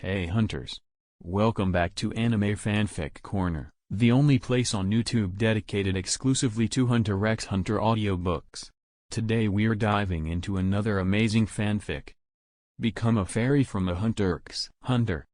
Hey hunters! Welcome back to Anime Fanfic Corner, the only place on YouTube dedicated exclusively to Hunter x Hunter audiobooks. Today we're diving into another amazing fanfic. Become a fairy from a Hunter x Hunter.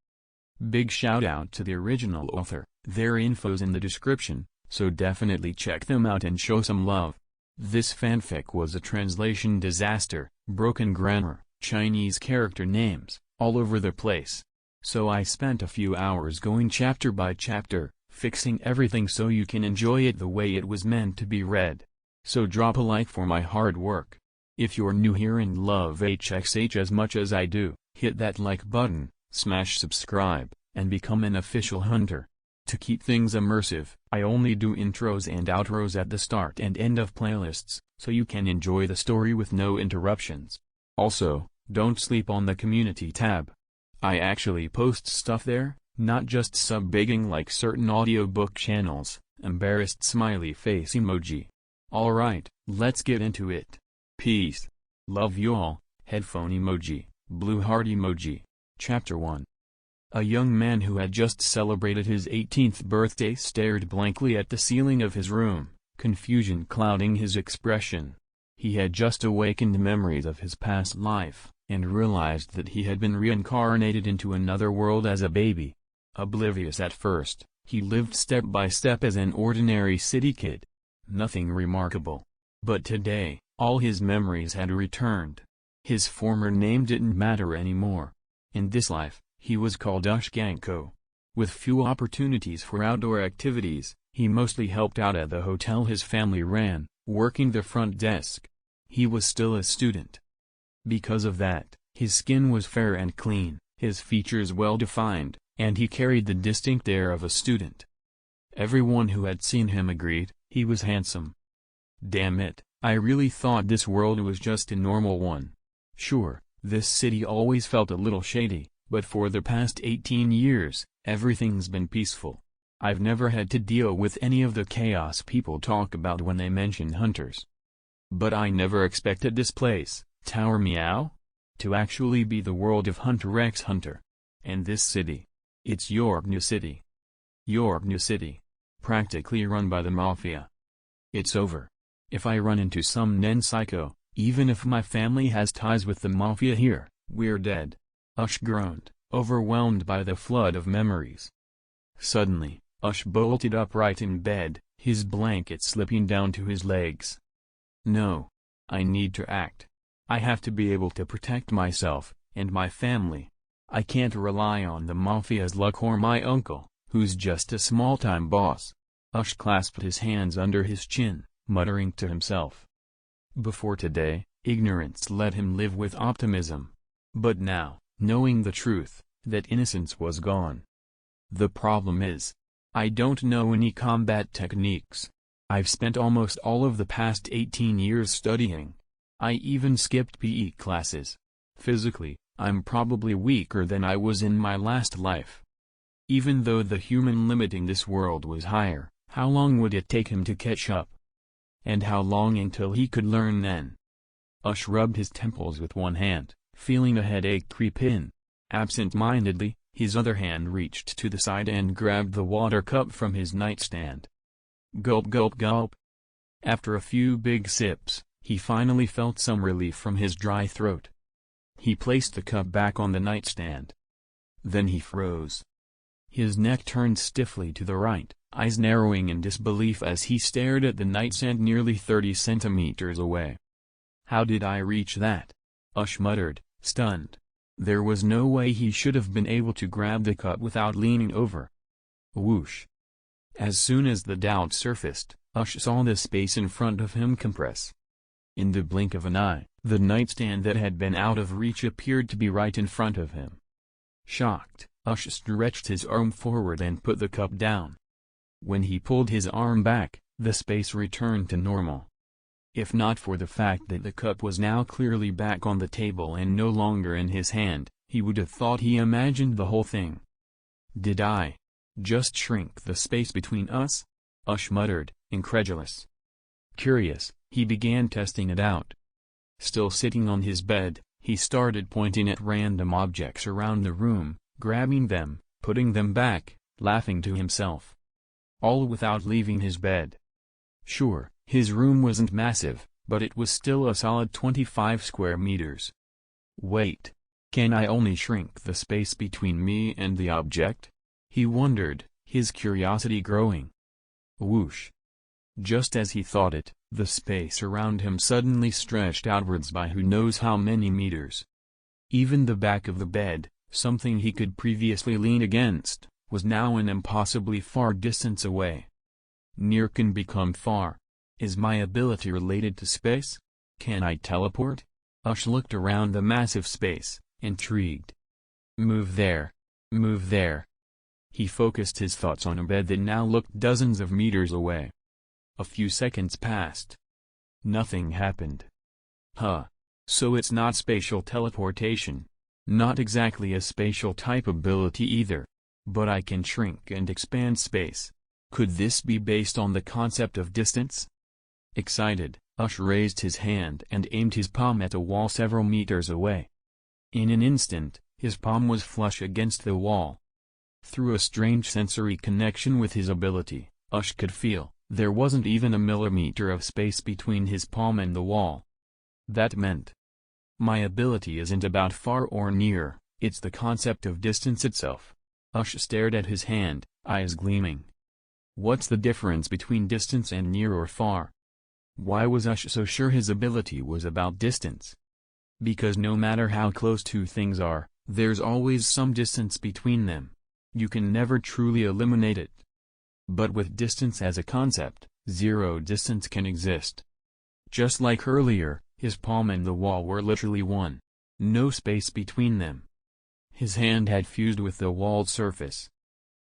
Big shout out to the original author, their info's in the description, so definitely check them out and show some love. This fanfic was a translation disaster, broken grammar, Chinese character names, all over the place. So I spent a few hours going chapter by chapter, fixing everything so you can enjoy it the way it was meant to be read. So drop a like for my hard work. If you're new here and love HXH as much as I do, hit that like button, smash subscribe, and become an official hunter. To keep things immersive, I only do intros and outros at the start and end of playlists, so you can enjoy the story with no interruptions. Also, don't sleep on the community tab. I actually post stuff there, not just sub-begging like certain audiobook channels. Embarrassed smiley face emoji. Alright, let's get into it. Peace. Love you all. Headphone emoji, blue heart emoji. Chapter 1. A young man who had just celebrated his 18th birthday stared blankly at the ceiling of his room, confusion clouding his expression. He had just awakened memories of his past life, and realized that he had been reincarnated into another world as a baby. Oblivious at first, he lived step by step as an ordinary city kid. Nothing remarkable. But today, all his memories had returned. His former name didn't matter anymore. In this life, he was called Ush Ganko. With few opportunities for outdoor activities, he mostly helped out at the hotel his family ran, working the front desk. He was still a student. Because of that, his skin was fair and clean, his features well defined, and he carried the distinct air of a student. Everyone who had seen him agreed, he was handsome. Damn it, I really thought this world was just a normal one. Sure, this city always felt a little shady, but for the past 18 years, everything's been peaceful. I've never had to deal with any of the chaos people talk about when they mention hunters. But I never expected this place, Tower Meow, to actually be the world of Hunter x Hunter. And this city. It's York New City. York New City. Practically run by the mafia. It's over. If I run into some Nen psycho, even if my family has ties with the mafia here, we're dead. Ush groaned, overwhelmed by the flood of memories. Suddenly, Ush bolted upright in bed, his blanket slipping down to his legs. No. I need to act. I have to be able to protect myself, and my family. I can't rely on the mafia's luck or my uncle, who's just a small-time boss. Ush clasped his hands under his chin, muttering to himself. Before today, ignorance let him live with optimism. But now, knowing the truth, that innocence was gone. The problem is, I don't know any combat techniques. I've spent almost all of the past 18 years studying. I even skipped PE classes. Physically, I'm probably weaker than I was in my last life. Even though the human limit in this world was higher, how long would it take him to catch up? And how long until he could learn then? Ush rubbed his temples with one hand, feeling a headache creep in. Absent-mindedly, his other hand reached to the side and grabbed the water cup from his nightstand. Gulp gulp gulp. After a few big sips, he finally felt some relief from his dry throat. He placed the cup back on the nightstand. Then he froze. His neck turned stiffly to the right, eyes narrowing in disbelief as he stared at the nightstand nearly 30 centimeters away. How did I reach that? Ush muttered, stunned. There was no way he should have been able to grab the cup without leaning over. Whoosh. As soon as the doubt surfaced, Ush saw the space in front of him compress. In the blink of an eye, the nightstand that had been out of reach appeared to be right in front of him. Shocked, Ush stretched his arm forward and put the cup down. When he pulled his arm back, the space returned to normal. If not for the fact that the cup was now clearly back on the table and no longer in his hand, he would have thought he imagined the whole thing. Did I just shrink the space between us? Ush muttered, incredulous. Curious, he began testing it out. Still sitting on his bed, he started pointing at random objects around the room, grabbing them, putting them back, laughing to himself. All without leaving his bed. Sure, his room wasn't massive, but it was still a solid 25 square meters. Wait. Can I only shrink the space between me and the object? He wondered, his curiosity growing. Whoosh. Just as he thought it, the space around him suddenly stretched outwards by who knows how many meters. Even the back of the bed, something he could previously lean against, was now an impossibly far distance away. Near can become far. Is my ability related to space? Can I teleport? Ush looked around the massive space, intrigued. Move there. Move there. He focused his thoughts on a bed that now looked dozens of meters away. A few seconds passed. Nothing happened. Huh. So it's not spatial teleportation. Not exactly a spatial type ability either. But I can shrink and expand space. Could this be based on the concept of distance? Excited, Ush raised his hand and aimed his palm at a wall several meters away. In an instant, his palm was flush against the wall. Through a strange sensory connection with his ability, Ush could feel, there wasn't even a millimeter of space between his palm and the wall. That meant, my ability isn't about far or near, it's the concept of distance itself. Ush stared at his hand, eyes gleaming. What's the difference between distance and near or far? Why was Ush so sure his ability was about distance? Because no matter how close two things are, there's always some distance between them. You can never truly eliminate it. But with distance as a concept, zero distance can exist. Just like earlier, his palm and the wall were literally one. No space between them. His hand had fused with the walled surface.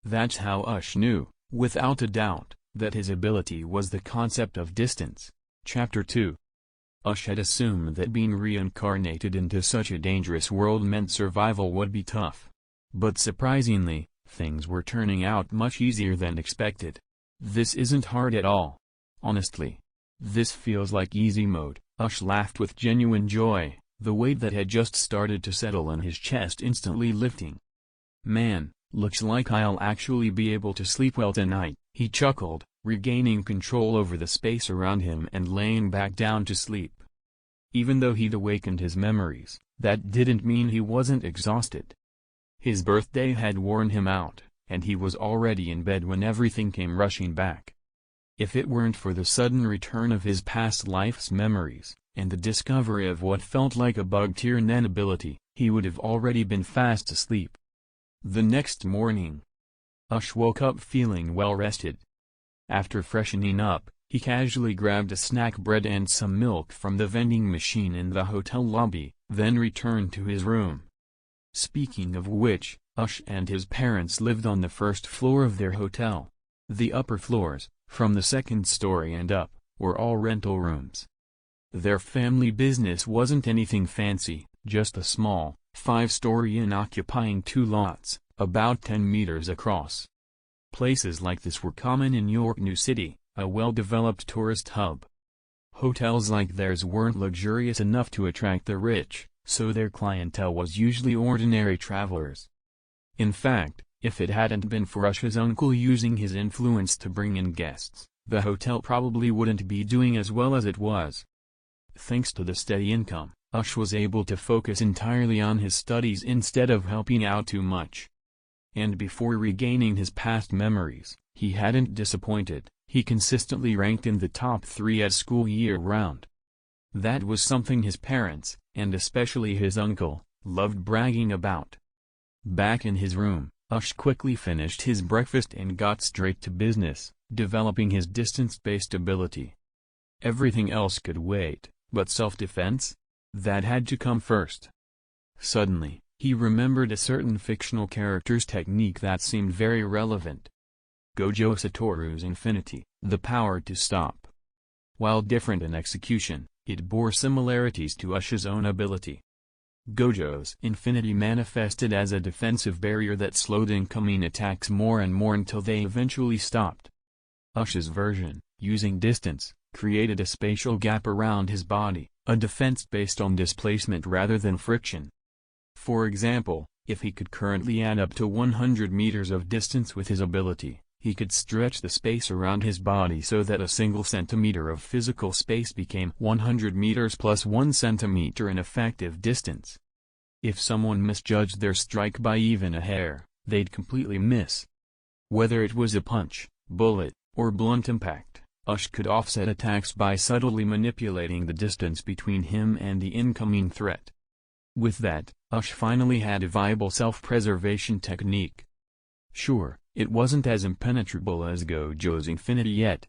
That's how Ush knew, without a doubt, that his ability was the concept of distance. Chapter 2. Ush had assumed that being reincarnated into such a dangerous world meant survival would be tough. But surprisingly, things were turning out much easier than expected. This isn't hard at all. Honestly. This feels like easy mode. Ush laughed with genuine joy, the weight that had just started to settle in his chest instantly lifting. Man, looks like I'll actually be able to sleep well tonight, he chuckled, regaining control over the space around him and laying back down to sleep. Even though he'd awakened his memories, that didn't mean he wasn't exhausted. His birthday had worn him out, and he was already in bed when everything came rushing back. If it weren't for the sudden return of his past life's memories, and the discovery of what felt like a bug-tier Nen ability, he would have already been fast asleep. The next morning, Ush woke up feeling well-rested. After freshening up, he casually grabbed a snack bread and some milk from the vending machine in the hotel lobby, then returned to his room. Speaking of which, Ush and his parents lived on the first floor of their hotel. The upper floors, from the second story and up, were all rental rooms. Their family business wasn't anything fancy, just a small, 5-story inn occupying 2 lots, about 10 meters across. Places like this were common in York New City, a well-developed tourist hub. Hotels like theirs weren't luxurious enough to attract the rich, so their clientele was usually ordinary travelers. In fact, if it hadn't been for Ush's uncle using his influence to bring in guests, the hotel probably wouldn't be doing as well as it was. Thanks to the steady income, Ush was able to focus entirely on his studies instead of helping out too much. And before regaining his past memories, he hadn't disappointed. He consistently ranked in the top 3 at school year-round. That was something his parents, and especially his uncle, loved bragging about. Back in his room, Ush quickly finished his breakfast and got straight to business, developing his distance-based ability. Everything else could wait, but self-defense? That had to come first. Suddenly, he remembered a certain fictional character's technique that seemed very relevant. Gojo Satoru's Infinity, the power to stop. While different in execution, it bore similarities to Ush's own ability. Gojo's Infinity manifested as a defensive barrier that slowed incoming attacks more and more until they eventually stopped. Ush's version, using distance, created a spatial gap around his body, a defense based on displacement rather than friction. For example, If he could currently add up to 100 meters of distance with his ability, he could stretch the space around his body so that a single centimeter of physical space became 100 meters plus 1 centimeter in effective distance. If someone misjudged their strike by even a hair, they'd completely miss. Whether it was a punch, bullet, or blunt impact, Ush could offset attacks by subtly manipulating the distance between him and the incoming threat. With that, Ush finally had a viable self-preservation technique. Sure, it wasn't as impenetrable as Gojo's Infinity yet.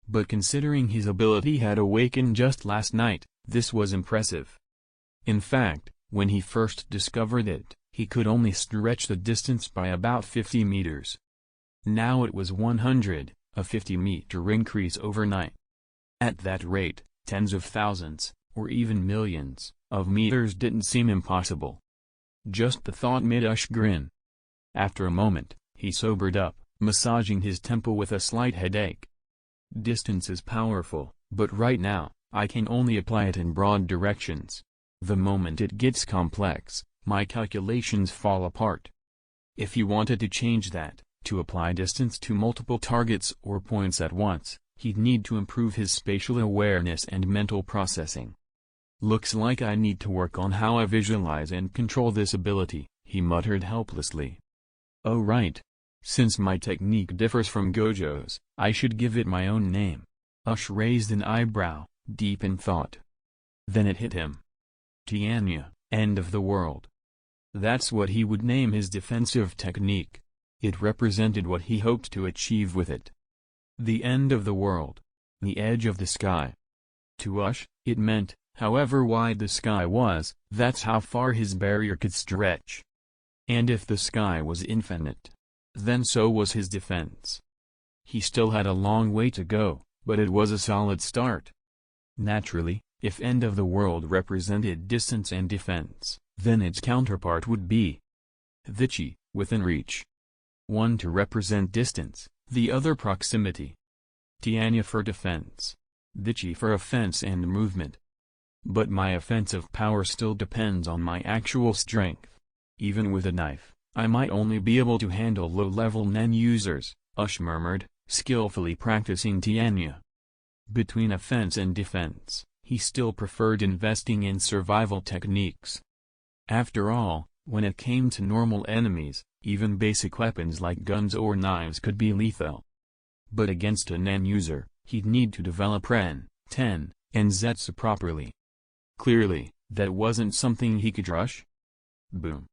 But considering his ability had awakened just last night, this was impressive. In fact, when he first discovered it, he could only stretch the distance by about 50 meters. Now it was 100, a 50-meter increase overnight. At that rate, tens of thousands, or even millions, of meters didn't seem impossible. Just the thought made Ush grin. After a moment, he sobered up, massaging his temple with a slight headache. Distance is powerful, but right now, I can only apply it in broad directions. The moment it gets complex, my calculations fall apart. If he wanted to change that, to apply distance to multiple targets or points at once, he'd need to improve his spatial awareness and mental processing. Looks like I need to work on how I visualize and control this ability, he muttered helplessly. Oh right. Since my technique differs from Gojo's, I should give it my own name. Ush raised an eyebrow, deep in thought. Then it hit him. Tianya, end of the world. That's what he would name his defensive technique. It represented what he hoped to achieve with it. The end of the world. The edge of the sky. To Ush, it meant, however wide the sky was, that's how far his barrier could stretch. And if the sky was infinite, then so was his defense. He still had a long way to go, but it was a solid start. Naturally, if end of the world represented distance and defense, then its counterpart would be Vici, within reach. One to represent distance, the other proximity. Tianya for defense. Vici for offense and movement. But my offensive power still depends on my actual strength. Even with a knife, I might only be able to handle low-level Nen users, Ush murmured, skillfully practicing Tianya. Between offense and defense, he still preferred investing in survival techniques. After all, when it came to normal enemies, even basic weapons like guns or knives could be lethal. But against a Nen user, he'd need to develop Ren, Ten, and Zetsu properly. Clearly, that wasn't something he could rush. Boom.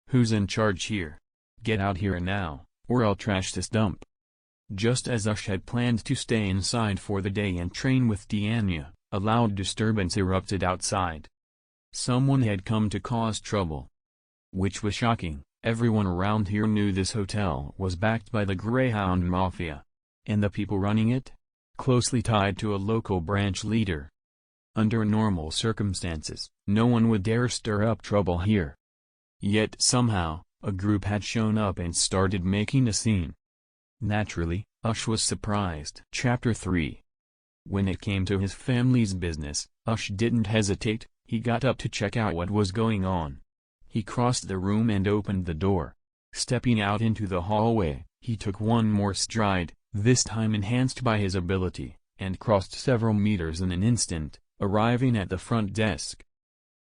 Who's in charge here? Get out here now, or I'll trash this dump. Just as Ush had planned to stay inside for the day and train with Tianya, a loud disturbance erupted outside. Someone had come to cause trouble. Which was shocking, everyone around here knew this hotel was backed by the Greyhound Mafia. And the people running it? Closely tied to a local branch leader. Under normal circumstances, no one would dare stir up trouble here. Yet somehow, a group had shown up and started making a scene. Naturally, Ush was surprised. Chapter 3. When it came to his family's business, Ush didn't hesitate. He got up to check out what was going on. He crossed the room and opened the door. Stepping out into the hallway, he took one more stride, this time enhanced by his ability, and crossed several meters in an instant, arriving at the front desk.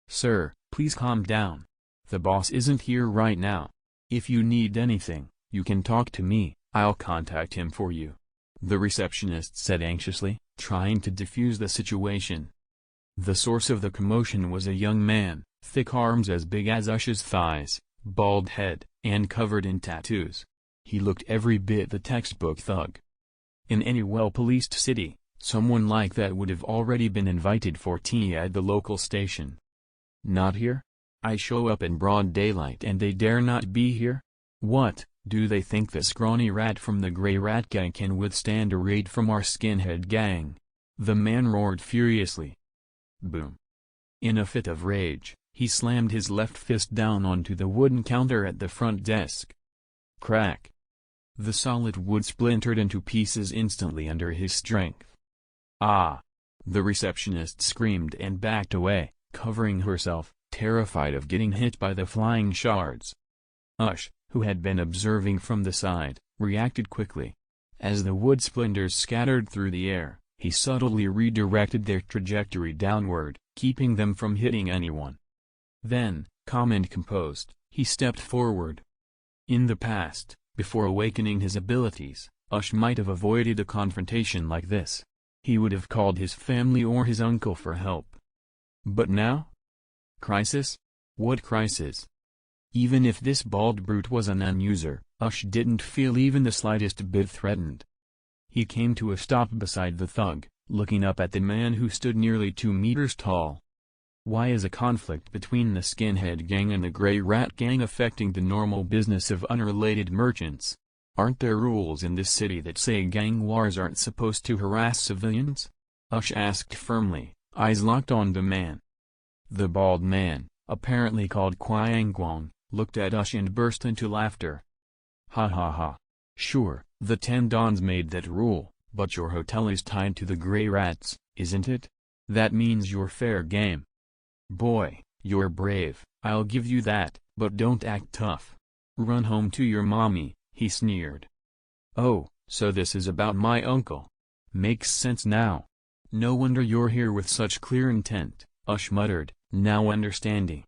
Sir, please calm down. The boss isn't here right now. If you need anything, you can talk to me, I'll contact him for you. The receptionist said anxiously, trying to defuse the situation. The source of the commotion was a young man, thick arms as big as Ush's thighs, bald head, and covered in tattoos. He looked every bit the textbook thug. In any well-policed city, someone like that would have already been invited for tea at the local station. Not here? I show up in broad daylight and they dare not be here? What, do they think the scrawny rat from the Grey Rat Gang can withstand a raid from our skinhead gang? The man roared furiously. Boom. In a fit of rage, he slammed his left fist down onto the wooden counter at the front desk. Crack. The solid wood splintered into pieces instantly under his strength. Ah! The receptionist screamed and backed away, covering herself, terrified of getting hit by the flying shards. Ush, who had been observing from the side, reacted quickly. As the wood splinters scattered through the air, he subtly redirected their trajectory downward, keeping them from hitting anyone. Then, calm and composed, he stepped forward. In the past, before awakening his abilities, Ush might have avoided a confrontation like this. He would have called his family or his uncle for help. But now? Crisis? What crisis? Even if this bald brute was an unuser, Ush didn't feel even the slightest bit threatened. He came to a stop beside the thug, looking up at the man who stood nearly 2 meters tall. Why is a conflict between the skinhead gang and the gray rat gang affecting the normal business of unrelated merchants? Aren't there rules in this city that say gang wars aren't supposed to harass civilians? Ush asked firmly, eyes locked on the man. The bald man, apparently called Guang, looked at Ush and burst into laughter. Ha ha ha. Sure, the 10 Dons made that rule, but your hotel is tied to the gray rats, isn't it? That means you're fair game. Boy, you're brave, I'll give you that, but don't act tough. Run home to your mommy, he sneered. Oh, so this is about my uncle. Makes sense now. No wonder you're here with such clear intent, Ush muttered, now understanding.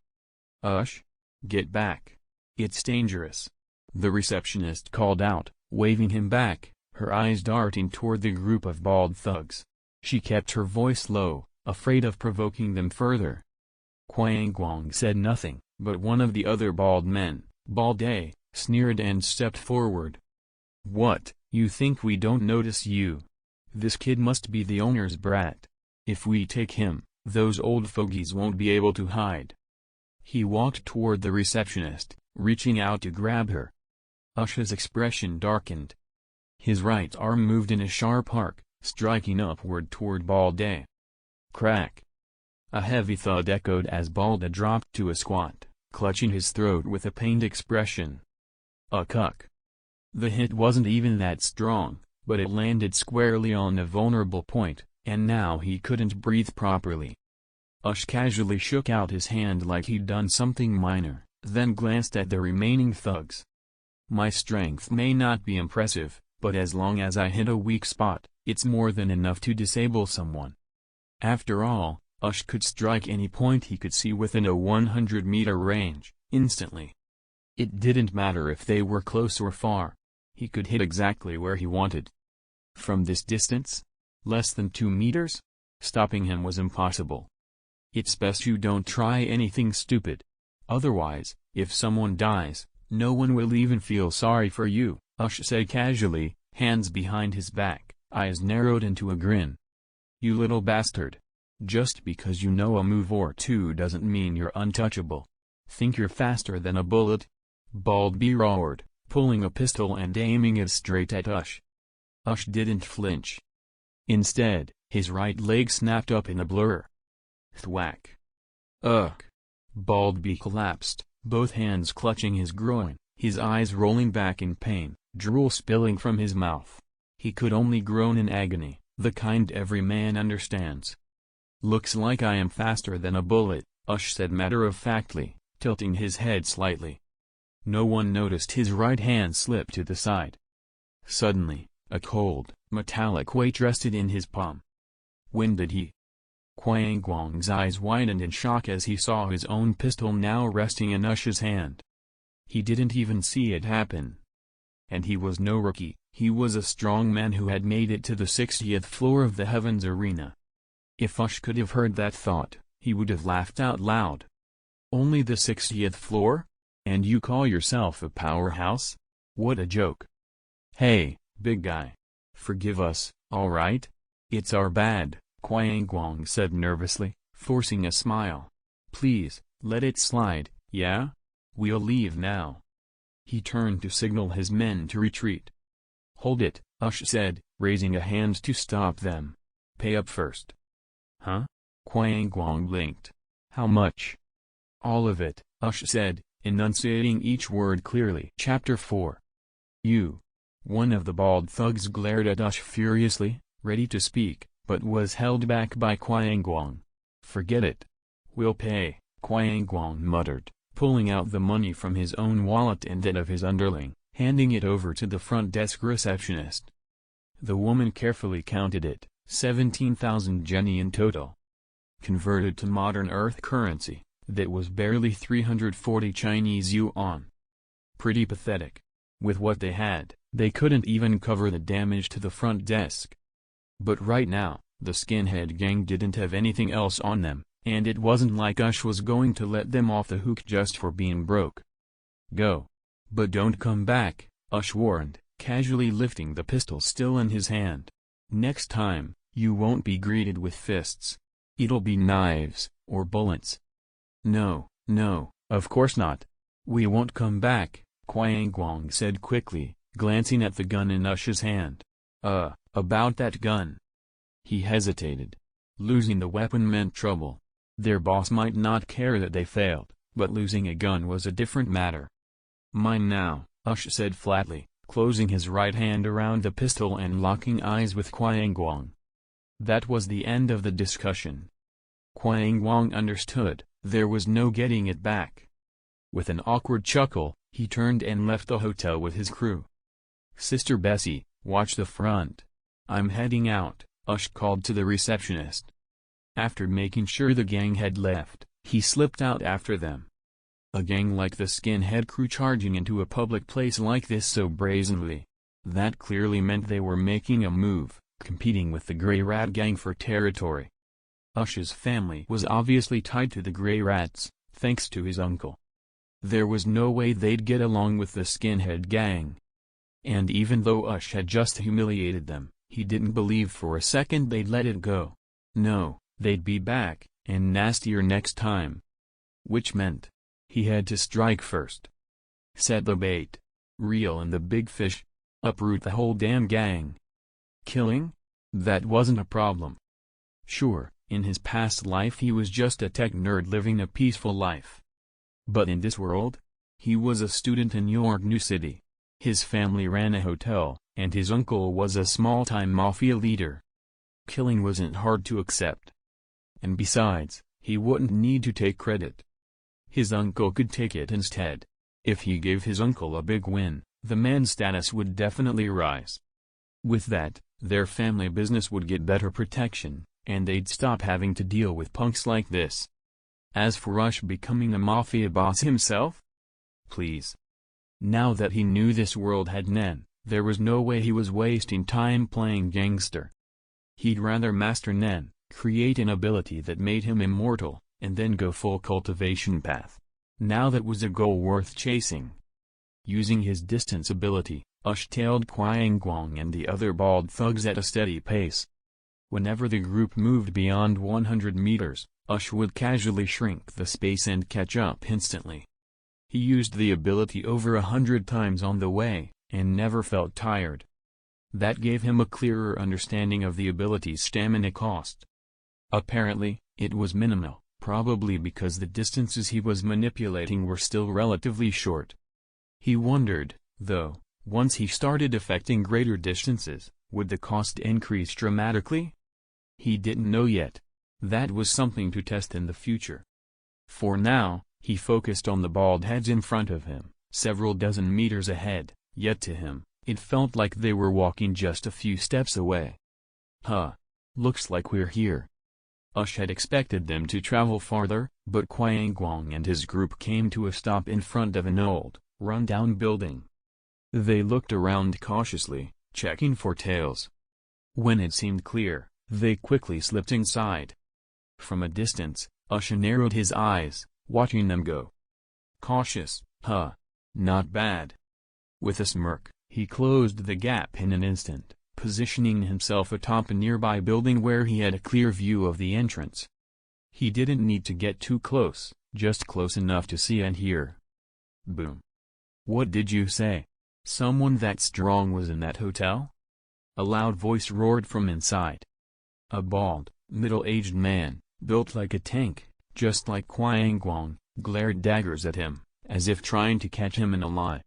Ush? Get back. It's dangerous. The receptionist called out, waving him back, her eyes darting toward the group of bald thugs. She kept her voice low, afraid of provoking them further. Guang said nothing, but one of the other bald men, Bald A, sneered and stepped forward. What, you think we don't notice you? This kid must be the owner's brat. If we take him, those old fogies won't be able to hide. He walked toward the receptionist, reaching out to grab her. Ush's expression darkened. His right arm moved in a sharp arc, striking upward toward Bald A. Crack. A heavy thud echoed as Bald A dropped to a squat, clutching his throat with a pained expression. A cuck. The hit wasn't even that strong, but it landed squarely on a vulnerable point, and now he couldn't breathe properly. Ush casually shook out his hand like he'd done something minor, then glanced at the remaining thugs. My strength may not be impressive, but as long as I hit a weak spot, it's more than enough to disable someone. After all, Ush could strike any point he could see within a 100-meter range, instantly. It didn't matter if they were close or far. He could hit exactly where he wanted. From this distance? Less than 2 meters? Stopping him was impossible. It's best you don't try anything stupid. Otherwise, if someone dies, no one will even feel sorry for you, Ush said casually, hands behind his back, eyes narrowed into a grin. You little bastard. Just because you know a move or two doesn't mean you're untouchable. Think you're faster than a bullet? Bald B roared, pulling a pistol and aiming it straight at Ush. Ush didn't flinch. Instead, his right leg snapped up in a blur. Thwack. Ugh. Bald B collapsed, both hands clutching his groin, his eyes rolling back in pain, drool spilling from his mouth. He could only groan in agony, the kind every man understands. Looks like I am faster than a bullet, Ush said matter-of-factly, tilting his head slightly. No one noticed his right hand slip to the side. Suddenly, a cold, metallic weight rested in his palm. When did he? Guang's eyes widened in shock as he saw his own pistol now resting in Ush's hand. He didn't even see it happen. And he was no rookie, he was a strong man who had made it to the 60th floor of the Heavens Arena. If Ush could have heard that thought, he would have laughed out loud. Only the 60th floor? And you call yourself a powerhouse? What a joke. Hey, big guy. Forgive us, alright? It's our bad, Guang said nervously, forcing a smile. Please, let it slide, yeah? We'll leave now. He turned to signal his men to retreat. Hold it, Ush said, raising a hand to stop them. Pay up first. Huh? Guang blinked. How much? All of it, Ush said, enunciating each word clearly. Chapter 4. You. One of the bald thugs glared at Ush furiously, ready to speak, but was held back by Guang. Forget it. We'll pay, Guang muttered, pulling out the money from his own wallet and that of his underling, handing it over to the front desk receptionist. The woman carefully counted it, 17,000 jenny in total. Converted to modern Earth currency, that was barely 340 Chinese yuan. Pretty pathetic. With what they had, they couldn't even cover the damage to the front desk. But right now, the skinhead gang didn't have anything else on them, and it wasn't like Ush was going to let them off the hook just for being broke. Go. But don't come back, Ush warned, casually lifting the pistol still in his hand. Next time, you won't be greeted with fists. It'll be knives, or bullets. No, no, of course not. We won't come back, Guang said quickly, glancing at the gun in Ush's hand. About that gun. He hesitated. Losing the weapon meant trouble. Their boss might not care that they failed, but losing a gun was a different matter. Mine now, Ush said flatly, closing his right hand around the pistol and locking eyes with Guang. That was the end of the discussion. Guang understood, there was no getting it back. With an awkward chuckle, he turned and left the hotel with his crew. Sister Bessie, watch the front. I'm heading out, Ush called to the receptionist. After making sure the gang had left, he slipped out after them. A gang like the skinhead crew charging into a public place like this so brazenly. That clearly meant they were making a move, competing with the Grey Rat gang for territory. Ush's family was obviously tied to the Grey Rats, thanks to his uncle. There was no way they'd get along with the skinhead gang. And even though Ush had just humiliated them, he didn't believe for a second they'd let it go. No, they'd be back, and nastier next time. Which meant, he had to strike first. Set the bait. Reel in the big fish. Uproot the whole damn gang. Killing? That wasn't a problem. Sure, in his past life he was just a tech nerd living a peaceful life. But in this world? He was a student in York New City. His family ran a hotel, and his uncle was a small-time mafia leader. Killing wasn't hard to accept. And besides, he wouldn't need to take credit. His uncle could take it instead. If he gave his uncle a big win, the man's status would definitely rise. With that, their family business would get better protection, and they'd stop having to deal with punks like this. As for Ush becoming a mafia boss himself? Please. Now that he knew this world had Nen, there was no way he was wasting time playing gangster. He'd rather master Nen, create an ability that made him immortal, and then go full cultivation path. Now that was a goal worth chasing. Using his distance ability, Ush tailed Guang and the other bald thugs at a steady pace. Whenever the group moved beyond 100 meters, Ush would casually shrink the space and catch up instantly. He used the ability over 100 times on the way, and never felt tired. That gave him a clearer understanding of the ability's stamina cost. Apparently, it was minimal, probably because the distances he was manipulating were still relatively short. He wondered, though, once he started affecting greater distances, would the cost increase dramatically? He didn't know yet. That was something to test in the future. For now, he focused on the bald heads in front of him, several dozen meters ahead, yet to him, it felt like they were walking just a few steps away. Looks like we're here. Ush had expected them to travel farther, but Guang and his group came to a stop in front of an old, run-down building. They looked around cautiously, checking for tails. When it seemed clear, they quickly slipped inside. From a distance, Ush narrowed his eyes, watching them go. Cautious, not bad. With a smirk, he closed the gap in an instant, positioning himself atop a nearby building where he had a clear view of the entrance. He didn't need to get too close, just close enough to see and hear. Boom. What did you say? Someone that strong was in that hotel? A loud voice roared from inside. A bald, middle-aged man, built like a tank, just like Guang, glared daggers at him, as if trying to catch him in a lie.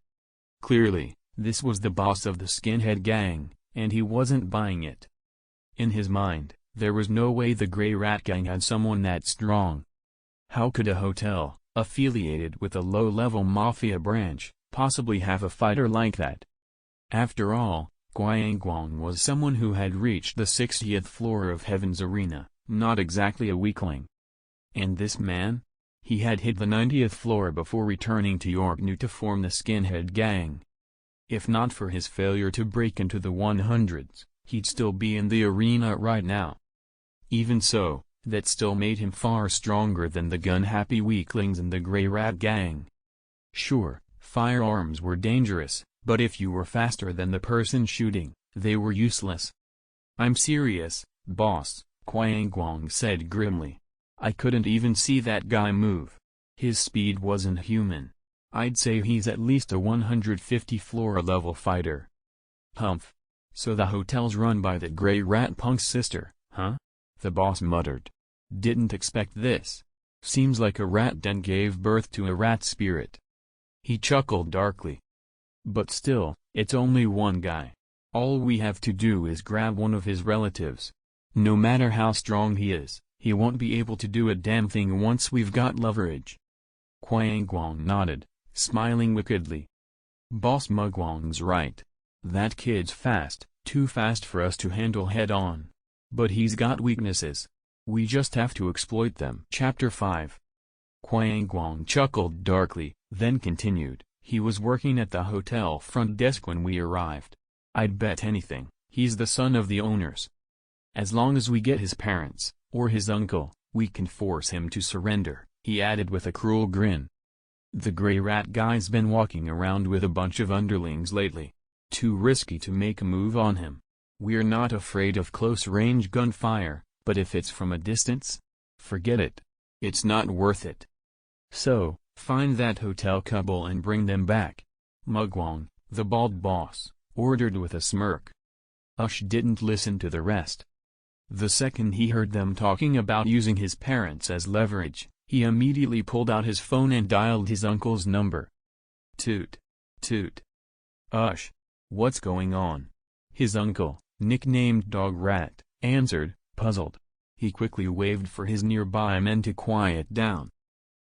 Clearly, this was the boss of the skinhead gang, and he wasn't buying it. In his mind, there was no way the Grey Rat gang had someone that strong. How could a hotel, affiliated with a low-level mafia branch, possibly have a fighter like that. After all, Guang was someone who had reached the 60th floor of Heaven's Arena, not exactly a weakling. And this man? He had hit the 90th floor before returning to Yorknew to form the Skinhead Gang. If not for his failure to break into the 100s, he'd still be in the arena right now. Even so, that still made him far stronger than the gun-happy weaklings in the Grey Rat Gang. Sure, firearms were dangerous, but if you were faster than the person shooting, they were useless. "I'm serious, boss," Guang said grimly. "I couldn't even see that guy move. His speed wasn't human. I'd say he's at least a 150 floor level fighter." "Humph. So the hotel's run by the Grey Rat Punk's sister, huh?" the boss muttered. "Didn't expect this. Seems like a rat den gave birth to a rat spirit." He chuckled darkly. "But still, it's only one guy. All we have to do is grab one of his relatives. No matter how strong he is, he won't be able to do a damn thing once we've got leverage." Guang nodded, smiling wickedly. "Boss Mugwang's right. That kid's fast, too fast for us to handle head-on. But he's got weaknesses. We just have to exploit them." Chapter 5. Guang chuckled darkly, then continued, "He was working at the hotel front desk when we arrived. I'd bet anything, he's the son of the owners. As long as we get his parents, or his uncle, we can force him to surrender," he added with a cruel grin. "The Grey Rat guy's been walking around with a bunch of underlings lately. Too risky to make a move on him. We're not afraid of close-range gunfire, but if it's from a distance? Forget it. It's not worth it. So, find that hotel couple and bring them back," Mugwang, the bald boss, ordered with a smirk. Ush didn't listen to the rest. The second he heard them talking about using his parents as leverage, he immediately pulled out his phone and dialed his uncle's number. Toot. Toot. "Ush. What's going on?" His uncle, nicknamed Dog Rat, answered, puzzled. He quickly waved for his nearby men to quiet down.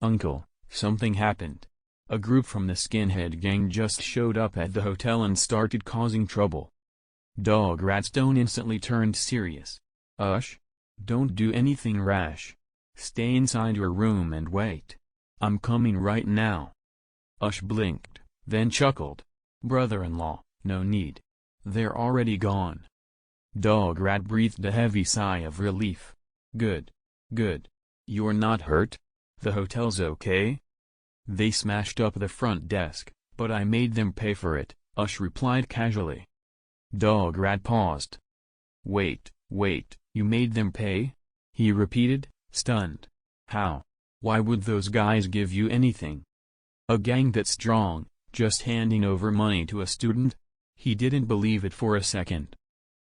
"Uncle, something happened. A group from the Skinhead Gang just showed up at the hotel and started causing trouble." Dog Rat's tone instantly turned serious. "Ush? Don't do anything rash. Stay inside your room and wait. I'm coming right now." Ush blinked, then chuckled. "Brother-in-law, no need. They're already gone." Dog Rat breathed a heavy sigh of relief. Good. Good. "You're not hurt? The hotel's okay?" "They smashed up the front desk, but I made them pay for it," Ush replied casually. Dog Rat paused. Wait, you made them pay?" he repeated, stunned. "How? Why would those guys give you anything? A gang that's strong, just handing over money to a student?" He didn't believe it for a second.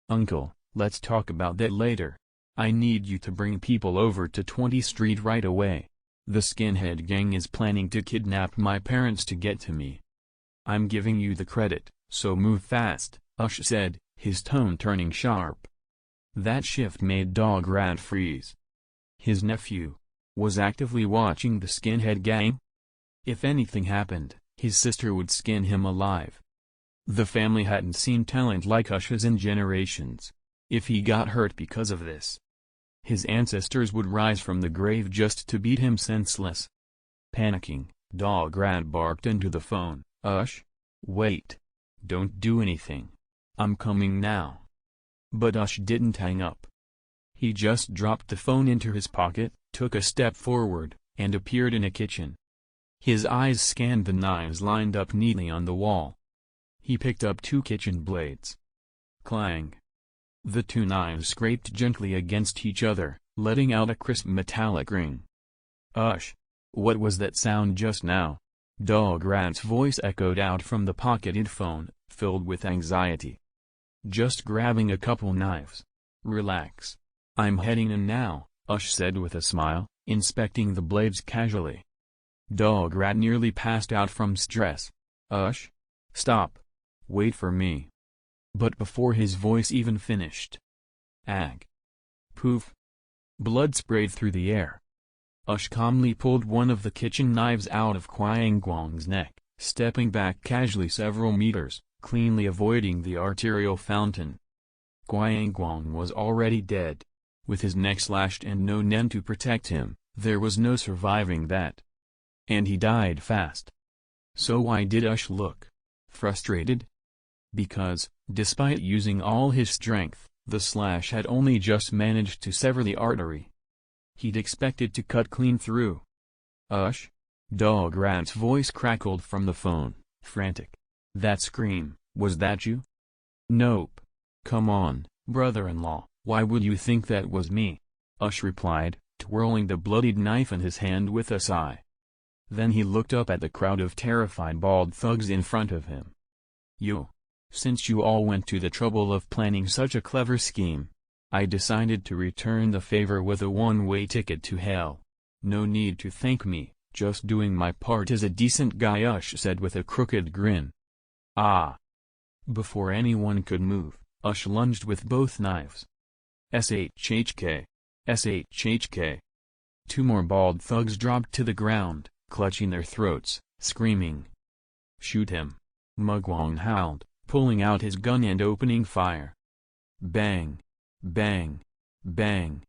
"Uncle, let's talk about that later. I need you to bring people over to 20th Street right away. The Skinhead Gang is planning to kidnap my parents to get to me. I'm giving you the credit, so move fast," Ush said, his tone turning sharp. That shift made Dog Rat freeze. His nephew was actively watching the Skinhead Gang? If anything happened, his sister would skin him alive. The family hadn't seen talent like Ush's in generations. If he got hurt because of this, his ancestors would rise from the grave just to beat him senseless. Panicking, Dog Rat barked into the phone, "Ush? Wait. Don't do anything. I'm coming now." But Ush didn't hang up. He just dropped the phone into his pocket, took a step forward, and appeared in a kitchen. His eyes scanned the knives lined up neatly on the wall. He picked up 2 kitchen blades. Clang. The 2 knives scraped gently against each other, letting out a crisp metallic ring. "Ush! What was that sound just now?" Dog Rat's voice echoed out from the pocketed phone, filled with anxiety. "Just grabbing a couple knives. Relax. I'm heading in now," Ush said with a smile, inspecting the blades casually. Dog Rat nearly passed out from stress. "Ush? Stop. Wait for me." But before his voice even finished, ag! Poof! Blood sprayed through the air. Ush calmly pulled one of the kitchen knives out of Guang's neck, stepping back casually several meters, cleanly avoiding the arterial fountain. Guang was already dead. With his neck slashed and no nen to protect him, there was no surviving that. And he died fast. So why did Ush look frustrated? Because, despite using all his strength, the slash had only just managed to sever the artery. He'd expected to cut clean through. Ush? Dog Rat's voice crackled from the phone, frantic. That scream, was that you? Nope. Come on, brother-in-law, why would you think that was me? Ush replied, twirling the bloodied knife in his hand with a sigh. Then he looked up at the crowd of terrified bald thugs in front of him. Since you all went to the trouble of planning such a clever scheme, I decided to return the favor with a one-way ticket to hell. No need to thank me, just doing my part as a decent guy, Ush said with a crooked grin. Ah! Before anyone could move, Ush lunged with both knives. SHHK. SHHK. Two more bald thugs dropped to the ground, clutching their throats, screaming. Shoot him! Mugwang howled, pulling out his gun and opening fire. Bang! Bang! Bang!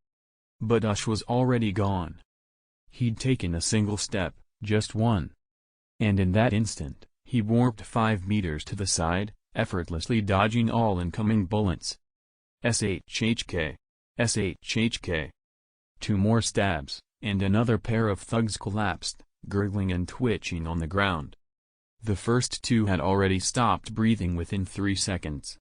But Ush was already gone. He'd taken a single step, just one. And in that instant, he warped 5 meters to the side, effortlessly dodging all incoming bullets. SHHK. SHHK. 2 more stabs, and another pair of thugs collapsed, gurgling and twitching on the ground. The first 2 had already stopped breathing within 3 seconds.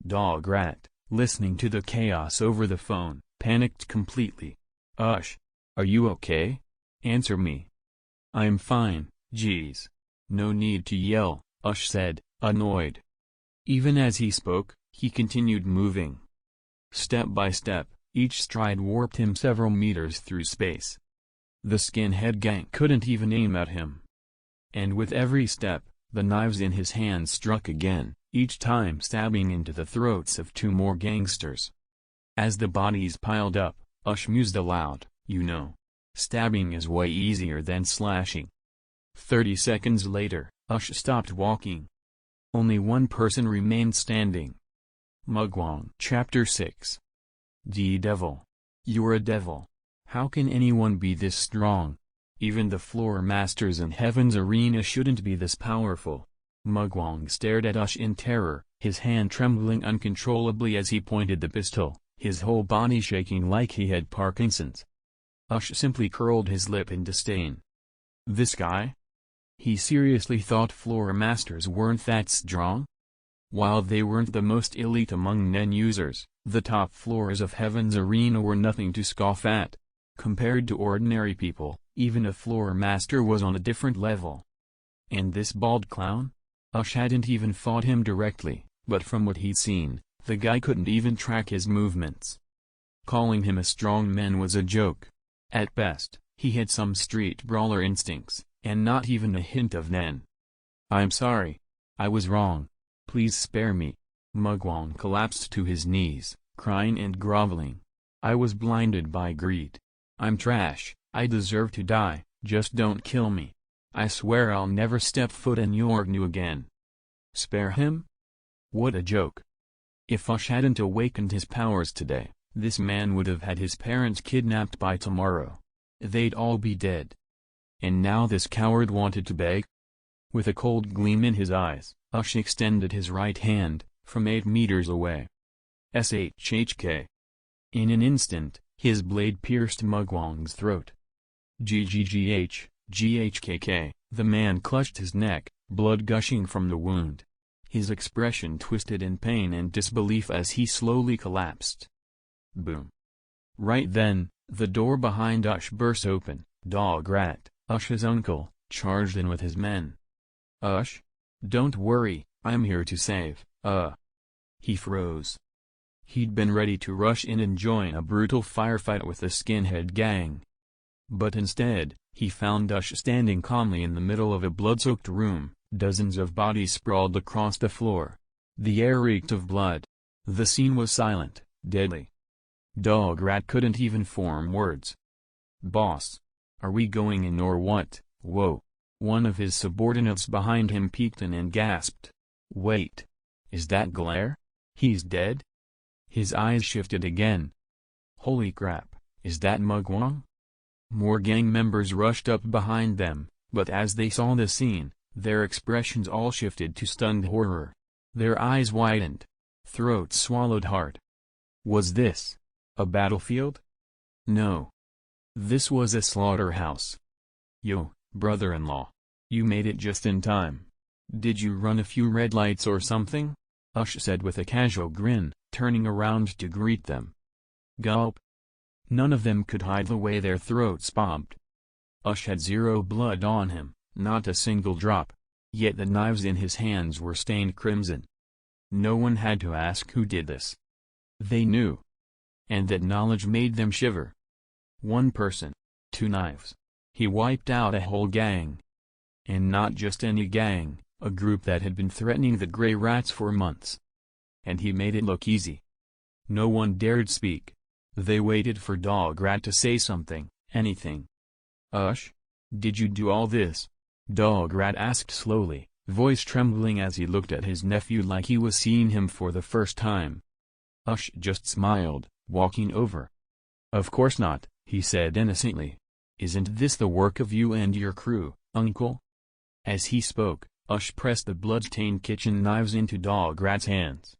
Dog Rat, listening to the chaos over the phone, panicked completely. Ush, are you okay? Answer me. I'm fine, geez. No need to yell, Ush said, annoyed. Even as he spoke, he continued moving. Step by step, each stride warped him several meters through space. The skinhead gang couldn't even aim at him. And with every step, the knives in his hands struck again, each time stabbing into the throats of 2 more gangsters. As the bodies piled up, Ush mused aloud, stabbing is way easier than slashing. 30 seconds later, Ush stopped walking. Only one person remained standing. Mugwang. Chapter 6. Devil. You're a devil. How can anyone be this strong? Even the floor masters in Heaven's arena shouldn't be this powerful. Mugwang stared at Ush in terror, his hand trembling uncontrollably as he pointed the pistol, his whole body shaking like he had Parkinson's. Ush simply curled his lip in disdain. This guy? He seriously thought floor masters weren't that strong? While they weren't the most elite among Nen users, the top floors of Heaven's arena were nothing to scoff at. Compared to ordinary people, even a floor master was on a different level. And this bald clown? Ush hadn't even fought him directly, but from what he'd seen, the guy couldn't even track his movements. Calling him a strong man was a joke. At best, he had some street brawler instincts, and not even a hint of Nen. I'm sorry. I was wrong. Please spare me. Mugwang collapsed to his knees, crying and groveling. I was blinded by greed. I'm trash, I deserve to die, just don't kill me. I swear I'll never step foot in your GNU again. Spare him? What a joke. If Ush hadn't awakened his powers today, this man would have had his parents kidnapped by tomorrow. They'd all be dead. And now this coward wanted to beg? With a cold gleam in his eyes, Ush extended his right hand, from 8 meters away. SHHK. In an instant, his blade pierced Mugwang's throat. GHKK, the man clutched his neck, blood gushing from the wound. His expression twisted in pain and disbelief as he slowly collapsed. Boom. Right then, the door behind Ush burst open. Dog Rat, Ush's uncle, charged in with his men. Ush? Don't worry, I'm here to save. He froze. He'd been ready to rush in and join a brutal firefight with the skinhead gang. But instead, he found Ush standing calmly in the middle of a blood-soaked room, dozens of bodies sprawled across the floor. The air reeked of blood. The scene was silent, deadly. Dog Rat couldn't even form words. Boss. Are we going in or what? Whoa. One of his subordinates behind him peeked in and gasped. Wait. Is that Glare? He's dead? His eyes shifted again. Holy crap, is that Mugwang? More gang members rushed up behind them, but as they saw the scene, their expressions all shifted to stunned horror. Their eyes widened. Throats swallowed hard. Was this a battlefield? No. This was a slaughterhouse. Yo, brother-in-law. You made it just in time. Did you run a few red lights or something? Ush said with a casual grin, turning around to greet them. Gulp. None of them could hide the way their throats bobbed. Ush had zero blood on him, not a single drop. Yet the knives in his hands were stained crimson. No one had to ask who did this. They knew. And that knowledge made them shiver. One person. 2 knives. He wiped out a whole gang. And not just any gang, a group that had been threatening the Grey Rats for months. And he made it look easy. No one dared speak. They waited for Dog Rat to say something, anything. Ush? Did you do all this? Dog Rat asked slowly, voice trembling as he looked at his nephew like he was seeing him for the first time. Ush just smiled, walking over. Of course not, he said innocently. Isn't this the work of you and your crew, uncle? As he spoke, Ush pressed the blood-stained kitchen knives into Dog Rat's hands.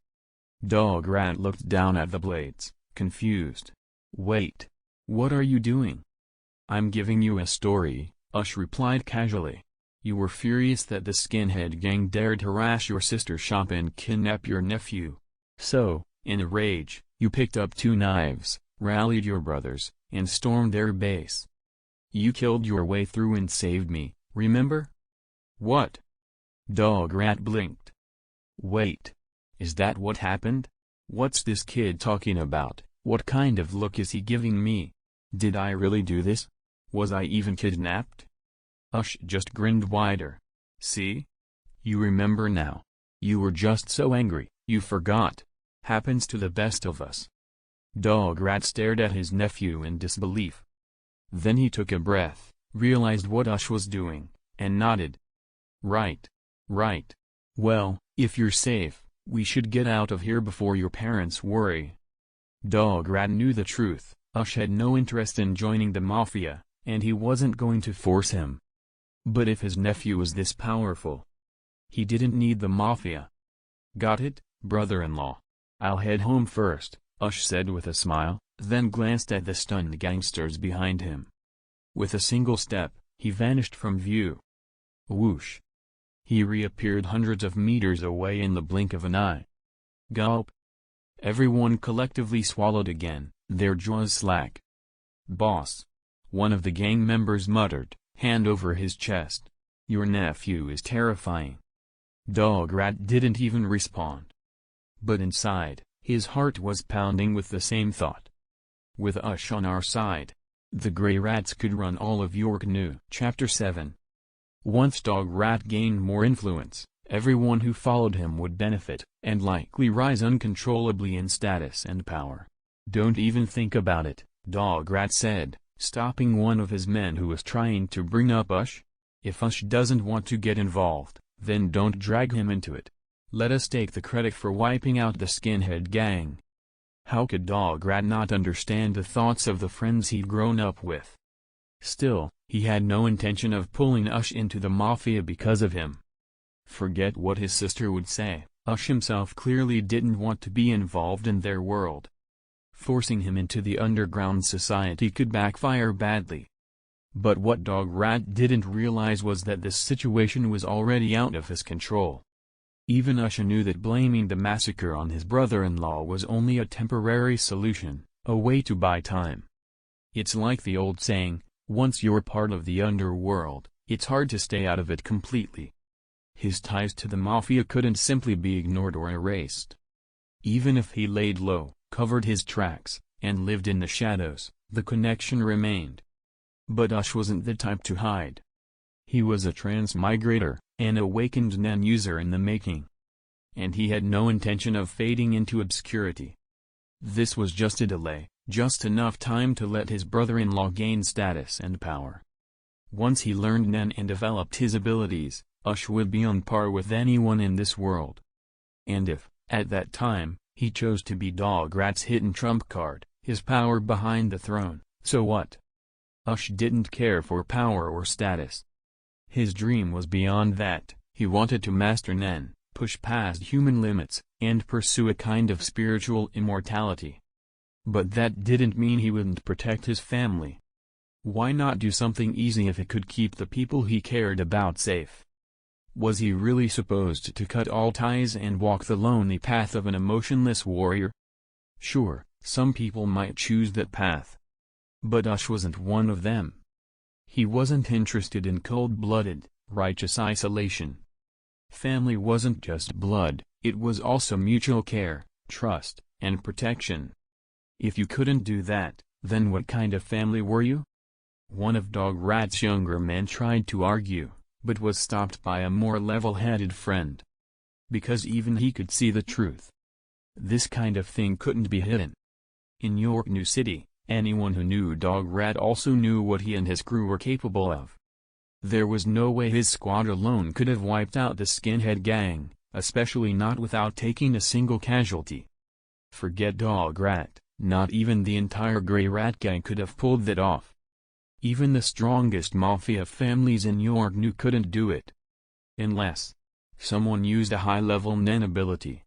Dog Rat looked down at the blades, confused. Wait. What are you doing? I'm giving you a story, Ush replied casually. You were furious that the skinhead gang dared harass your sister's shop and kidnap your nephew. So, in a rage, you picked up 2 knives, rallied your brothers, and stormed their base. You killed your way through and saved me, remember? What? Dog Rat blinked. Wait. Is that what happened? What's this kid talking about? What kind of look is he giving me? Did I really do this? Was I even kidnapped? Ush just grinned wider. See? You remember now. You were just so angry, you forgot. Happens to the best of us. Dog Rat stared at his nephew in disbelief. Then he took a breath, realized what Ush was doing, and nodded. Right. Right. Well, if you're safe, we should get out of here before your parents worry. Dog Rat knew the truth. Ush had no interest in joining the mafia, and he wasn't going to force him. But if his nephew was this powerful, he didn't need the mafia. Got it, brother-in-law? I'll head home first, Ush said with a smile, then glanced at the stunned gangsters behind him. With a single step, he vanished from view. Whoosh. He reappeared hundreds of meters away in the blink of an eye. Gulp. Everyone collectively swallowed again, their jaws slack. Boss. One of the gang members muttered, hand over his chest. Your nephew is terrifying. Dog Rat didn't even respond. But inside, his heart was pounding with the same thought. With Ush on our side, the Grey Rats could run all of York New. Chapter 7. Once Dog Rat gained more influence, everyone who followed him would benefit, and likely rise uncontrollably in status and power. Don't even think about it, Dog Rat said, stopping one of his men who was trying to bring up Ush. If Ush doesn't want to get involved, then don't drag him into it. Let us take the credit for wiping out the skinhead gang. How could Dog Rat not understand the thoughts of the friends he'd grown up with? Still, he had no intention of pulling Ush into the mafia because of him. Forget what his sister would say, Ush himself clearly didn't want to be involved in their world. Forcing him into the underground society could backfire badly. But what Dog Rat didn't realize was that this situation was already out of his control. Even Ush knew that blaming the massacre on his brother-in-law was only a temporary solution, a way to buy time. It's like the old saying, once you're part of the underworld, it's hard to stay out of it completely. His ties to the mafia couldn't simply be ignored or erased. Even if he laid low, covered his tracks, and lived in the shadows, the connection remained. But Ush wasn't the type to hide. He was a transmigrator, an awakened non-user in the making. And he had no intention of fading into obscurity. This was just a delay, just enough time to let his brother-in-law gain status and power, Once he learned Nen and developed his abilities, Ush would be on par with anyone in this world. And if, at that time, he chose to be Dograt's hidden trump card, his power behind the throne, so what? Ush didn't care for power or status. His dream was beyond that. He wanted to master Nen, push past human limits, and pursue a kind of spiritual immortality. But that didn't mean he wouldn't protect his family. Why not do something easy if it could keep the people he cared about safe? Was he really supposed to cut all ties and walk the lonely path of an emotionless warrior? Sure, some people might choose that path. But Ush wasn't one of them. He wasn't interested in cold-blooded, righteous isolation. Family wasn't just blood, it was also mutual care, trust, and protection. If you couldn't do that, then what kind of family were you? One of Dograt's younger men tried to argue, but was stopped by a more level-headed friend. Because even he could see the truth. This kind of thing couldn't be hidden. In York New City, anyone who knew Dograt also knew what he and his crew were capable of. There was no way his squad alone could have wiped out the skinhead gang, especially not without taking a single casualty. Forget Dograt, not even the entire Grey Rat gang could have pulled that off. Even the strongest mafia families in York New couldn't do it. Unless someone used a high-level Nen ability.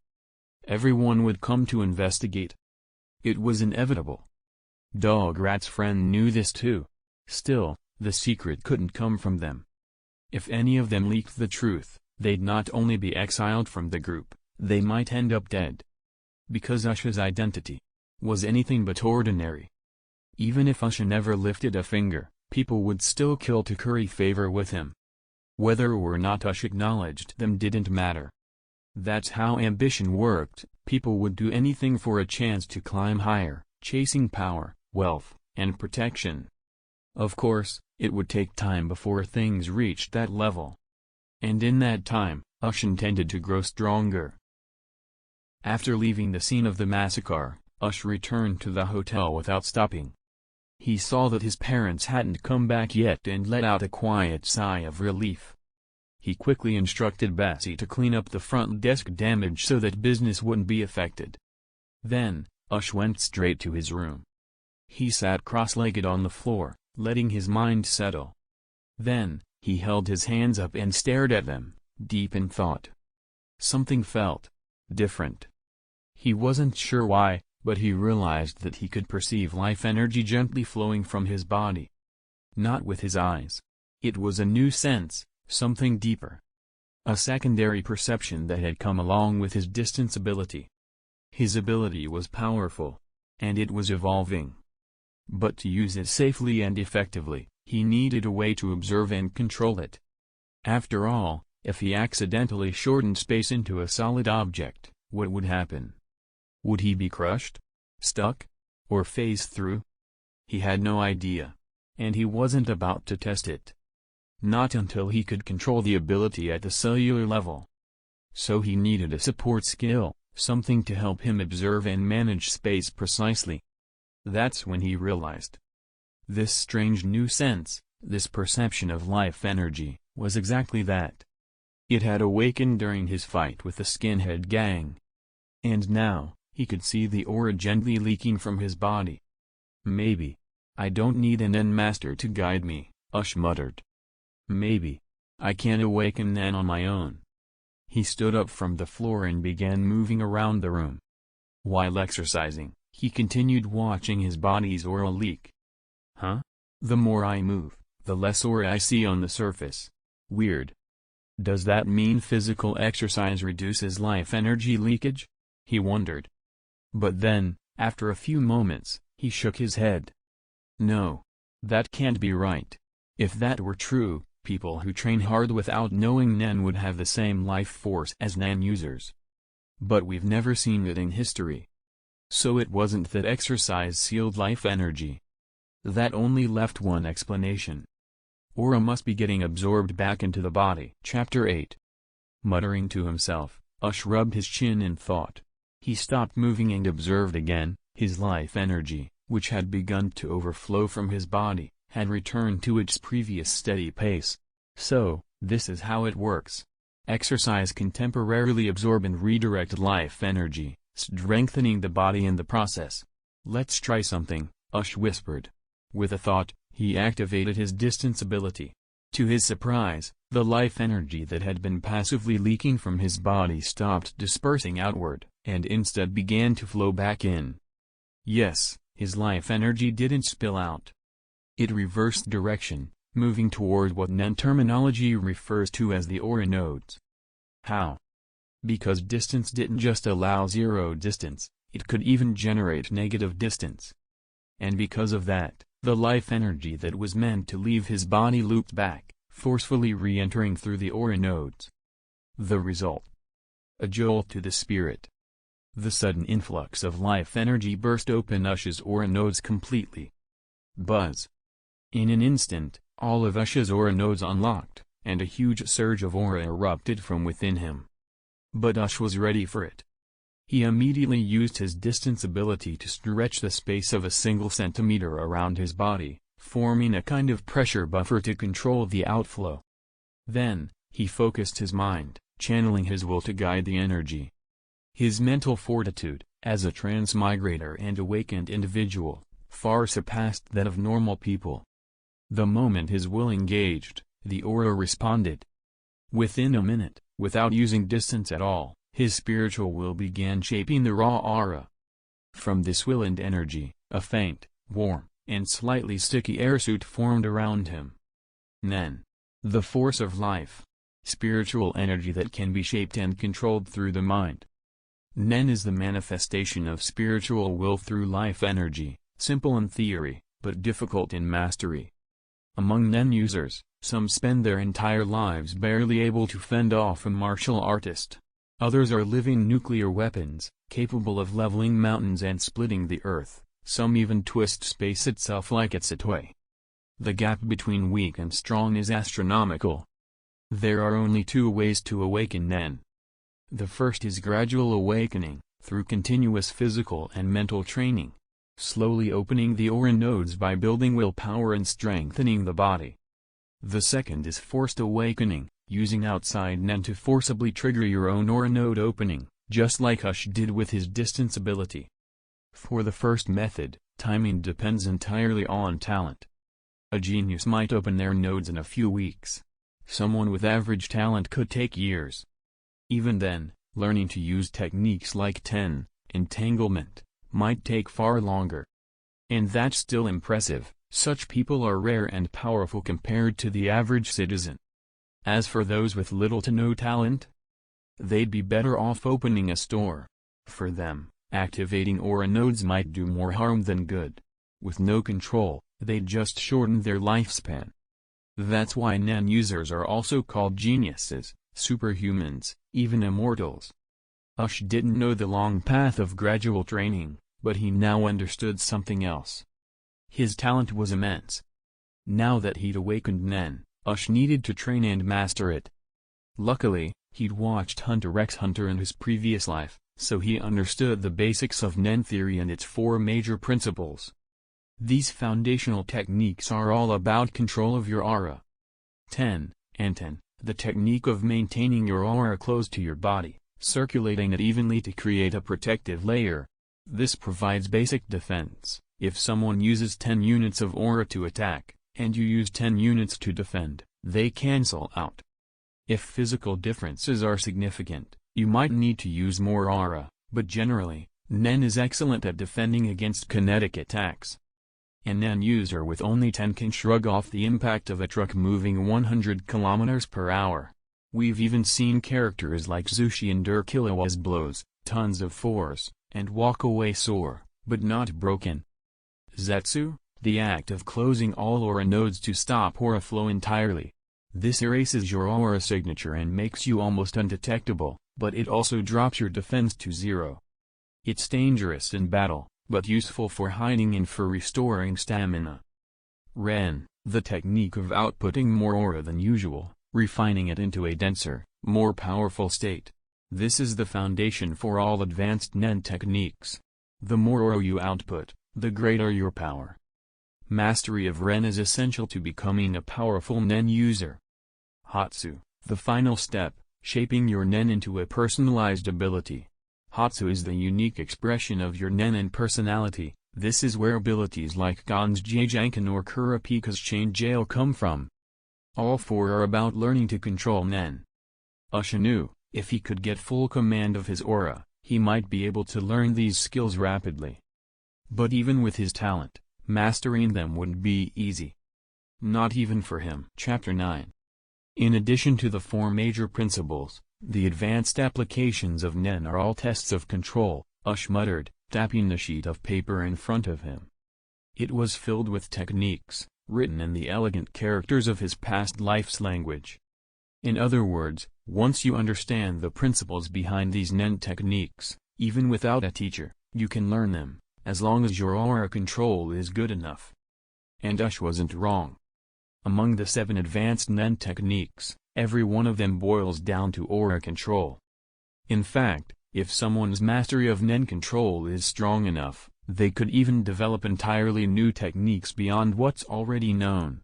Everyone would come to investigate. It was inevitable. Dograt's friend knew this too. Still, the secret couldn't come from them. If any of them leaked the truth, they'd not only be exiled from the group, they might end up dead. Because Ush's identity was anything but ordinary. Even if Ush never lifted a finger, people would still kill to curry favor with him. Whether or not Ush acknowledged them didn't matter. That's how ambition worked. People would do anything for a chance to climb higher, chasing power, wealth, and protection. Of course, it would take time before things reached that level. And in that time, Ush intended to grow stronger. After leaving the scene of the massacre, Ush returned to the hotel without stopping. He saw that his parents hadn't come back yet and let out a quiet sigh of relief. He quickly instructed Bessie to clean up the front desk damage so that business wouldn't be affected. Then, Ush went straight to his room. He sat cross-legged on the floor, letting his mind settle. Then, he held his hands up and stared at them, deep in thought. Something felt different. He wasn't sure why, but he realized that he could perceive life energy gently flowing from his body. Not with his eyes. It was a new sense, something deeper. A secondary perception that had come along with his distance ability. His ability was powerful. And it was evolving. But to use it safely and effectively, he needed a way to observe and control it. After all, if he accidentally shortened space into a solid object, what would happen? Would he be crushed? Stuck? Or phased through? He had no idea. And he wasn't about to test it. Not until he could control the ability at the cellular level. So he needed a support skill, something to help him observe and manage space precisely. That's when he realized. This strange new sense, this perception of life energy, was exactly that. It had awakened during his fight with the skinhead gang. And now, he could see the aura gently leaking from his body. Maybe. I don't need an Nen master to guide me, Ush muttered. Maybe. I can awaken Nen on my own. He stood up from the floor and began moving around the room. While exercising, he continued watching his body's aura leak. Huh? The more I move, the less aura I see on the surface. Weird. Does that mean physical exercise reduces life energy leakage? He wondered. But then, after a few moments, he shook his head. No. That can't be right. If that were true, people who train hard without knowing Nen would have the same life force as Nen users. But we've never seen it in history. So it wasn't that exercise sealed life energy. That only left one explanation. Aura must be getting absorbed back into the body. Chapter 8. Muttering to himself, Ush rubbed his chin in thought. He stopped moving and observed again. His life energy, which had begun to overflow from his body, had returned to its previous steady pace. So, this is how it works. Exercise can temporarily absorb and redirect life energy, strengthening the body in the process. "Let's try something," Ush whispered. With a thought, he activated his distance ability. To his surprise, the life energy that had been passively leaking from his body stopped dispersing outward, and instead began to flow back in. Yes, his life energy didn't spill out. It reversed direction, moving toward what Nen terminology refers to as the aura nodes. How? Because distance didn't just allow zero distance, it could even generate negative distance. And because of that, the life energy that was meant to leave his body looped back, forcefully re-entering through the aura nodes. The result? A jolt to the spirit. The sudden influx of life energy burst open Ush's aura nodes completely. Buzz. In an instant, all of Ush's aura nodes unlocked, and a huge surge of aura erupted from within him. But Ush was ready for it. He immediately used his distance ability to stretch the space of a single centimeter around his body, forming a kind of pressure buffer to control the outflow. Then, he focused his mind, channeling his will to guide the energy. His mental fortitude, as a transmigrator and awakened individual, far surpassed that of normal people. The moment his will engaged, the aura responded. Within a minute, without using distance at all, his spiritual will began shaping the raw aura. From this will and energy, a faint, warm, and slightly sticky airsuit formed around him. Nen. The force of life. Spiritual energy that can be shaped and controlled through the mind. Nen is the manifestation of spiritual will through life energy, simple in theory, but difficult in mastery. Among Nen users, some spend their entire lives barely able to fend off a martial artist. Others are living nuclear weapons, capable of leveling mountains and splitting the earth. Some even twist space itself like it's a toy. The gap between weak and strong is astronomical. There are only two ways to awaken Nen. The first is gradual awakening, through continuous physical and mental training. Slowly opening the aura nodes by building willpower and strengthening the body. The second is forced awakening, using outside Nen to forcibly trigger your own aura node opening, just like Ush did with his distance ability. For the first method, timing depends entirely on talent. A genius might open their nodes in a few weeks. Someone with average talent could take years. Even then, learning to use techniques like entanglement, might take far longer. And that's still impressive. Such people are rare and powerful compared to the average citizen. As for those with little to no talent, they'd be better off opening a store. For them, activating aura nodes might do more harm than good. With no control, they'd just shorten their lifespan. That's why Nen users are also called geniuses, superhumans, even immortals. Ush didn't know the long path of gradual training, but he now understood something else. His talent was immense. Now that he'd awakened Nen, Ush needed to train and master it. Luckily, he'd watched Hunter x Hunter in his previous life, so he understood the basics of Nen theory and its four major principles. These foundational techniques are all about control of your aura. 10. The technique of maintaining your aura close to your body, circulating it evenly to create a protective layer. This provides basic defense. If someone uses 10 units of aura to attack, and you use 10 units to defend, they cancel out. If physical differences are significant, you might need to use more aura, but generally, Nen is excellent at defending against kinetic attacks. An Nen user with only 10 can shrug off the impact of a truck moving 100 km per hour. We've even seen characters like Zushi endure Killua's blows, tons of force, and walk away sore, but not broken. Zetsu, the act of closing all aura nodes to stop aura flow entirely. This erases your aura signature and makes you almost undetectable, but it also drops your defense to 0. It's dangerous in battle, but useful for hiding and for restoring stamina. Ren, the technique of outputting more aura than usual, refining it into a denser, more powerful state. This is the foundation for all advanced Nen techniques. The more aura you output, the greater your power. Mastery of Ren is essential to becoming a powerful Nen user. Hatsu, the final step, shaping your Nen into a personalized ability. Hatsu is the unique expression of your Nen and personality. This is where abilities like Gon's Jankan or Kurapika's Chain Jail come from. All four are about learning to control Nen. Ush knew, if he could get full command of his aura, he might be able to learn these skills rapidly. But even with his talent, mastering them wouldn't be easy. Not even for him. Chapter 9. In addition to the four major principles, the advanced applications of Nen are all tests of control, Ush muttered, tapping the sheet of paper in front of him. It was filled with techniques, written in the elegant characters of his past life's language. In other words, once you understand the principles behind these Nen techniques, even without a teacher, you can learn them, as long as your aura control is good enough. And Ush wasn't wrong. Among the 7 advanced Nen techniques, every one of them boils down to aura control. In fact, if someone's mastery of Nen control is strong enough, they could even develop entirely new techniques beyond what's already known.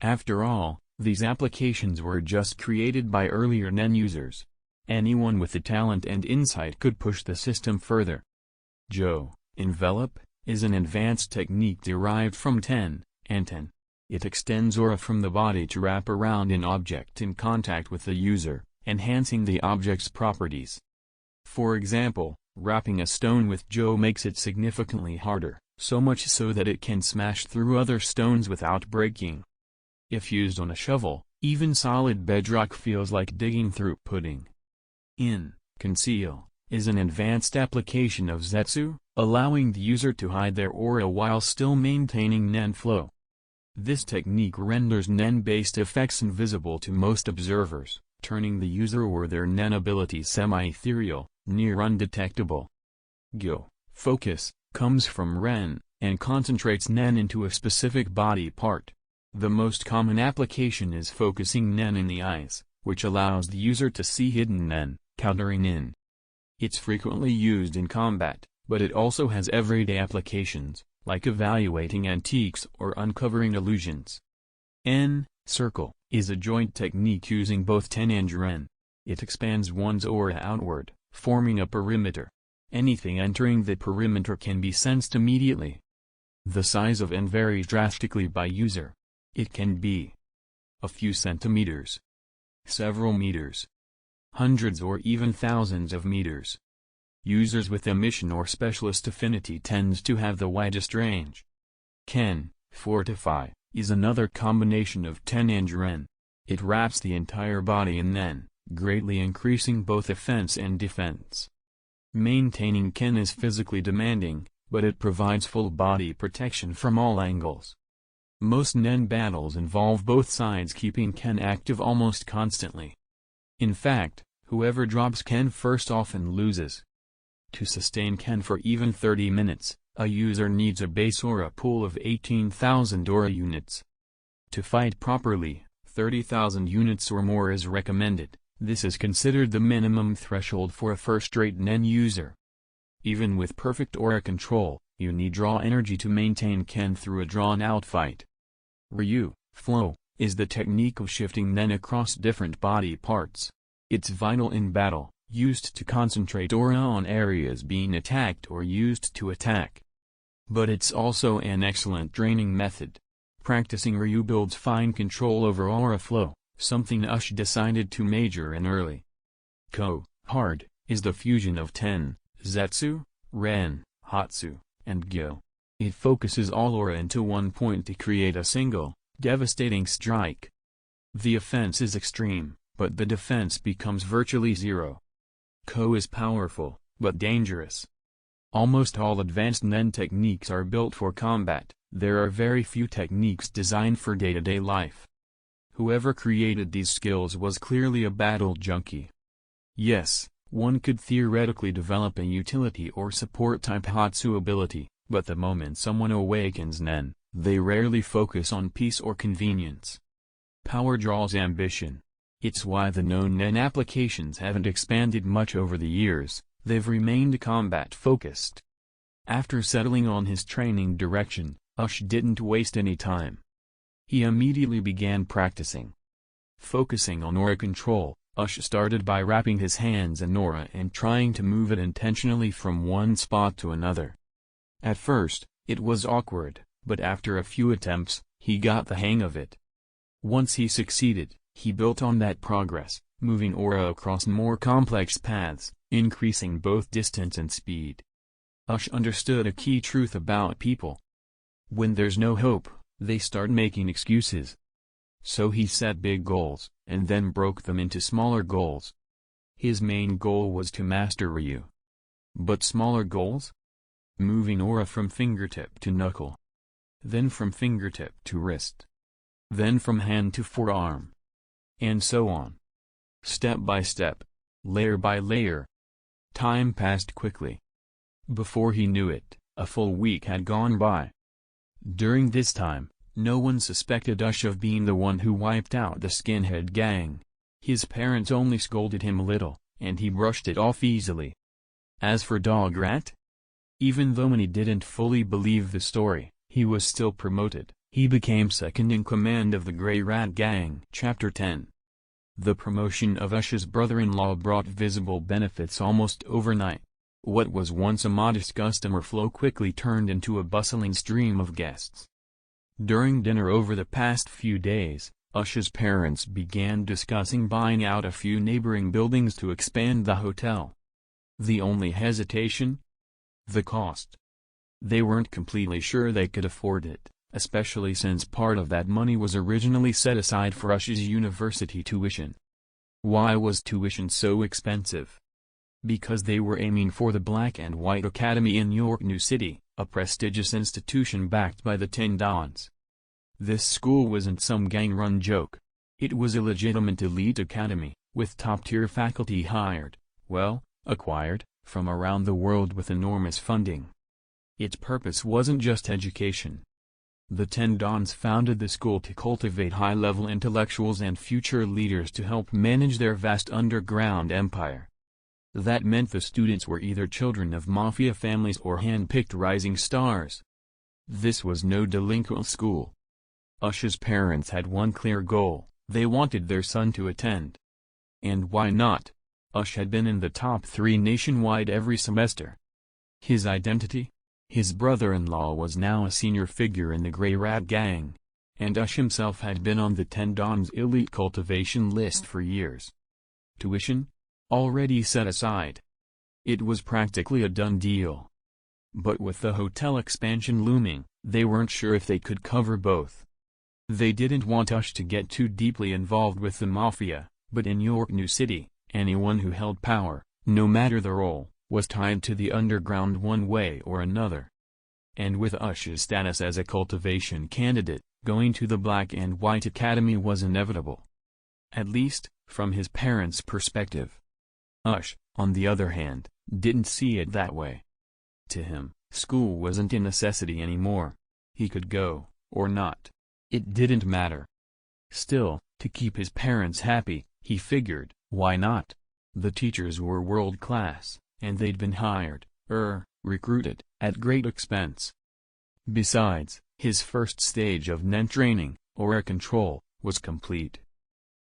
After all, these applications were just created by earlier Nen users. Anyone with the talent and insight could push the system further. Envelop, is an advanced technique derived from Ten. It extends aura from the body to wrap around an object in contact with the user, enhancing the object's properties. For example, wrapping a stone with makes it significantly harder, so much so that it can smash through other stones without breaking. If used on a shovel, even solid bedrock feels like digging through pudding. Conceal, is an advanced application of Zetsu, allowing the user to hide their aura while still maintaining Nen flow. This technique renders Nen-based effects invisible to most observers, turning the user or their Nen abilities semi-ethereal, near undetectable. Focus, comes from Ren, and concentrates Nen into a specific body part. The most common application is focusing Nen in the eyes, which allows the user to see hidden Nen, countering in. It's frequently used in combat, but it also has everyday applications, like evaluating antiques or uncovering illusions. Circle, is a joint technique using both Ten and Ren. It expands one's aura outward, forming a perimeter. Anything entering the perimeter can be sensed immediately. The size of N varies drastically by user. It can be a few centimeters, several meters, hundreds or even thousands of meters. Users with a mission or specialist affinity tends to have the widest range. Fortify, is another combination of Ten and Ren. It wraps the entire body in Nen, greatly increasing both offense and defense. Maintaining Ken is physically demanding, but it provides full body protection from all angles. Most Nen battles involve both sides keeping Ken active almost constantly. In fact, whoever drops Ken first often loses. To sustain Ken for even 30 minutes, a user needs a base aura pool of 18,000 aura units. To fight properly, 30,000 units or more is recommended. This is considered the minimum threshold for a first-rate Nen user. Even with perfect aura control, you need draw energy to maintain Ken through a drawn-out fight. Flow, is the technique of shifting Nen across different body parts. It's vital in battle, used to concentrate aura on areas being attacked or used to attack. But it's also an excellent training method. Practicing Ryu builds fine control over aura flow, something Ush decided to major in early. Hard, is the fusion of Ten, Zetsu, Ren, Hatsu, and Gyo. It focuses all aura into one point to create a single, devastating strike. The offense is extreme, but the defense becomes virtually zero. Is powerful, but dangerous. Almost all advanced Nen techniques are built for combat. There are very few techniques designed for day-to-day life. Whoever created these skills was clearly a battle junkie. Yes, one could theoretically develop a utility or support-type Hatsu ability, but the moment someone awakens Nen, they rarely focus on peace or convenience. Power draws ambition. It's why the known Nen applications haven't expanded much over the years, they've remained combat-focused. After settling on his training direction, Ush didn't waste any time. He immediately began practicing. Focusing on aura control, Ush started by wrapping his hands in aura and trying to move it intentionally from one spot to another. At first, it was awkward, but after a few attempts, he got the hang of it. Once he succeeded, he built on that progress, moving aura across more complex paths, increasing both distance and speed. Ush understood a key truth about people. When there's no hope, they start making excuses. So he set big goals, and then broke them into smaller goals. His main goal was to master Ryu. But smaller goals? Moving aura from fingertip to knuckle. Then from fingertip to wrist. Then from hand to forearm. And so on. Step by step. Layer by layer. Time passed quickly. Before he knew it, a full week had gone by. During this time, no one suspected Ush of being the one who wiped out the skinhead gang. His parents only scolded him a little, and he brushed it off easily. As for Dog Rat? Even though he didn't fully believe the story, he was still promoted. He became second in command of the Grey Rat Gang. Chapter 10. The promotion of Ush's brother-in-law brought visible benefits almost overnight. What was once a modest customer flow quickly turned into a bustling stream of guests. During dinner over the past few days, Ush's parents began discussing buying out a few neighboring buildings to expand the hotel. The only hesitation? The cost. They weren't completely sure they could afford it, especially since part of that money was originally set aside for Ush's university tuition. Why was tuition so expensive? Because they were aiming for the Black and White Academy in York New City, a prestigious institution backed by the Ten Dons. This school wasn't some gang-run joke. It was a legitimate elite academy, with top-tier faculty hired, acquired, from around the world with enormous funding. Its purpose wasn't just education. The Ten Dons founded the school to cultivate high-level intellectuals and future leaders to help manage their vast underground empire. That meant the students were either children of mafia families or hand-picked rising stars. This was no delinquent school. Ush's parents had one clear goal: they wanted their son to attend. And why not? Ush had been in the top 3 nationwide every semester. His identity? His brother-in-law was now a senior figure in the Grey Rat Gang, and Ush himself had been on the Ten Dons' elite cultivation list for years. Tuition? Already set aside. It was practically a done deal. But with the hotel expansion looming, they weren't sure if they could cover both. They didn't want Ush to get too deeply involved with the mafia, but in York New City, anyone who held power, no matter the role, was tied to the underground one way or another. And with Ush's status as a cultivation candidate, going to the Black and White Academy was inevitable. At least, from his parents' perspective. Ush, on the other hand, didn't see it that way. To him, school wasn't a necessity anymore. He could go, or not. It didn't matter. Still, to keep his parents happy, he figured, why not? The teachers were world-class, and they'd been hired, recruited, at great expense. Besides, his first stage of NEN training, aura control, was complete.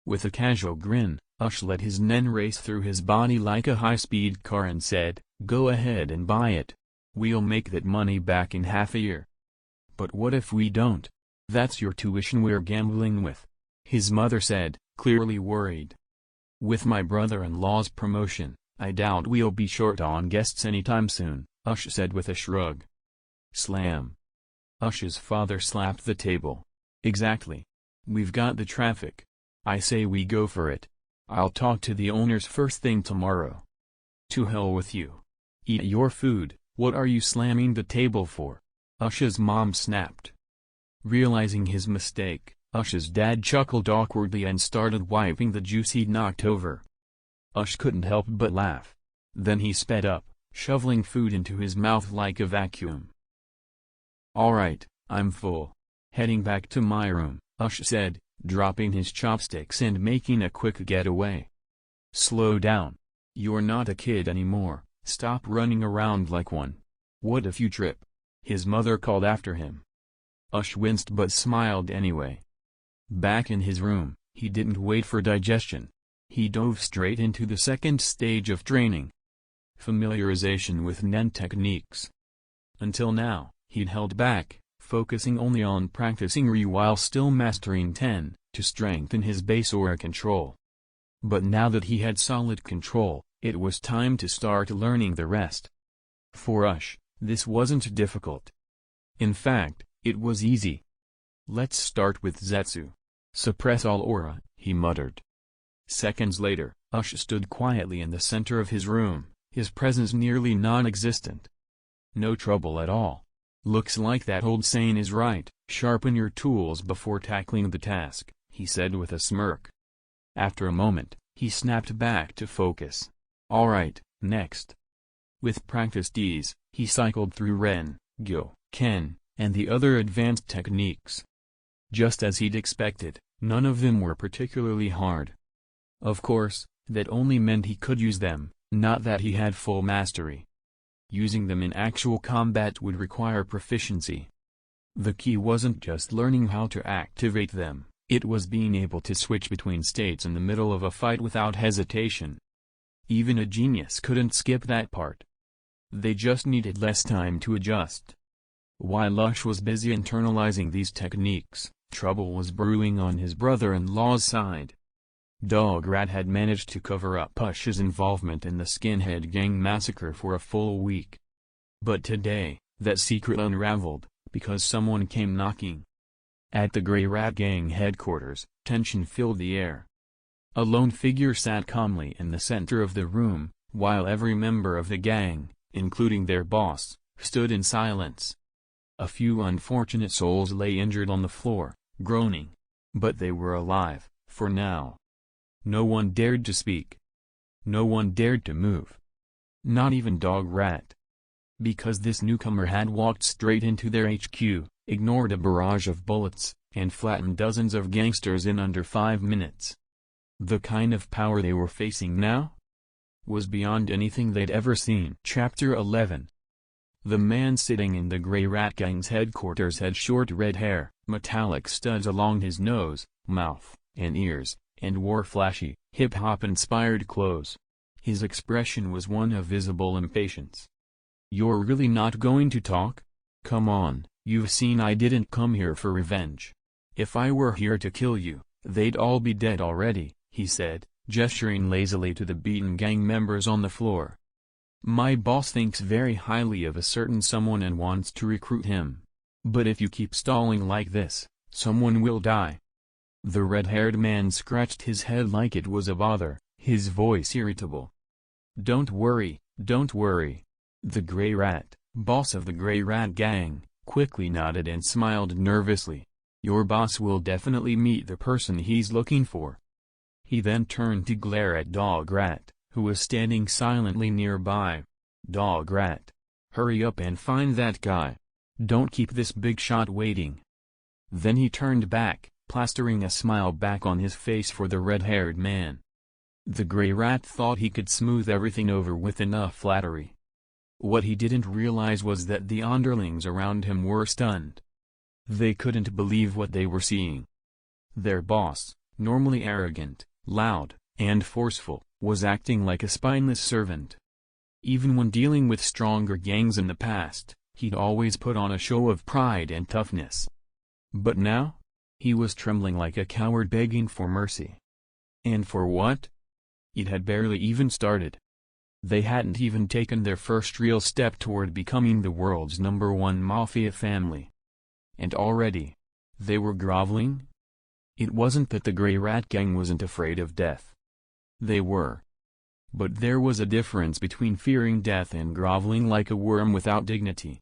With a casual grin, Ush let his NEN race through his body like a high-speed car and said, "Go ahead and buy it. We'll make that money back in half a year." "But what if we don't? That's your tuition we're gambling with," his mother said, clearly worried. "With my brother-in-law's promotion, I doubt we'll be short on guests anytime soon," Ush said with a shrug. Slam. Ush's father slapped the table. "Exactly. We've got the traffic. I say we go for it. I'll talk to the owners first thing tomorrow." "To hell with you. Eat your food, what are you slamming the table for?" Ush's mom snapped. Realizing his mistake, Ush's dad chuckled awkwardly and started wiping the juice he'd knocked over. Ush couldn't help but laugh. Then he sped up, shoveling food into his mouth like a vacuum. "Alright, I'm full. Heading back to my room," Ush said, dropping his chopsticks and making a quick getaway. "Slow down. You're not a kid anymore, stop running around like one. What if you trip?" his mother called after him. Ush winced but smiled anyway. Back in his room, he didn't wait for digestion. He dove straight into the second stage of training. Familiarization with Nen techniques. Until now, he'd held back, focusing only on practicing Ri while still mastering Ten, to strengthen his base aura control. But now that he had solid control, it was time to start learning the rest. For Ush, this wasn't difficult. In fact, it was easy. Let's start with Zetsu. Suppress all aura, he muttered. Seconds later, Ush stood quietly in the center of his room, his presence nearly non-existent. No trouble at all. Looks like that old saying is right, sharpen your tools before tackling the task, he said with a smirk. After a moment, he snapped back to focus. Alright, next. With practiced ease, he cycled through Ren, Gyo, Ken, and the other advanced techniques. Just as he'd expected, none of them were particularly hard. Of course, that only meant he could use them, not that he had full mastery. Using them in actual combat would require proficiency. The key wasn't just learning how to activate them, it was being able to switch between states in the middle of a fight without hesitation. Even a genius couldn't skip that part. They just needed less time to adjust. While Ush was busy internalizing these techniques, trouble was brewing on his brother-in-law's side. Dograt had managed to cover up Ush's involvement in the Skinhead Gang massacre for a full week. But today, that secret unraveled, because someone came knocking. At the Grey Rat Gang headquarters, tension filled the air. A lone figure sat calmly in the center of the room, while every member of the gang, including their boss, stood in silence. A few unfortunate souls lay injured on the floor, groaning. But they were alive, for now. No one dared to speak. No one dared to move. Not even Dograt. Because this newcomer had walked straight into their HQ, ignored a barrage of bullets, and flattened dozens of gangsters in under 5 minutes. The kind of power they were facing now was beyond anything they'd ever seen. Chapter 11. The man sitting in the Grey Rat Gang's headquarters had short red hair, metallic studs along his nose, mouth, and ears, and wore flashy, hip-hop-inspired clothes. His expression was one of visible impatience. "You're really not going to talk? Come on, you've seen I didn't come here for revenge. If I were here to kill you, they'd all be dead already," he said, gesturing lazily to the beaten gang members on the floor. "My boss thinks very highly of a certain someone and wants to recruit him. But if you keep stalling like this, someone will die." The red-haired man scratched his head like it was a bother, his voice irritable. Don't worry. The Grey Rat, boss of the Grey Rat Gang, quickly nodded and smiled nervously. "Your boss will definitely meet the person he's looking for." He then turned to glare at Dograt, who was standing silently nearby. "Dograt, hurry up and find that guy. Don't keep this big shot waiting." Then he turned back, plastering a smile back on his face for the red-haired man. The Grey Rat thought he could smooth everything over with enough flattery. What he didn't realize was that the underlings around him were stunned. They couldn't believe what they were seeing. Their boss, normally arrogant, loud, and forceful, was acting like a spineless servant. Even when dealing with stronger gangs in the past, he'd always put on a show of pride and toughness. But now? He was trembling like a coward begging for mercy. And for what? It had barely even started. They hadn't even taken their first real step toward becoming the world's #1 mafia family. And already, they were groveling? It wasn't that the Grey Rat Gang wasn't afraid of death. They were. But there was a difference between fearing death and groveling like a worm without dignity.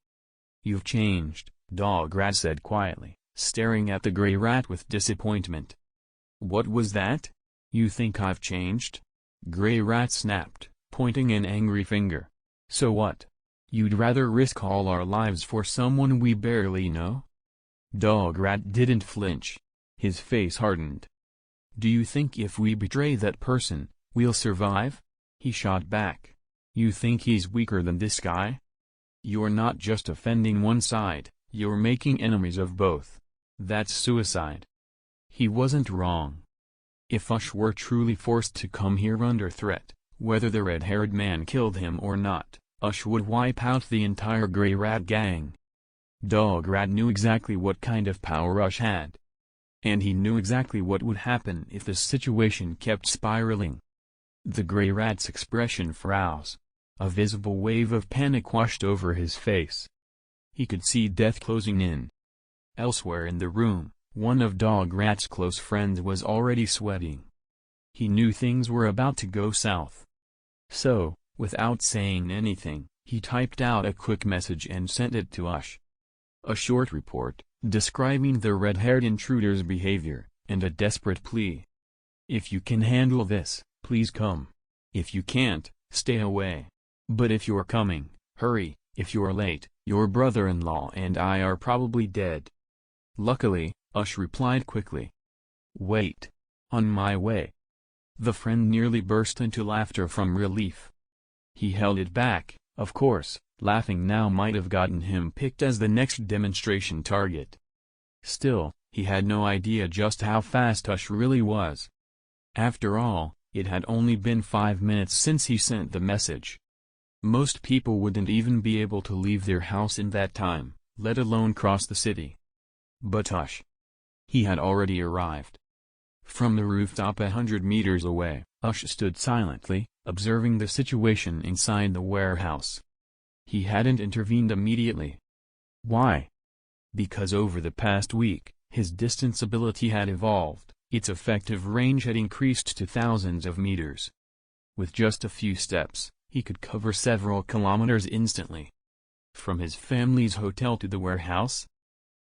"You've changed," Dograt said quietly, staring at the Grey Rat with disappointment. "What was that? You think I've changed?" Grey Rat snapped, pointing an angry finger. "So what? You'd rather risk all our lives for someone we barely know?" Dograt didn't flinch. His face hardened. "Do you think if we betray that person, we'll survive?" He shot back. "You think he's weaker than this guy? You're not just offending one side, You're making enemies of both. That's suicide. He wasn't wrong. If Ush were truly forced to come here under threat, whether the red-haired man killed him or not, Ush would wipe out the entire Grey Rat gang. Dog Rat knew exactly what kind of power Ush had. And he knew exactly what would happen if the situation kept spiraling. The Grey Rat's expression froze. A visible wave of panic washed over his face. He could see death closing in. Elsewhere in the room, one of Dog Rat's close friends was already sweating. He knew things were about to go south. So, without saying anything, he typed out a quick message and sent it to Ush. A short report, describing the red-haired intruder's behavior, and a desperate plea. If you can handle this, please come. If you can't, stay away. But if you're coming, hurry. If you're late, your brother-in-law and I are probably dead. Luckily, Ush replied quickly. Wait. On my way. The friend nearly burst into laughter from relief. He held it back, of course, laughing now might have gotten him picked as the next demonstration target. Still, he had no idea just how fast Ush really was. After all, it had only been 5 minutes since he sent the message. Most people wouldn't even be able to leave their house in that time, let alone cross the city. But Ush. He had already arrived. From the rooftop 100 meters away, Ush stood silently, observing the situation inside the warehouse. He hadn't intervened immediately. Why? Because over the past week, his distance ability had evolved, its effective range had increased to thousands of meters. With just a few steps, he could cover several kilometers instantly. From his family's hotel to the warehouse?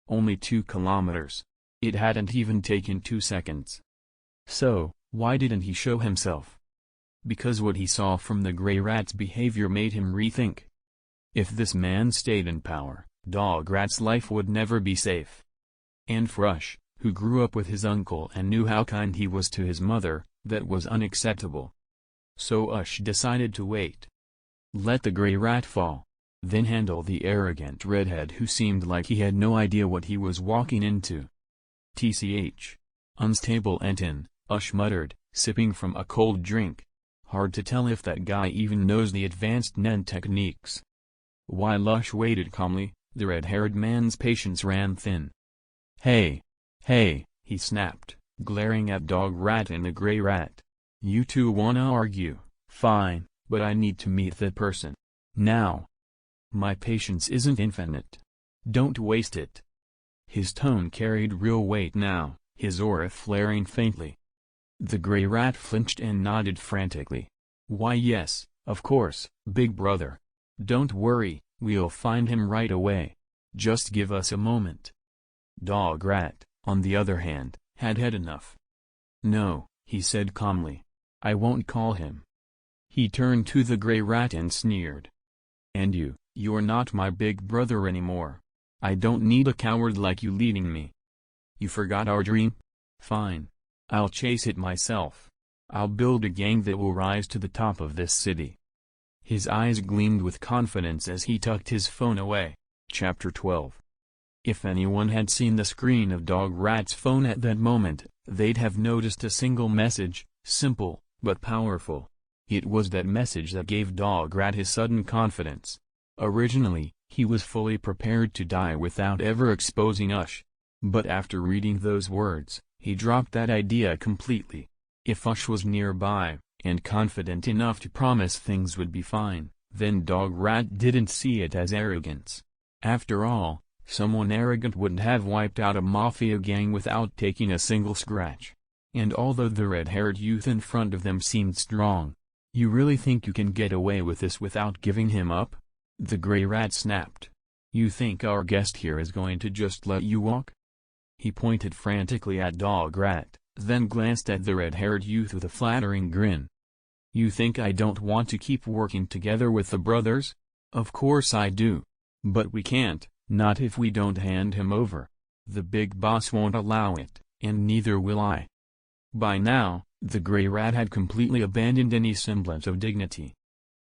Only 2 kilometers. It hadn't even taken 2 seconds. So, why didn't he show himself? Because what he saw from the Grey Rat's behavior made him rethink. If this man stayed in power, Dog Rat's life would never be safe. And for Ush, who grew up with his uncle and knew how kind he was to his mother, that was unacceptable. So Ush decided to wait. Let the Grey Rat fall. Then handle the arrogant redhead who seemed like he had no idea what he was walking into. TCH. Unstable Entin, Ush muttered, sipping from a cold drink. Hard to tell if that guy even knows the advanced Nen techniques. While Ush waited calmly, the red-haired man's patience ran thin. Hey! Hey! He snapped, glaring at Dog Rat and the Grey Rat. You two wanna argue? Fine, but I need to meet that person. Now. My patience isn't infinite. Don't waste it. His tone carried real weight now, his aura flaring faintly. The Grey Rat flinched and nodded frantically. Why yes, of course, big brother. Don't worry, we'll find him right away. Just give us a moment. Dog Rat, on the other hand, had had enough. No, he said calmly. I won't call him. He turned to the Grey Rat and sneered. And you're not my big brother anymore. I don't need a coward like you leading me. You forgot our dream? Fine. I'll chase it myself. I'll build a gang that will rise to the top of this city. His eyes gleamed with confidence as he tucked his phone away. Chapter 12. If anyone had seen the screen of Dog Rat's phone at that moment, they'd have noticed a single message, simple, but powerful. It was that message that gave Dog Rat his sudden confidence. Originally, he was fully prepared to die without ever exposing Ush. But after reading those words, he dropped that idea completely. If Ush was nearby, and confident enough to promise things would be fine, then Dog Rat didn't see it as arrogance. After all, someone arrogant wouldn't have wiped out a mafia gang without taking a single scratch. And although the red-haired youth in front of them seemed strong, you really think you can get away with this without giving him up? The Grey Rat snapped. You think our guest here is going to just let you walk? He pointed frantically at Dog Rat, then glanced at the red-haired youth with a flattering grin. You think I don't want to keep working together with the brothers? Of course I do. But we can't, not if we don't hand him over. The big boss won't allow it, and neither will I. By now, the Grey Rat had completely abandoned any semblance of dignity.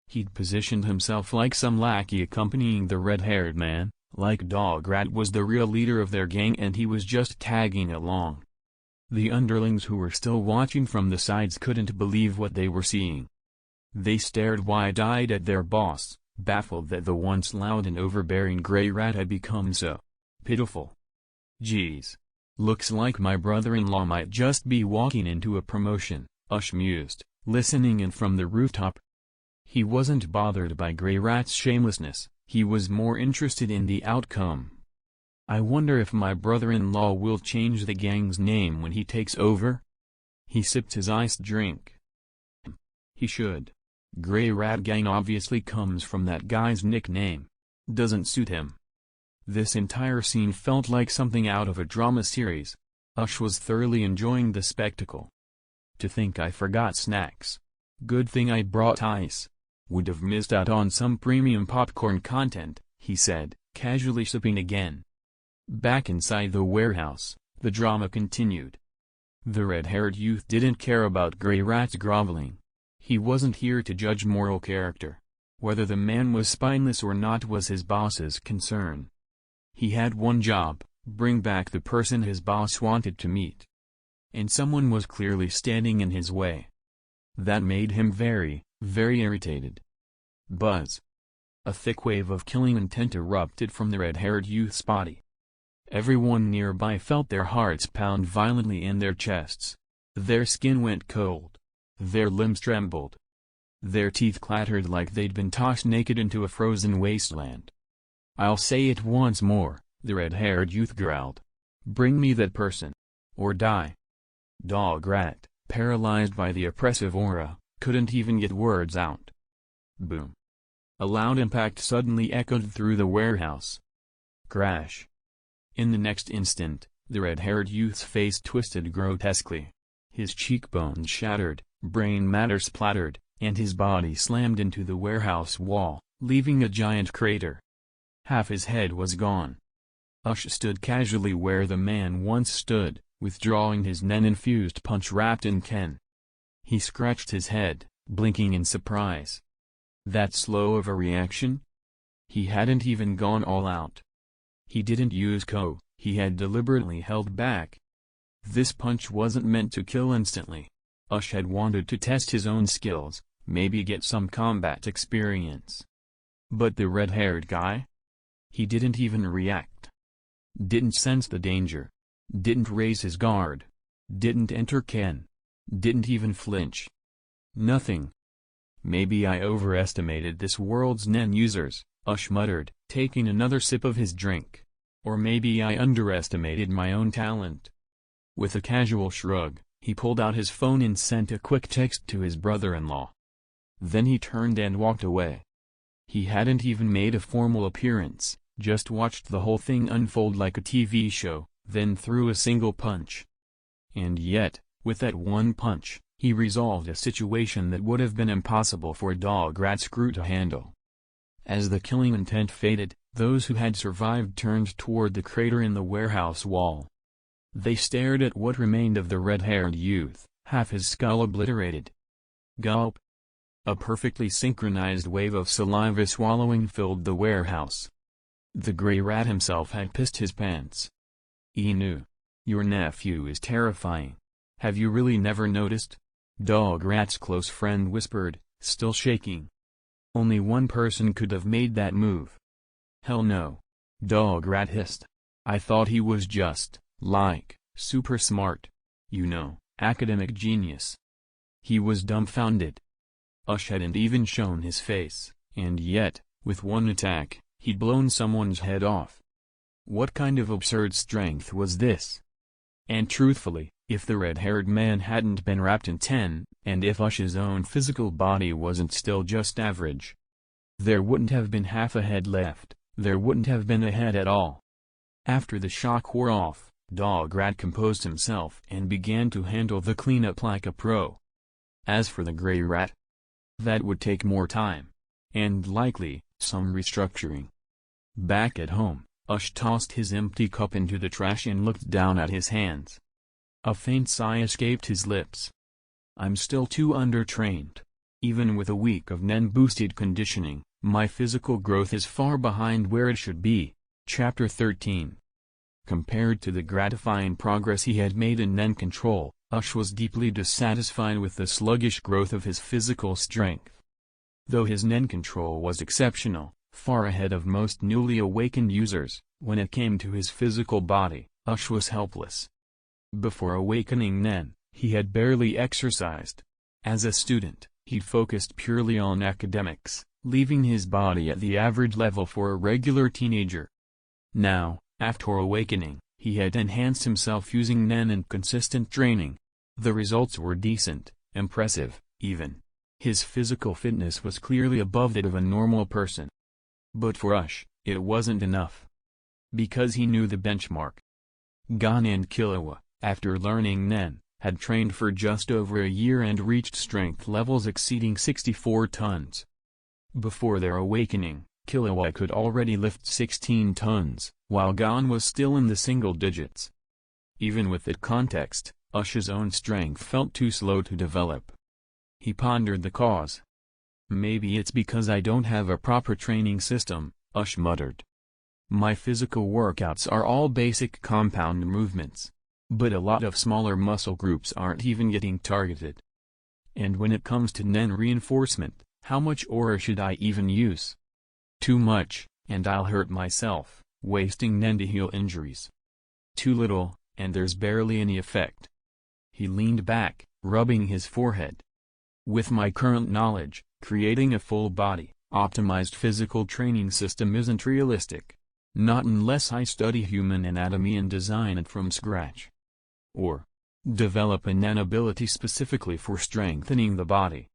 He'd positioned himself like some lackey accompanying the red-haired man, Like Dograt was the real leader of their gang and he was just tagging along. The underlings who were still watching from the sides couldn't believe what they were seeing. They stared wide-eyed at their boss, baffled that the once loud and overbearing Grey Rat had become so pitiful. Geez. Looks like my brother-in-law might just be walking into a promotion, Ush mused, listening in from the rooftop. He wasn't bothered by Grey Rat's shamelessness, he was more interested in the outcome. I wonder if my brother-in-law will change the gang's name when he takes over? He sipped his iced drink. He should. Grey Rat Gang obviously comes from that guy's nickname. Doesn't suit him. This entire scene felt like something out of a drama series. Ush was thoroughly enjoying the spectacle. To think I forgot snacks. Good thing I brought ice. Would have missed out on some premium popcorn content, he said, casually sipping again. Back inside the warehouse, the drama continued. The red-haired youth didn't care about Grey Rat's groveling. He wasn't here to judge moral character. Whether the man was spineless or not was his boss's concern. He had one job, bring back the person his boss wanted to meet. And someone was clearly standing in his way. That made him very, very irritated. Buzz. A thick wave of killing intent erupted from the red-haired youth's body. Everyone nearby felt their hearts pound violently in their chests. Their skin went cold. Their limbs trembled. Their teeth clattered like they'd been tossed naked into a frozen wasteland. I'll say it once more, the red-haired youth growled. Bring me that person. Or die. Dograt, paralyzed by the oppressive aura, couldn't even get words out. Boom. A loud impact suddenly echoed through the warehouse. Crash. In the next instant, the red-haired youth's face twisted grotesquely. His cheekbones shattered, brain matter splattered, and his body slammed into the warehouse wall, leaving a giant crater. Half his head was gone. Ush stood casually where the man once stood, withdrawing his nen-infused punch wrapped in Ken. He scratched his head, blinking in surprise. That slow of a reaction? He hadn't even gone all out. He didn't use Ko, he had deliberately held back. This punch wasn't meant to kill instantly. Ush had wanted to test his own skills, maybe get some combat experience. But the red-haired guy? He didn't even react. Didn't sense the danger. Didn't raise his guard. Didn't enter Ken. Didn't even flinch. Nothing. Maybe I overestimated this world's nen users, Ush muttered, taking another sip of his drink. Or maybe I underestimated my own talent. With a casual shrug, he pulled out his phone and sent a quick text to his brother-in-law. Then he turned and walked away. He hadn't even made a formal appearance, just watched the whole thing unfold like a TV show, then threw a single punch. And yet, with that one punch, he resolved a situation that would have been impossible for Dograt Screw to handle. As the killing intent faded, those who had survived turned toward the crater in the warehouse wall. They stared at what remained of the red-haired youth, half his skull obliterated. Gulp. A perfectly synchronized wave of saliva swallowing filled the warehouse. The Grey Rat himself had pissed his pants. Inu. Your nephew is terrifying. Have you really never noticed? Dograt's close friend whispered, still shaking. Only one person could have made that move. Hell no. Dograt hissed. I thought he was just, like, super smart. You know, academic genius. He was dumbfounded. Ush hadn't even shown his face, and yet, with one attack, he'd blown someone's head off. What kind of absurd strength was this? And truthfully, if the red-haired man hadn't been wrapped in 10, and if Ush's own physical body wasn't still just average, there wouldn't have been half a head left, there wouldn't have been a head at all. After the shock wore off, Dograt composed himself and began to handle the cleanup like a pro. As for the Grey Rat, that would take more time. And likely, some restructuring. Back at home, Ush tossed his empty cup into the trash and looked down at his hands. A faint sigh escaped his lips. I'm still too undertrained. Even with a week of nen-boosted conditioning, my physical growth is far behind where it should be. Chapter 13. Compared to the gratifying progress he had made in Nen control, Ush was deeply dissatisfied with the sluggish growth of his physical strength. Though his Nen control was exceptional, far ahead of most newly awakened users, when it came to his physical body, Ush was helpless. Before awakening Nen, he had barely exercised. As a student, he focused purely on academics, leaving his body at the average level for a regular teenager. Now, after awakening, he had enhanced himself using Nen and consistent training. The results were decent, impressive, even. His physical fitness was clearly above that of a normal person. But for Ush, it wasn't enough. Because he knew the benchmark. Gon and Killua, after learning Nen, had trained for just over a year and reached strength levels exceeding 64 tons. Before their awakening, Killua could already lift 16 tons, while Gon was still in the single digits. Even with that context, Ush's own strength felt too slow to develop. He pondered the cause. Maybe it's because I don't have a proper training system, Ush muttered. My physical workouts are all basic compound movements. But a lot of smaller muscle groups aren't even getting targeted. And when it comes to Nen reinforcement, how much aura should I even use? Too much, and I'll hurt myself, wasting Nen to heal injuries. Too little, and there's barely any effect. He leaned back, rubbing his forehead. With my current knowledge, creating a full-body, optimized physical training system isn't realistic. Not unless I study human anatomy and design it from scratch. Or develop a Nen ability specifically for strengthening the body.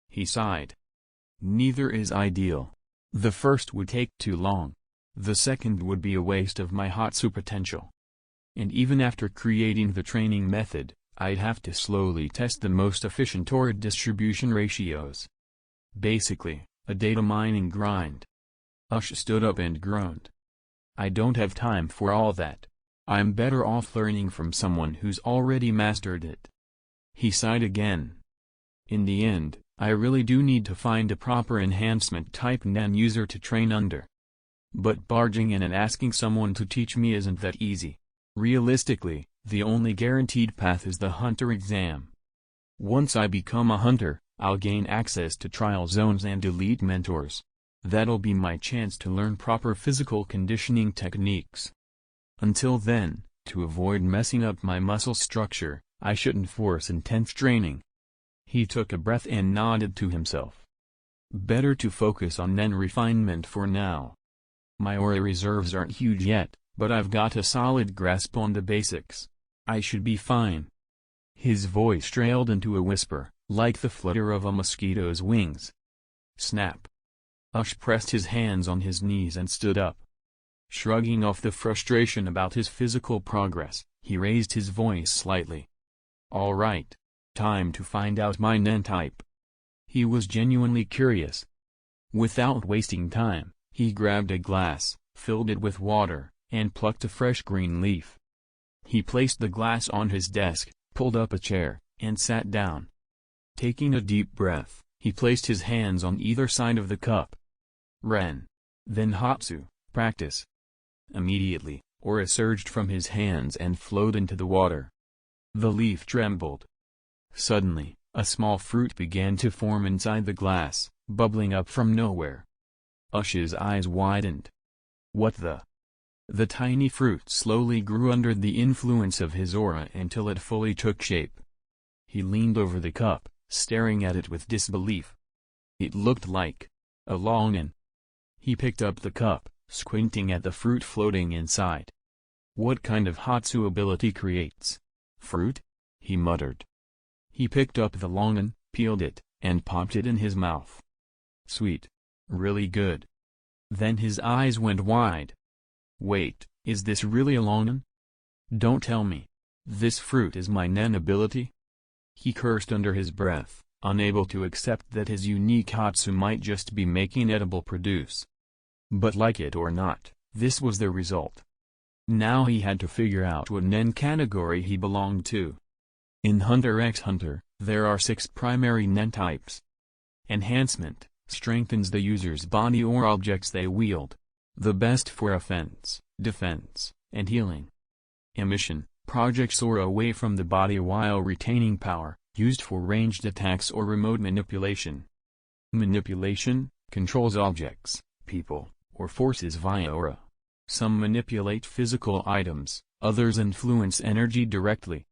He sighed. Neither is ideal. The first would take too long. The second would be a waste of my Hatsu potential. And even after creating the training method, I'd have to slowly test the most efficient aura distribution ratios. Basically, a data mining grind. Ush stood up and groaned. I don't have time for all that. I'm better off learning from someone who's already mastered it. He sighed again. In the end, I really do need to find a proper enhancement type Nen user to train under. But barging in and asking someone to teach me isn't that easy. Realistically, the only guaranteed path is the hunter exam. Once I become a hunter, I'll gain access to trial zones and elite mentors. That'll be my chance to learn proper physical conditioning techniques. Until then, to avoid messing up my muscle structure, I shouldn't force intense training. He took a breath and nodded to himself. Better to focus on Nen refinement for now. My aura reserves aren't huge yet, but I've got a solid grasp on the basics. I should be fine. His voice trailed into a whisper, like the flutter of a mosquito's wings. Snap. Ush pressed his hands on his knees and stood up. Shrugging off the frustration about his physical progress, he raised his voice slightly. All right. Time to find out my Nen type. He was genuinely curious. Without wasting time, he grabbed a glass, filled it with water, and plucked a fresh green leaf. He placed the glass on his desk, pulled up a chair, and sat down. Taking a deep breath, he placed his hands on either side of the cup. Ren. Then Hatsu, practice. Immediately, aura surged from his hands and flowed into the water. The leaf trembled. Suddenly, a small fruit began to form inside the glass, bubbling up from nowhere. Ush's eyes widened. What the? The tiny fruit slowly grew under the influence of his aura until it fully took shape. He leaned over the cup, staring at it with disbelief. It looked like a longan. He picked up the cup, squinting at the fruit floating inside. What kind of Hatsu ability creates fruit? He muttered. He picked up the longan, peeled it, and popped it in his mouth. Sweet. Really good. Then his eyes went wide. Wait, is this really a longan? Don't tell me. This fruit is my Nen ability? He cursed under his breath, unable to accept that his unique Hatsu might just be making edible produce. But like it or not, this was the result. Now he had to figure out what Nen category he belonged to. In Hunter x Hunter, there are 6 primary Nen types. Enhancement strengthens the user's body or objects they wield. The best for offense, defense, and healing. Emission, projects soar away from the body while retaining power, used for ranged attacks or remote manipulation. Manipulation, controls objects, people, or forces via aura. Some manipulate physical items, others influence energy directly.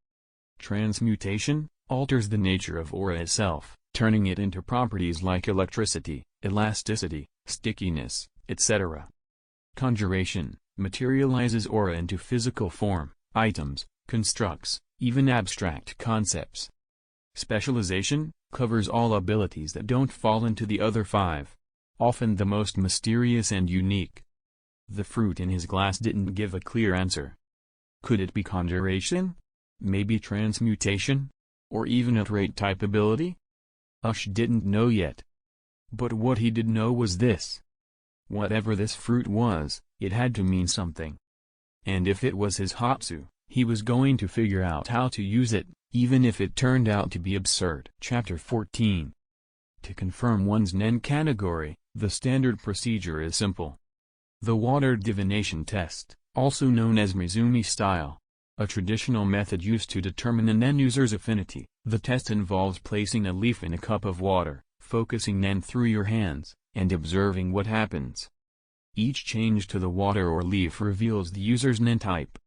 Transmutation, alters the nature of aura itself, turning it into properties like electricity, elasticity, stickiness, etc. Conjuration, materializes aura into physical form, items, constructs, even abstract concepts. Specialization, covers all abilities that don't fall into the other 5. Often the most mysterious and unique. The fruit in his glass didn't give a clear answer. Could it be conjuration? Maybe transmutation? Or even a trait type ability? Ush didn't know yet. But what he did know was this. Whatever this fruit was, it had to mean something. And if it was his Hatsu, he was going to figure out how to use it, even if it turned out to be absurd. Chapter 14. To confirm one's Nen category, the standard procedure is simple. The water divination test, also known as Mizumi style. A traditional method used to determine a Nen user's affinity. The test involves placing a leaf in a cup of water, focusing Nen through your hands, and observing what happens. Each change to the water or leaf reveals the user's Nen type.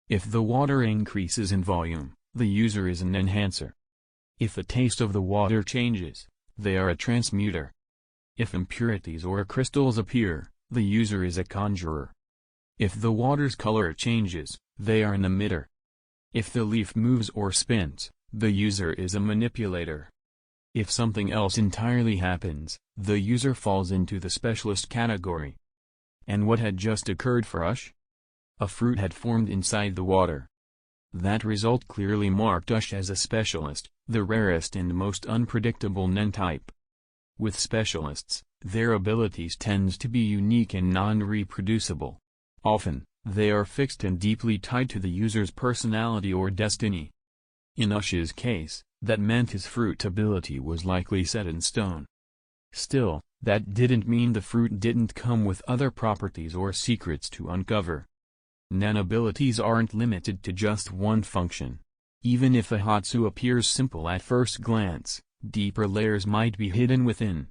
If the water increases in volume, the user is an enhancer. If the taste of the water changes, they are a transmuter. If impurities or crystals appear, the user is a conjurer. If the water's color changes, they are an emitter. If the leaf moves or spins, the user is a manipulator. If something else entirely happens, the user falls into the specialist category. And what had just occurred for Ush? A fruit had formed inside the water. That result clearly marked Ush as a specialist, the rarest and most unpredictable Nen type. With specialists, their abilities tend to be unique and non-reproducible. Often, they are fixed and deeply tied to the user's personality or destiny. In Ush's case, that meant his fruit ability was likely set in stone. Still, that didn't mean the fruit didn't come with other properties or secrets to uncover. Nen abilities aren't limited to just one function. Even if a Hatsu appears simple at first glance, deeper layers might be hidden within.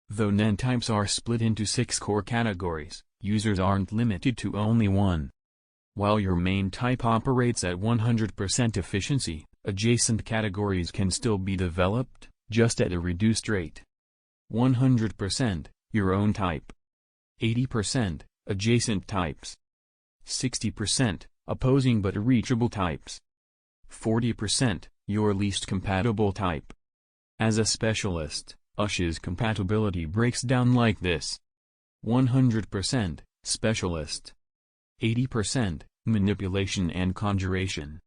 Though Nen types are split into 6 core categories, users aren't limited to only one. While your main type operates at 100% efficiency, adjacent categories can still be developed, just at a reduced rate. 100%, your own type. 80%, adjacent types. 60%, opposing but reachable types. 40%, your least compatible type. As a specialist, Ush's compatibility breaks down like this. 100%, specialist. 80%, manipulation and conjuration.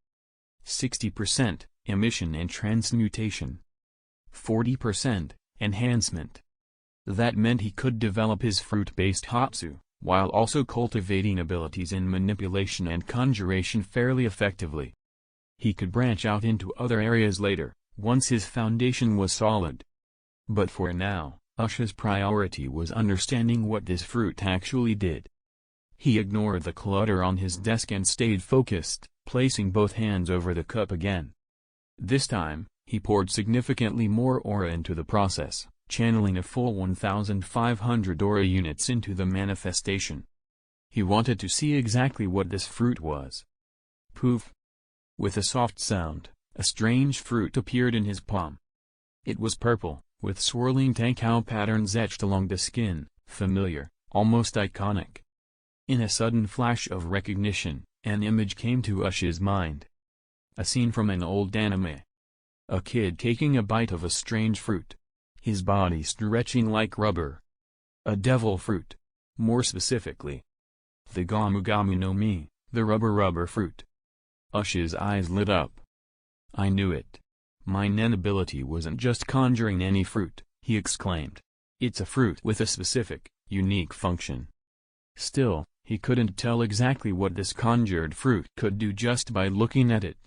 60%, emission and transmutation. 40%, enhancement. That meant he could develop his fruit-based Hatsu, while also cultivating abilities in manipulation and conjuration fairly effectively. He could branch out into other areas later, once his foundation was solid. But for now, Ush's priority was understanding what this fruit actually did. He ignored the clutter on his desk and stayed focused, placing both hands over the cup again. This time, he poured significantly more aura into the process, channeling a full 1,500 aura units into the manifestation. He wanted to see exactly what this fruit was. Poof! With a soft sound, a strange fruit appeared in his palm. It was purple, with swirling tankau patterns etched along the skin, familiar, almost iconic. In a sudden flash of recognition, an image came to Ush's mind. A scene from an old anime. A kid taking a bite of a strange fruit. His body stretching like rubber. A devil fruit. More specifically, the Gamu Gamu no Mi, the rubber fruit. Ush's eyes lit up. I knew it. My Nen ability wasn't just conjuring any fruit, he exclaimed. It's a fruit with a specific, unique function. Still, he couldn't tell exactly what this conjured fruit could do just by looking at it.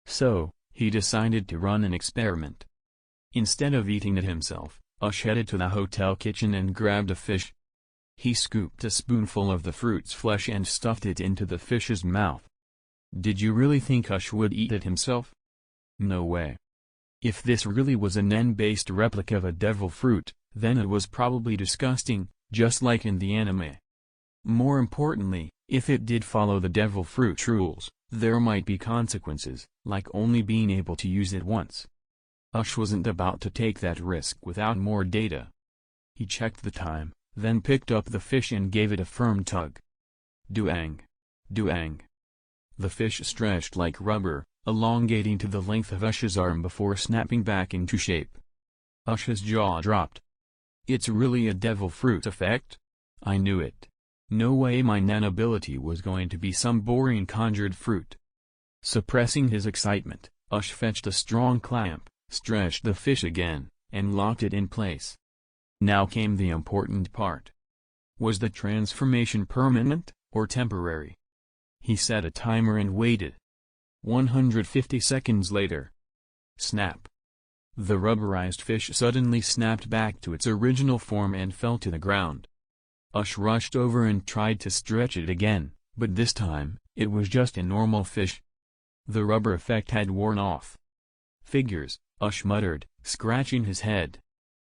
So, he decided to run an experiment. Instead of eating it himself, Ush headed to the hotel kitchen and grabbed a fish. He scooped a spoonful of the fruit's flesh and stuffed it into the fish's mouth. Did you really think Ush would eat it himself? No way. If this really was a Nen-based replica of a devil fruit, then it was probably disgusting, just like in the anime. More importantly, if it did follow the devil fruit rules, there might be consequences, like only being able to use it once. Ush wasn't about to take that risk without more data. He checked the time, then picked up the fish and gave it a firm tug. Duang. Duang. The fish stretched like rubber, elongating to the length of Ush's arm before snapping back into shape. Ush's jaw dropped. It's really a devil fruit effect? I knew it. No way my Nen ability was going to be some boring conjured fruit. Suppressing his excitement, Ush fetched a strong clamp, stretched the fish again, and locked it in place. Now came the important part. Was the transformation permanent, or temporary? He set a timer and waited. 150 seconds later. Snap. The rubberized fish suddenly snapped back to its original form and fell to the ground. Ush rushed over and tried to stretch it again, but this time, it was just a normal fish. The rubber effect had worn off. Figures, Ush muttered, scratching his head.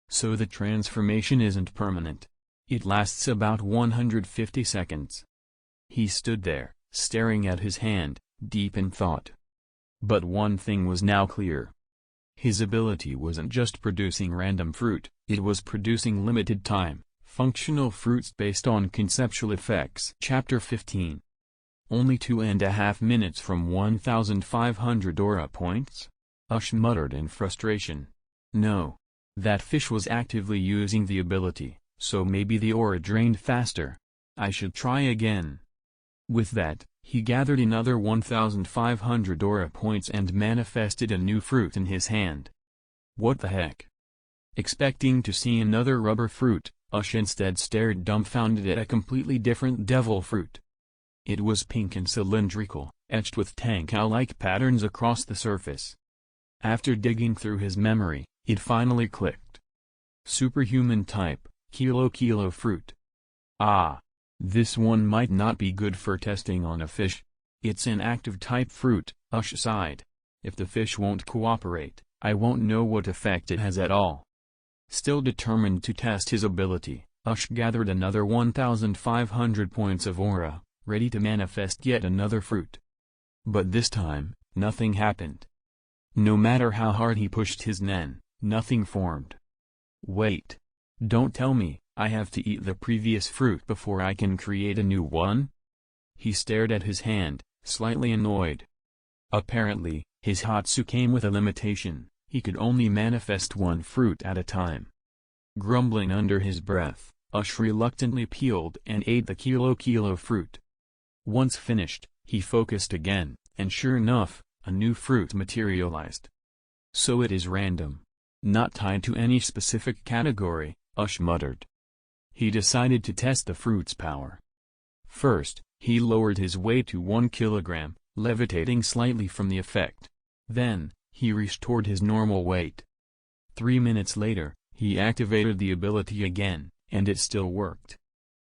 So the transformation isn't permanent. It lasts about 150 seconds. He stood there, staring at his hand, deep in thought. But one thing was now clear. His ability wasn't just producing random fruit, it was producing limited time, functional fruits based on conceptual effects. Chapter 15. Only 2.5 minutes from 1,500 aura points? Ush muttered in frustration. No. That fish was actively using the ability, so maybe the aura drained faster. I should try again. With that, he gathered another 1,500 aura points and manifested a new fruit in his hand. What the heck? Expecting to see another rubber fruit, Ush instead stared dumbfounded at a completely different devil fruit. It was pink and cylindrical, etched with tank-like patterns across the surface. After digging through his memory, it finally clicked. Superhuman type, kilo fruit. Ah. This one might not be good for testing on a fish. It's an active type fruit, Ush sighed. If the fish won't cooperate, I won't know what effect it has at all. Still determined to test his ability, Ush gathered another 1,500 points of aura, ready to manifest yet another fruit. But this time, nothing happened. No matter how hard he pushed his Nen, nothing formed. Wait. Don't tell me, I have to eat the previous fruit before I can create a new one? He stared at his hand, slightly annoyed. Apparently, his Hatsu came with a limitation, he could only manifest one fruit at a time. Grumbling under his breath, Ush reluctantly peeled and ate the kilo fruit. Once finished, he focused again, and sure enough, a new fruit materialized. So it is random. Not tied to any specific category, Ush muttered. He decided to test the fruit's power. First, he lowered his weight to 1 kilogram, levitating slightly from the effect. Then, he restored his normal weight. 3 minutes later, he activated the ability again, and it still worked.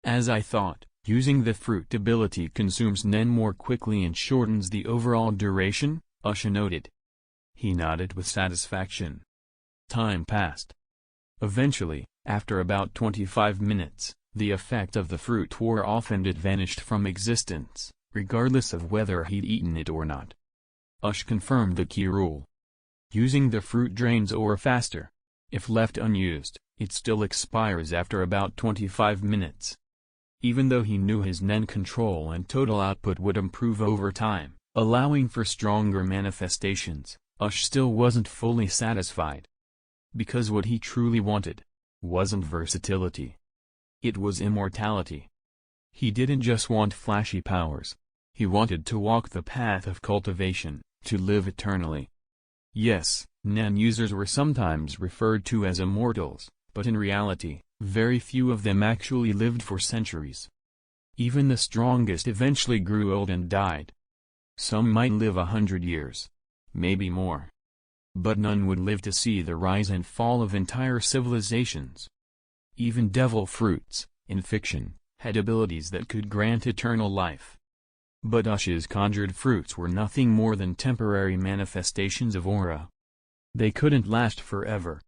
As I thought, using the fruit ability consumes Nen more quickly and shortens the overall duration, Ush noted. He nodded with satisfaction. Time passed. Eventually, after about 25 minutes, the effect of the fruit wore off and it vanished from existence, regardless of whether he'd eaten it or not. Ush confirmed the key rule. Using the fruit drains aura faster. If left unused, it still expires after about 25 minutes. Even though he knew his Nen control and total output would improve over time, allowing for stronger manifestations, Ush still wasn't fully satisfied. Because what he truly wanted wasn't versatility. It was immortality. He didn't just want flashy powers. He wanted to walk the path of cultivation, to live eternally. Yes, Nen users were sometimes referred to as immortals, but in reality, very few of them actually lived for centuries. Even the strongest eventually grew old and died. Some might live 100 years. Maybe more. But none would live to see the rise and fall of entire civilizations. Even devil fruits, in fiction, had abilities that could grant eternal life. But Ush's conjured fruits were nothing more than temporary manifestations of aura. They couldn't last forever.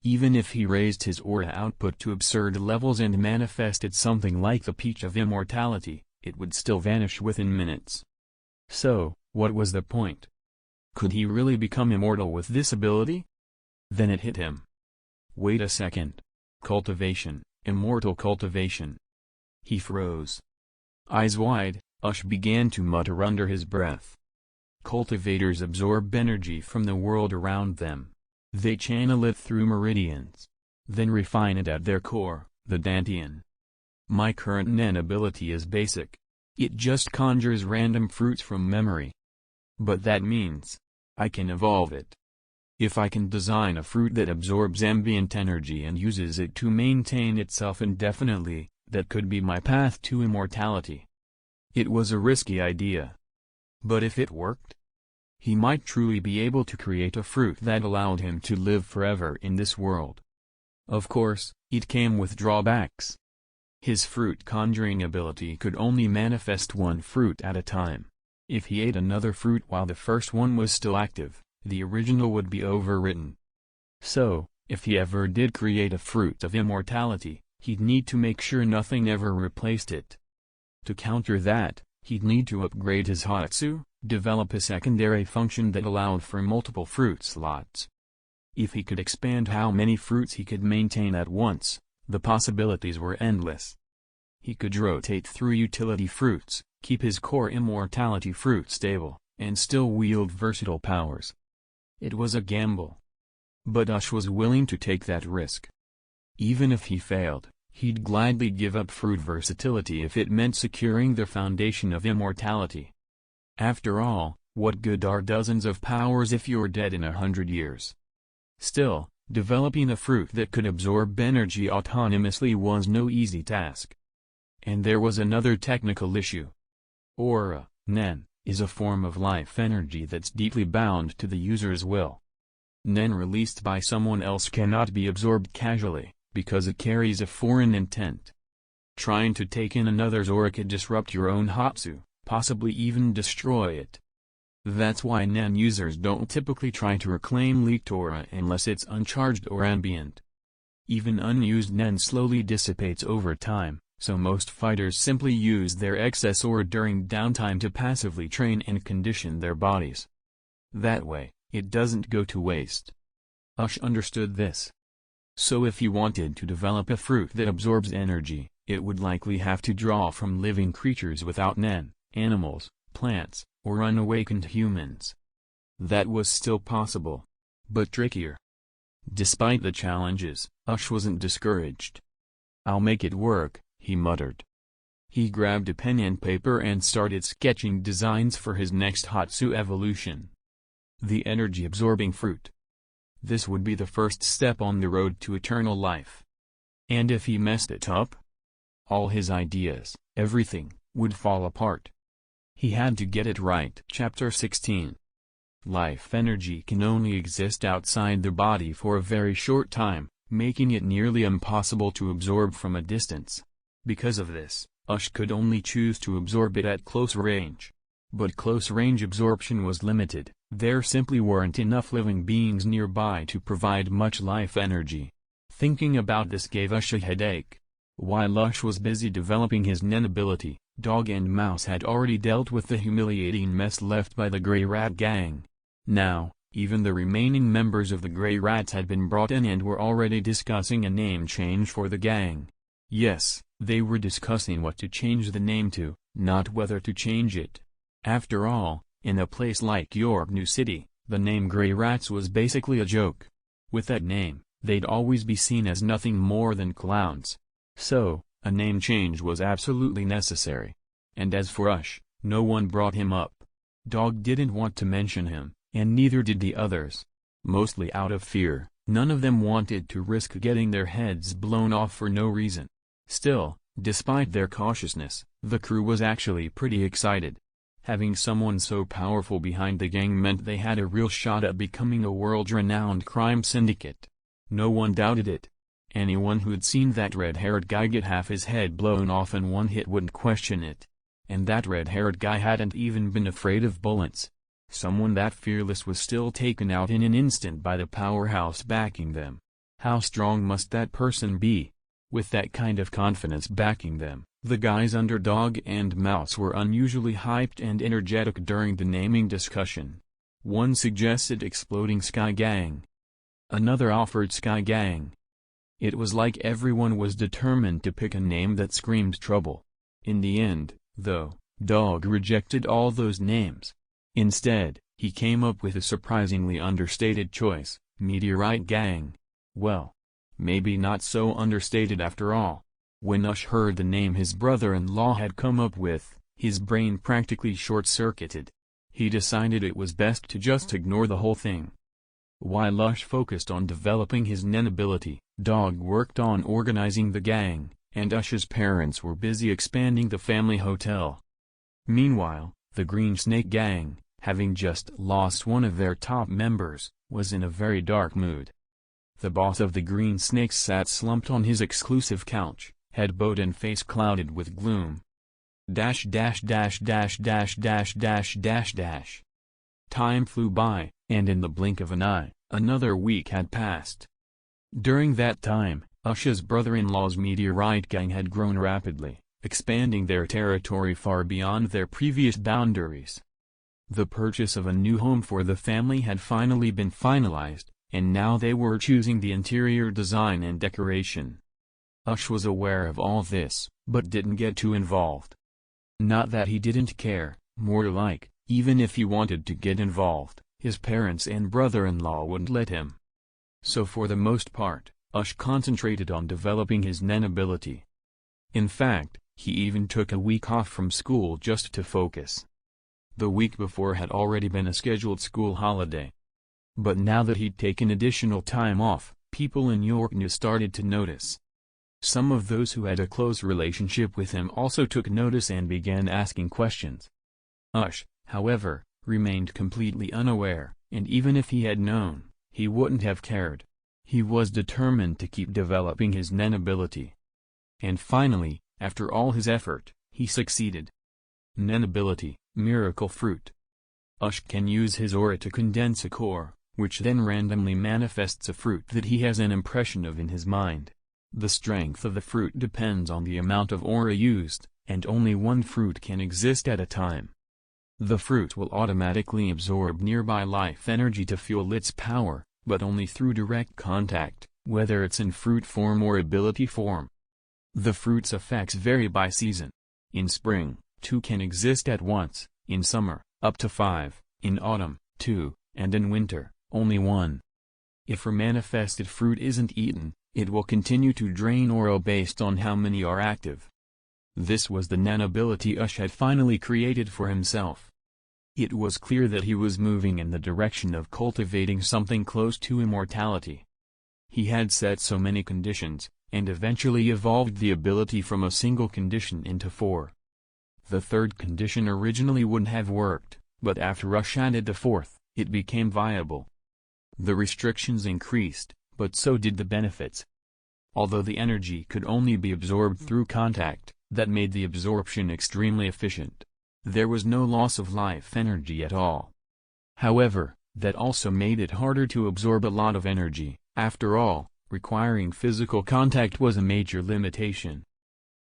Even if he raised his aura output to absurd levels and manifested something like the peach of immortality, it would still vanish within minutes. So, what was the point? Could he really become immortal with this ability? Then it hit him. Wait a second. Cultivation, immortal cultivation. He froze. Eyes wide, Ush began to mutter under his breath. Cultivators absorb energy from the world around them. They channel it through meridians. Then refine it at their core, the Dantian. My current Nen ability is basic. It just conjures random fruits from memory. But that means I can evolve it. If I can design a fruit that absorbs ambient energy and uses it to maintain itself indefinitely, that could be my path to immortality. It was a risky idea. But if it worked, he might truly be able to create a fruit that allowed him to live forever in this world. Of course, it came with drawbacks. His fruit conjuring ability could only manifest one fruit at a time. If he ate another fruit while the first one was still active, the original would be overwritten. So, if he ever did create a fruit of immortality, he'd need to make sure nothing ever replaced it. To counter that, he'd need to upgrade his Hatsu, develop a secondary function that allowed for multiple fruit slots. If he could expand how many fruits he could maintain at once, the possibilities were endless. He could rotate through utility fruits, keep his core immortality fruit stable, and still wield versatile powers. It was a gamble. But Ush was willing to take that risk. Even if he failed, he'd gladly give up fruit versatility if it meant securing the foundation of immortality. After all, what good are dozens of powers if you're dead in 100 years? Still, developing a fruit that could absorb energy autonomously was no easy task. And there was another technical issue. Aura, Nen, is a form of life energy that's deeply bound to the user's will. Nen released by someone else cannot be absorbed casually, because it carries a foreign intent. Trying to take in another's aura could disrupt your own Hatsu, possibly even destroy it. That's why Nen users don't typically try to reclaim leaked aura unless it's uncharged or ambient. Even unused Nen slowly dissipates over time, so most fighters simply use their excess aura during downtime to passively train and condition their bodies. That way, it doesn't go to waste. Ush understood this. So if he wanted to develop a fruit that absorbs energy, it would likely have to draw from living creatures without Nen, animals, plants, or unawakened humans. That was still possible, but trickier. Despite the challenges, Ush wasn't discouraged. "I'll make it work," he muttered. He grabbed a pen and paper and started sketching designs for his next Hatsu evolution. The energy-absorbing fruit. This would be the first step on the road to eternal life. And if he messed it up, all his ideas, everything, would fall apart. He had to get it right. Chapter 16. Life energy can only exist outside the body for a very short time, making it nearly impossible to absorb from a distance. Because of this, Ush could only choose to absorb it at close range. But close-range absorption was limited. There simply weren't enough living beings nearby to provide much life energy. Thinking about this gave Ush a headache. While Ush was busy developing his Nen ability, Dog and Mouse had already dealt with the humiliating mess left by the Grey Rat gang. Now, even the remaining members of the Grey Rats had been brought in and were already discussing a name change for the gang. Yes, they were discussing what to change the name to, not whether to change it. After all, in a place like York New City, the name Grey Rats was basically a joke. With that name, they'd always be seen as nothing more than clowns. So, a name change was absolutely necessary. And as for Ush, no one brought him up. Dog didn't want to mention him, and neither did the others. Mostly out of fear, none of them wanted to risk getting their heads blown off for no reason. Still, despite their cautiousness, the crew was actually pretty excited. Having someone so powerful behind the gang meant they had a real shot at becoming a world-renowned crime syndicate. No one doubted it. Anyone who'd seen that red-haired guy get half his head blown off in one hit wouldn't question it. And that red-haired guy hadn't even been afraid of bullets. Someone that fearless was still taken out in an instant by the powerhouse backing them. How strong must that person be? With that kind of confidence backing them, the guys Underdog and Mouse were unusually hyped and energetic during the naming discussion. One suggested Exploding Sky Gang. Another offered Sky Gang. It was like everyone was determined to pick a name that screamed trouble. In the end, though, Dog rejected all those names. Instead, he came up with a surprisingly understated choice, Meteorite Gang. Well, maybe not so understated after all. When Ush heard the name his brother-in-law had come up with, his brain practically short-circuited. He decided it was best to just ignore the whole thing. While Ush focused on developing his Nen ability, Dog worked on organizing the gang, and Ush's parents were busy expanding the family hotel. Meanwhile, the Green Snake Gang, having just lost one of their top members, was in a very dark mood. The boss of the Green Snakes sat slumped on his exclusive couch, head bowed and face clouded with gloom. Time flew by, and in the blink of an eye, another week had passed. During that time, Ush's brother-in-law's Meteorite Gang had grown rapidly, expanding their territory far beyond their previous boundaries. The purchase of a new home for the family had finally been finalized, and now they were choosing the interior design and decoration. Ush was aware of all this, but didn't get too involved. Not that he didn't care, more like, even if he wanted to get involved, his parents and brother-in-law wouldn't let him. So for the most part, Ush concentrated on developing his Nen ability. In fact, he even took a week off from school just to focus. The week before had already been a scheduled school holiday. But now that he'd taken additional time off, people in Yorknew started to notice. Some of those who had a close relationship with him also took notice and began asking questions. Ush, however, remained completely unaware, and even if he had known, he wouldn't have cared. He was determined to keep developing his Nen ability. And finally, after all his effort, he succeeded. Nen ability, Miracle Fruit. Ush can use his aura to condense a core, which then randomly manifests a fruit that he has an impression of in his mind. The strength of the fruit depends on the amount of aura used, and only one fruit can exist at a time. The fruit will automatically absorb nearby life energy to fuel its power, but only through direct contact, whether it's in fruit form or ability form. The fruit's effects vary by season. In spring, 2 can exist at once, in summer, up to 5, in autumn, 2, and in winter, only 1. If a manifested fruit isn't eaten, it will continue to drain aura based on how many are active. This was the Nen ability Ush had finally created for himself. It was clear that he was moving in the direction of cultivating something close to immortality. He had set so many conditions, and eventually evolved the ability from a single condition into 4. The third condition originally wouldn't have worked, but after Ush added the fourth, it became viable. The restrictions increased, but so did the benefits. Although the energy could only be absorbed through contact, that made the absorption extremely efficient. There was no loss of life energy at all. However, that also made it harder to absorb a lot of energy. After all, requiring physical contact was a major limitation.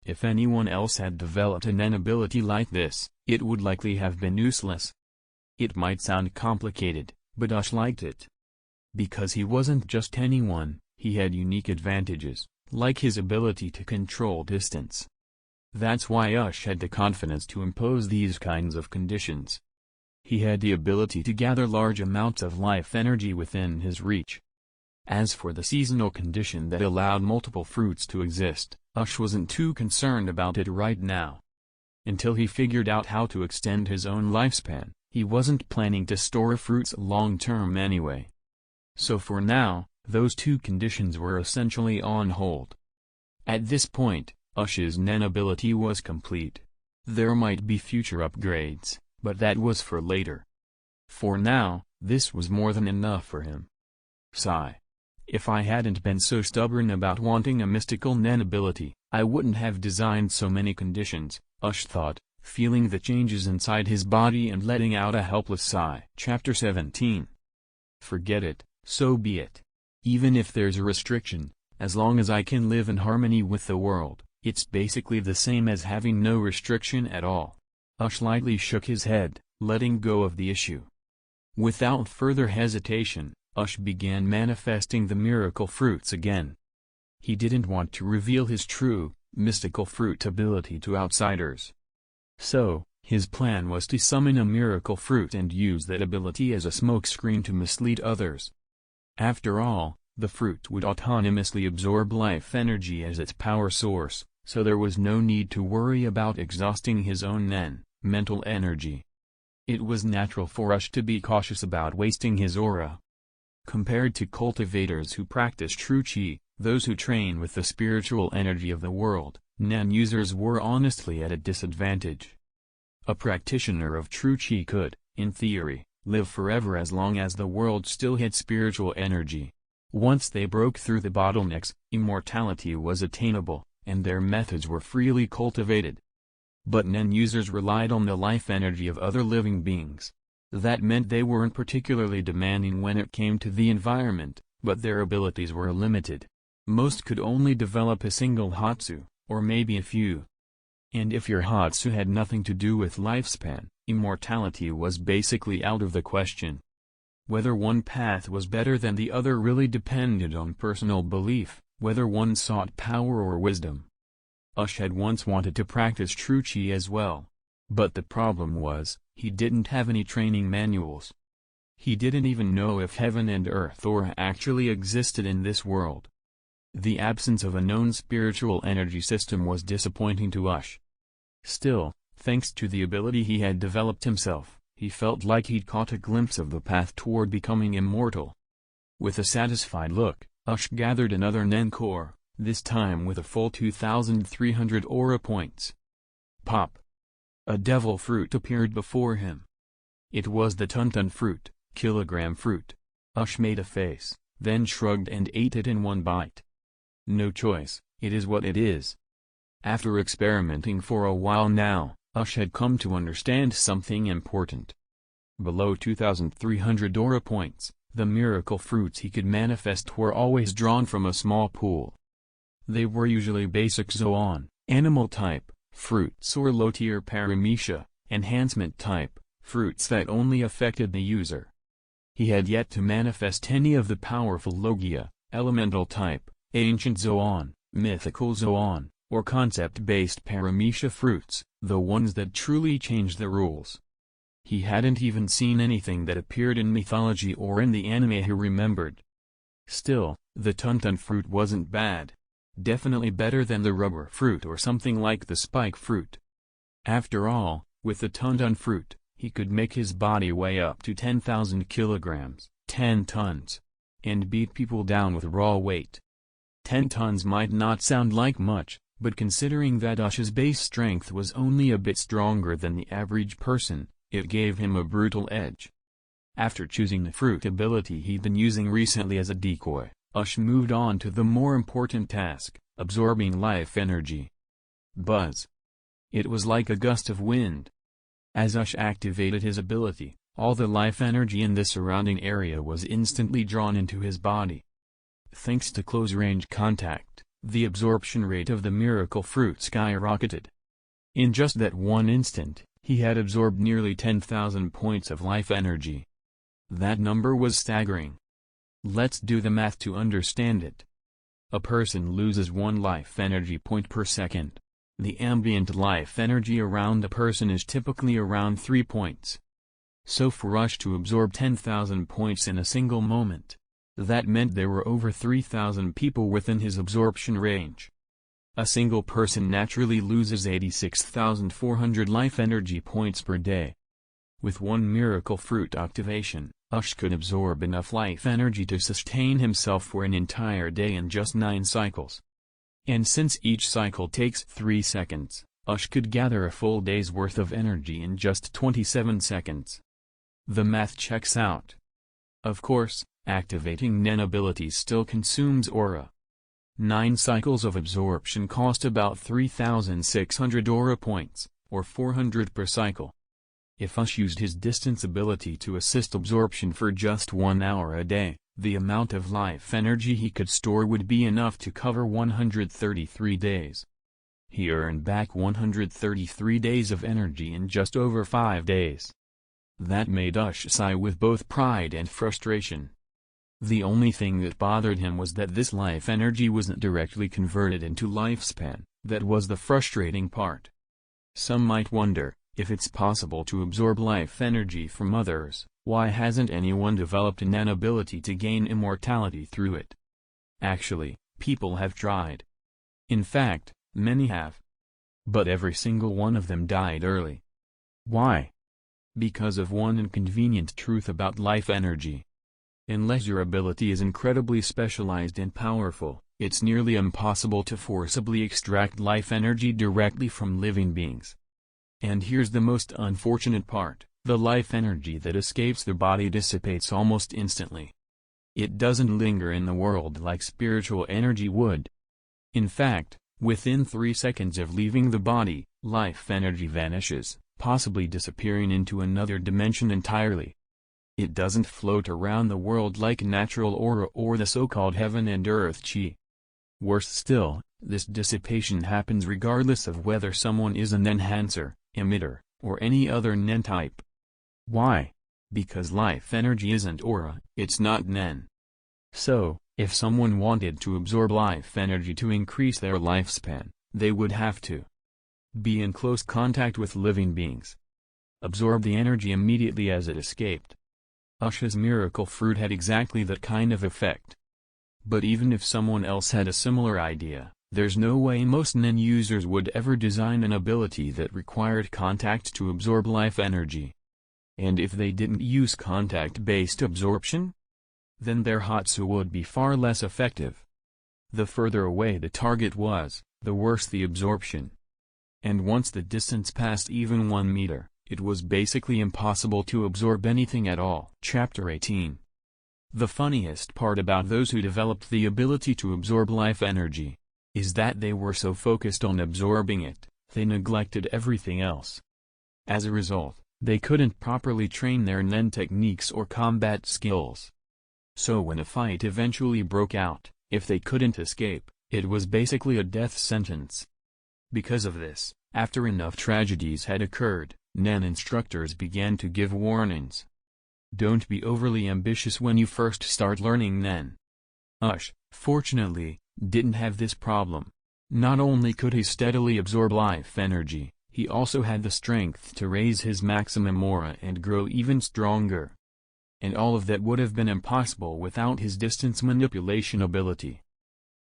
If anyone else had developed an Nen ability like this, it would likely have been useless. It might sound complicated, but Ush liked it. Because he wasn't just anyone, he had unique advantages, like his ability to control distance. That's why Ush had the confidence to impose these kinds of conditions. He had the ability to gather large amounts of life energy within his reach. As for the seasonal condition that allowed multiple fruits to exist, Ush wasn't too concerned about it right now. Until he figured out how to extend his own lifespan, he wasn't planning to store fruits long-term anyway. So for now, those 2 conditions were essentially on hold. At this point, Ush's Nen ability was complete. There might be future upgrades, but that was for later. For now, this was more than enough for him. Sigh. If I hadn't been so stubborn about wanting a mystical Nen ability, I wouldn't have designed so many conditions, Ush thought, feeling the changes inside his body and letting out a helpless sigh. Chapter 17. Forget it, so be it. Even if there's a restriction, as long as I can live in harmony with the world, it's basically the same as having no restriction at all. Ush lightly shook his head, letting go of the issue. Without further hesitation, Ush began manifesting the miracle fruits again. He didn't want to reveal his true, mystical fruit ability to outsiders. So, his plan was to summon a miracle fruit and use that ability as a smokescreen to mislead others. After all, the fruit would autonomously absorb life energy as its power source, so there was no need to worry about exhausting his own mental energy. It was natural for Ush to be cautious about wasting his aura. Compared to cultivators who practice true Qi, those who train with the spiritual energy of the world, Nen users were honestly at a disadvantage. A practitioner of true Qi could, in theory, live forever as long as the world still had spiritual energy. Once they broke through the bottlenecks, immortality was attainable, and their methods were freely cultivated. But Nen users relied on the life energy of other living beings. That meant they weren't particularly demanding when it came to the environment, but their abilities were limited. Most could only develop a single Hatsu, or maybe a few. And if your Hatsu had nothing to do with lifespan, immortality was basically out of the question. Whether one path was better than the other really depended on personal belief, whether one sought power or wisdom. Ush had once wanted to practice true Qi as well. But the problem was, he didn't have any training manuals. He didn't even know if heaven and earth aura actually existed in this world. The absence of a known spiritual energy system was disappointing to Ush. Still, thanks to the ability he had developed himself, he felt like he'd caught a glimpse of the path toward becoming immortal. With a satisfied look, Ush gathered another Nen core, this time with a full 2,300 aura points. Pop! A devil fruit appeared before him. It was the Tuntun fruit, kilogram fruit. Ush made a face, then shrugged and ate it in one bite. No choice, it is what it is. After experimenting for a while now, Ush had come to understand something important. Below 2,300 aura points, the miracle fruits he could manifest were always drawn from a small pool. They were usually basic Zoan, animal type, fruits or low-tier paramecia, enhancement type, fruits that only affected the user. He had yet to manifest any of the powerful Logia, elemental type, ancient Zoan, mythical Zoan, or concept-based paramecia fruits, the ones that truly changed the rules. He hadn't even seen anything that appeared in mythology or in the anime he remembered. Still, the Tuntun fruit wasn't bad. Definitely better than the rubber fruit or something like the spike fruit. After all, with the Tuntun fruit, he could make his body weigh up to 10,000 kilograms, 10 tons, and beat people down with raw weight. 10 tons might not sound like much, but considering that Ush's base strength was only a bit stronger than the average person, it gave him a brutal edge. After choosing the fruit ability he'd been using recently as a decoy, Ush moved on to the more important task, absorbing life energy. Buzz. It was like a gust of wind. As Ush activated his ability, all the life energy in the surrounding area was instantly drawn into his body. Thanks to close-range contact, the absorption rate of the miracle fruit skyrocketed. In just that one instant, he had absorbed nearly 10,000 points of life energy. That number was staggering. Let's do the math to understand it. A person loses 1 life energy point per second. The ambient life energy around a person is typically around 3 points. So for Ush to absorb 10,000 points in a single moment, that meant there were over 3,000 people within his absorption range. A single person naturally loses 86,400 life energy points per day. With 1 miracle fruit activation, Ush could absorb enough life energy to sustain himself for an entire day in just 9 cycles. And since each cycle takes 3 seconds, Ush could gather a full day's worth of energy in just 27 seconds. The math checks out. Of course, Activating Nen abilities still consumes aura. 9 cycles of absorption cost about 3,600 aura points, or 400 per cycle. If Ush used his distance ability to assist absorption for just 1 hour a day, the amount of life energy he could store would be enough to cover 133 days. He earned back 133 days of energy in just over 5 days. That made Ush sigh with both pride and frustration. The only thing that bothered him was that this life energy wasn't directly converted into lifespan. That was the frustrating part. Some might wonder, if it's possible to absorb life energy from others, why hasn't anyone developed an ability to gain immortality through it? Actually, people have tried. In fact, many have. But every single one of them died early. Why? Because of one inconvenient truth about life energy. Unless your ability is incredibly specialized and powerful, it's nearly impossible to forcibly extract life energy directly from living beings. And here's the most unfortunate part, the life energy that escapes the body dissipates almost instantly. It doesn't linger in the world like spiritual energy would. In fact, within 3 seconds of leaving the body, life energy vanishes, possibly disappearing into another dimension entirely. It doesn't float around the world like natural aura or the so-called heaven and earth chi. Worse still, this dissipation happens regardless of whether someone is an enhancer, emitter, or any other Nen type. Why? Because life energy isn't aura, it's not Nen. So, if someone wanted to absorb life energy to increase their lifespan, they would have to be in close contact with living beings. Absorb the energy immediately as it escaped. Ush's miracle fruit had exactly that kind of effect. But even if someone else had a similar idea, there's no way most Nen users would ever design an ability that required contact to absorb life energy. And if they didn't use contact-based absorption, then their Hatsu would be far less effective. The further away the target was, the worse the absorption. And once the distance passed even 1 meter, it was basically impossible to absorb anything at all. Chapter 18. The funniest part about those who developed the ability to absorb life energy is that they were so focused on absorbing it, they neglected everything else. As a result, they couldn't properly train their Nen techniques or combat skills. So when a fight eventually broke out, if they couldn't escape, it was basically a death sentence. Because of this, after enough tragedies had occurred, Nen instructors began to give warnings. Don't be overly ambitious when you first start learning Nen. Ush, fortunately, didn't have this problem. Not only could he steadily absorb life energy, he also had the strength to raise his maximum aura and grow even stronger. And all of that would have been impossible without his distance manipulation ability.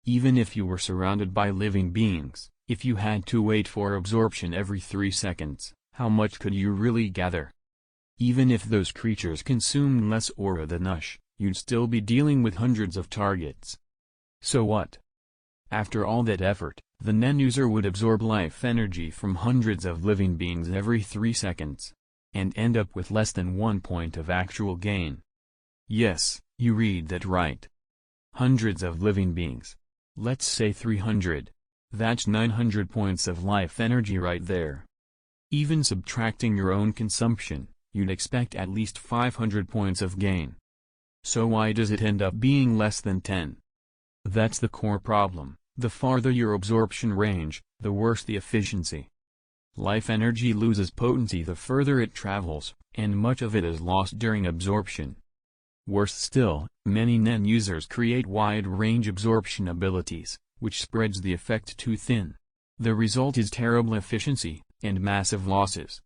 Even if you were surrounded by living beings, if you had to wait for absorption every 3 seconds, how much could you really gather? Even if those creatures consumed less aura than Ush, you'd still be dealing with hundreds of targets. So what? After all that effort, the Nen user would absorb life energy from hundreds of living beings every 3 seconds, and end up with less than 1 point of actual gain. Yes, you read that right. Hundreds of living beings. Let's say 300. That's 900 points of life energy right there. Even subtracting your own consumption, you'd expect at least 500 points of gain. So why does it end up being less than 10? That's the core problem. The farther your absorption range, the worse the efficiency. Life energy loses potency the further it travels, and much of it is lost during absorption. Worse still, many Nen users create wide-range absorption abilities, which spreads the effect too thin. The result is terrible efficiency, and massive losses.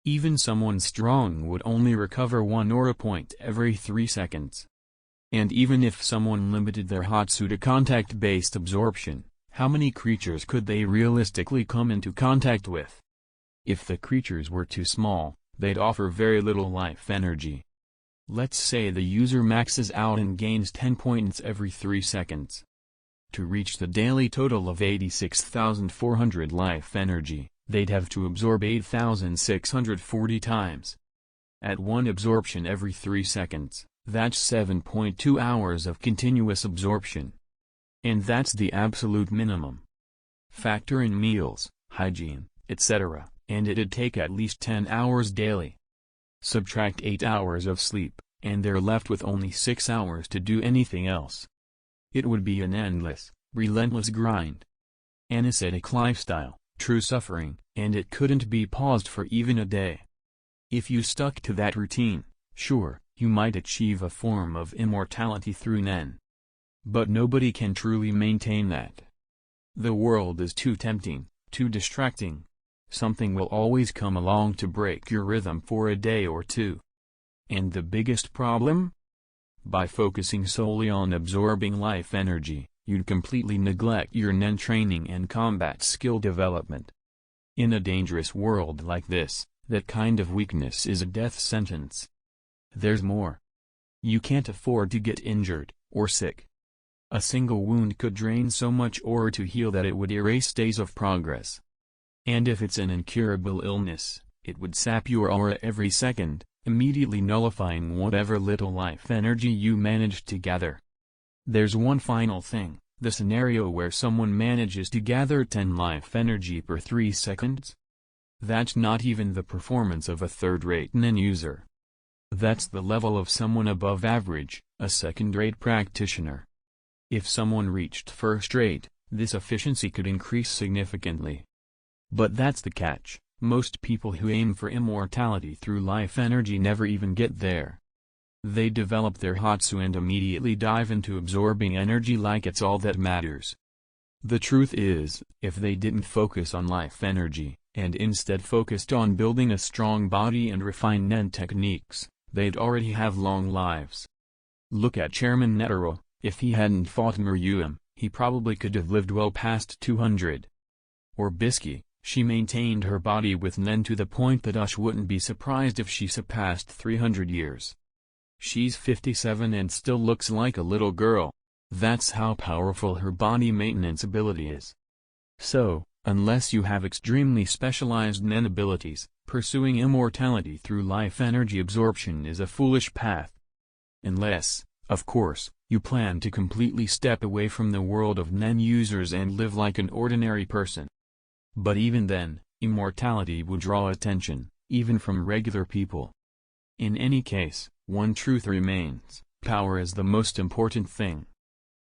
Even someone strong would only recover 1 aura point every 3 seconds. And even if someone limited their Hatsu to contact-based absorption, how many creatures could they realistically come into contact with? If the creatures were too small, they'd offer very little life energy. Let's say the user maxes out and gains 10 points every 3 seconds. To reach the daily total of 86,400 life energy, they'd have to absorb 8,640 times. At 1 absorption every 3 seconds, That's 7.2 hours of continuous absorption. And that's the absolute minimum. Factor in meals, hygiene, etc., and it'd take at least 10 hours daily. Subtract 8 hours of sleep, and they're left with only 6 hours to do anything else. It would be an endless, relentless grind. An ascetic lifestyle, true suffering, and it couldn't be paused for even a day. If you stuck to that routine, sure, you might achieve a form of immortality through Nen. But nobody can truly maintain that. The world is too tempting, too distracting. Something will always come along to break your rhythm for a day or two. And the biggest problem? By focusing solely on absorbing life energy, you'd completely neglect your Nen training and combat skill development. In a dangerous world like this, that kind of weakness is a death sentence. There's more. You can't afford to get injured, or sick. A single wound could drain so much aura to heal that it would erase days of progress. And if it's an incurable illness, it would sap your aura every second, immediately nullifying whatever little life energy you managed to gather. There's one final thing, the scenario where someone manages to gather 10 life energy per 3 seconds. That's not even the performance of a third-rate Nen user. That's the level of someone above average, a second-rate practitioner. If someone reached first-rate, this efficiency could increase significantly. But that's the catch, most people who aim for immortality through life energy never even get there. They develop their Hatsu and immediately dive into absorbing energy like it's all that matters. The truth is, if they didn't focus on life energy, and instead focused on building a strong body and refined Nen techniques, they'd already have long lives. Look at Chairman Netero. If he hadn't fought Miryuum, he probably could have lived well past 200. Or Bisky, she maintained her body with Nen to the point that Ush wouldn't be surprised if she surpassed 300 years. She's 57 and still looks like a little girl. That's how powerful her body maintenance ability is. So, unless you have extremely specialized Nen abilities, pursuing immortality through life energy absorption is a foolish path. Unless, of course, you plan to completely step away from the world of Nen users and live like an ordinary person. But even then, immortality would draw attention, even from regular people. In any case, one truth remains, power is the most important thing.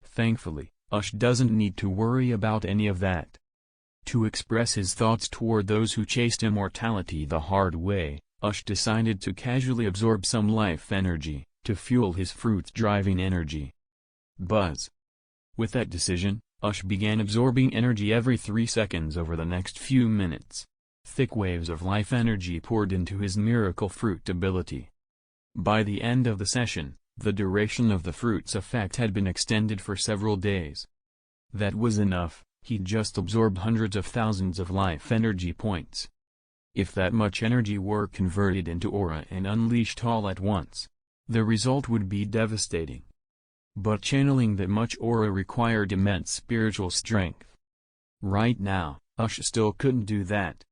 Thankfully, Ush doesn't need to worry about any of that. To express his thoughts toward those who chased immortality the hard way, Ush decided to casually absorb some life energy, to fuel his fruit-driving energy. Buzz. With that decision, Ush began absorbing energy every 3 seconds over the next few minutes. Thick waves of life energy poured into his miracle fruit ability. By the end of the session, the duration of the fruit's effect had been extended for several days. That was enough, he'd just absorbed hundreds of thousands of life energy points. If that much energy were converted into aura and unleashed all at once, the result would be devastating. But channeling that much aura required immense spiritual strength. Right now, Ush still couldn't do that.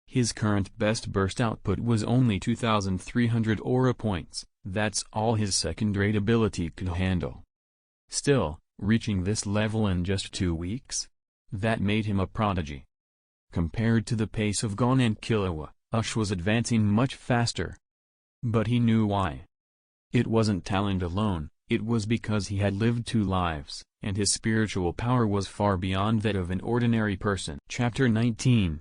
His current best burst output was only 2,300 aura points, that's all his second-rate ability could handle. Still, reaching this level in just 2 weeks? That made him a prodigy. Compared to the pace of Gon and Killua, Ush was advancing much faster. But he knew why. It wasn't talent alone, it was because he had lived 2 lives, and his spiritual power was far beyond that of an ordinary person. Chapter 19.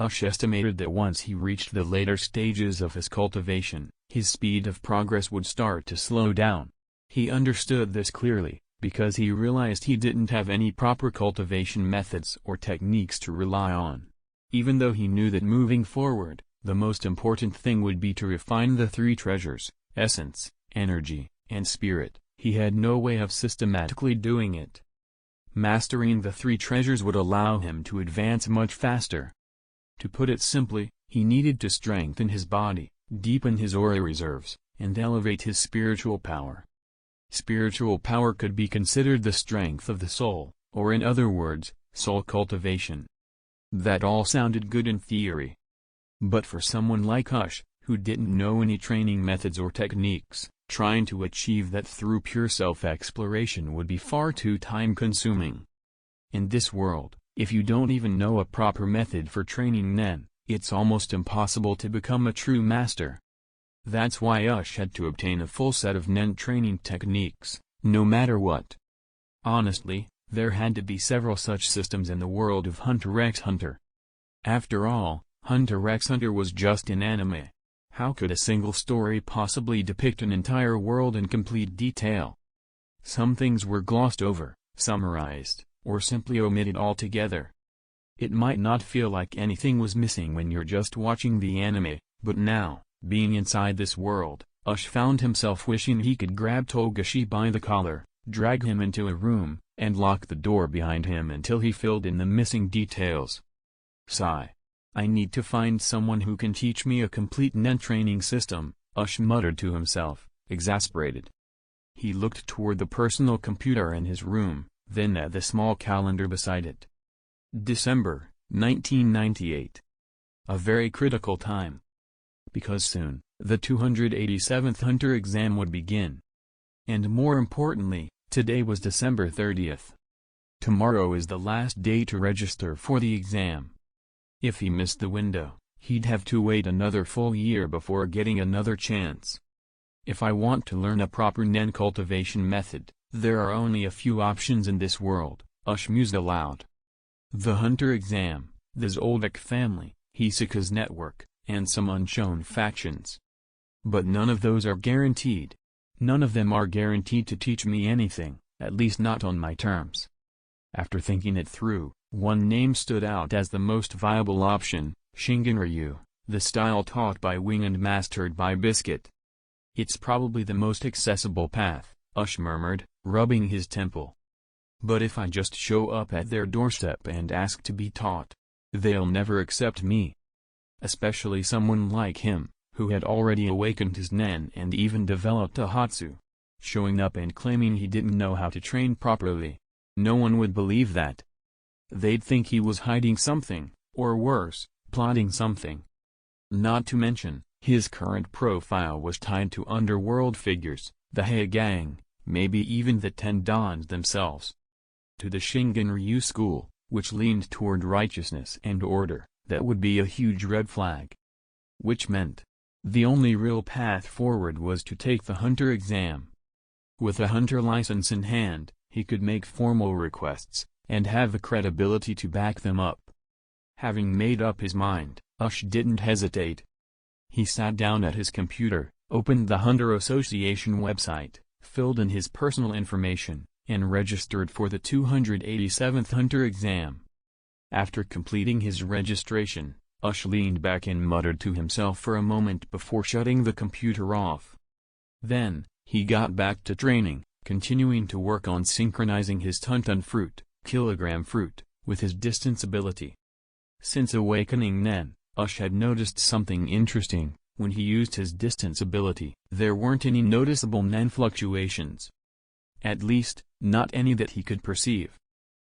Ush estimated that once he reached the later stages of his cultivation, his speed of progress would start to slow down. He understood this clearly, because he realized he didn't have any proper cultivation methods or techniques to rely on. Even though he knew that moving forward, the most important thing would be to refine the 3 treasures, essence, energy, and spirit, he had no way of systematically doing it. Mastering the 3 treasures would allow him to advance much faster. To put it simply, he needed to strengthen his body, deepen his aura reserves, and elevate his spiritual power. Spiritual power could be considered the strength of the soul, or in other words, soul cultivation. That all sounded good in theory. But for someone like Ush, who didn't know any training methods or techniques, Trying to achieve that through pure self-exploration would be far too time-consuming. In this world, if you don't even know a proper method for training nen, it's almost impossible to become a true master. That's why Ush had to obtain a full set of nen training techniques, no matter what. Honestly, there had to be several such systems in the world of Hunter x Hunter. After all, Hunter x Hunter was just an anime. How could a single story possibly depict an entire world in complete detail? Some things were glossed over, summarized, or simply omitted altogether. It might not feel like anything was missing when you're just watching the anime, but now, being inside this world, Ush found himself wishing he could grab Togashi by the collar, drag him into a room, and lock the door behind him until he filled in the missing details. Sigh. I need to find someone who can teach me a complete nen training system, Ush muttered to himself, exasperated. He looked toward the personal computer in his room, then at the small calendar beside it. December, 1998. A very critical time. Because soon, the 287th Hunter exam would begin. And more importantly, today was December 30th. Tomorrow is the last day to register for the exam. If he missed the window, he'd have to wait another full year before getting another chance. If I want to learn a proper nen cultivation method, there are only a few options in this world, Ush mused aloud. The Hunter exam, the Zoldyck family, Hisoka's network, and some unshown factions. But none of those are guaranteed. None of them are guaranteed to teach me anything, at least not on my terms. After thinking it through, one name stood out as the most viable option, Shingenryu, the style taught by Wing and mastered by Biscuit. It's probably the most accessible path, Ush murmured, rubbing his temple. But if I just show up at their doorstep and ask to be taught, they'll never accept me. Especially someone like him, who had already awakened his nen and even developed a Hatsu. Showing up and claiming he didn't know how to train properly. No one would believe that. They'd think he was hiding something, or worse, plotting something. Not to mention, his current profile was tied to underworld figures, the Hei Gang, maybe even the Ten Dons themselves. To the Shingenryu school, which leaned toward righteousness and order, that would be a huge red flag. Which meant, the only real path forward was to take the Hunter exam. With a Hunter license in hand, he could make formal requests, and have the credibility to back them up. Having made up his mind, Ush didn't hesitate. He sat down at his computer, opened the Hunter Association website, filled in his personal information, and registered for the 287th Hunter exam. After completing his registration, Ush leaned back and muttered to himself for a moment before shutting the computer off. Then, he got back to training, continuing to work on synchronizing his Tuntun fruit, kilogram fruit, with his distance ability. Since awakening nen, Ush had noticed something interesting. When he used his distance ability, there weren't any noticeable nen fluctuations. At least, not any that he could perceive.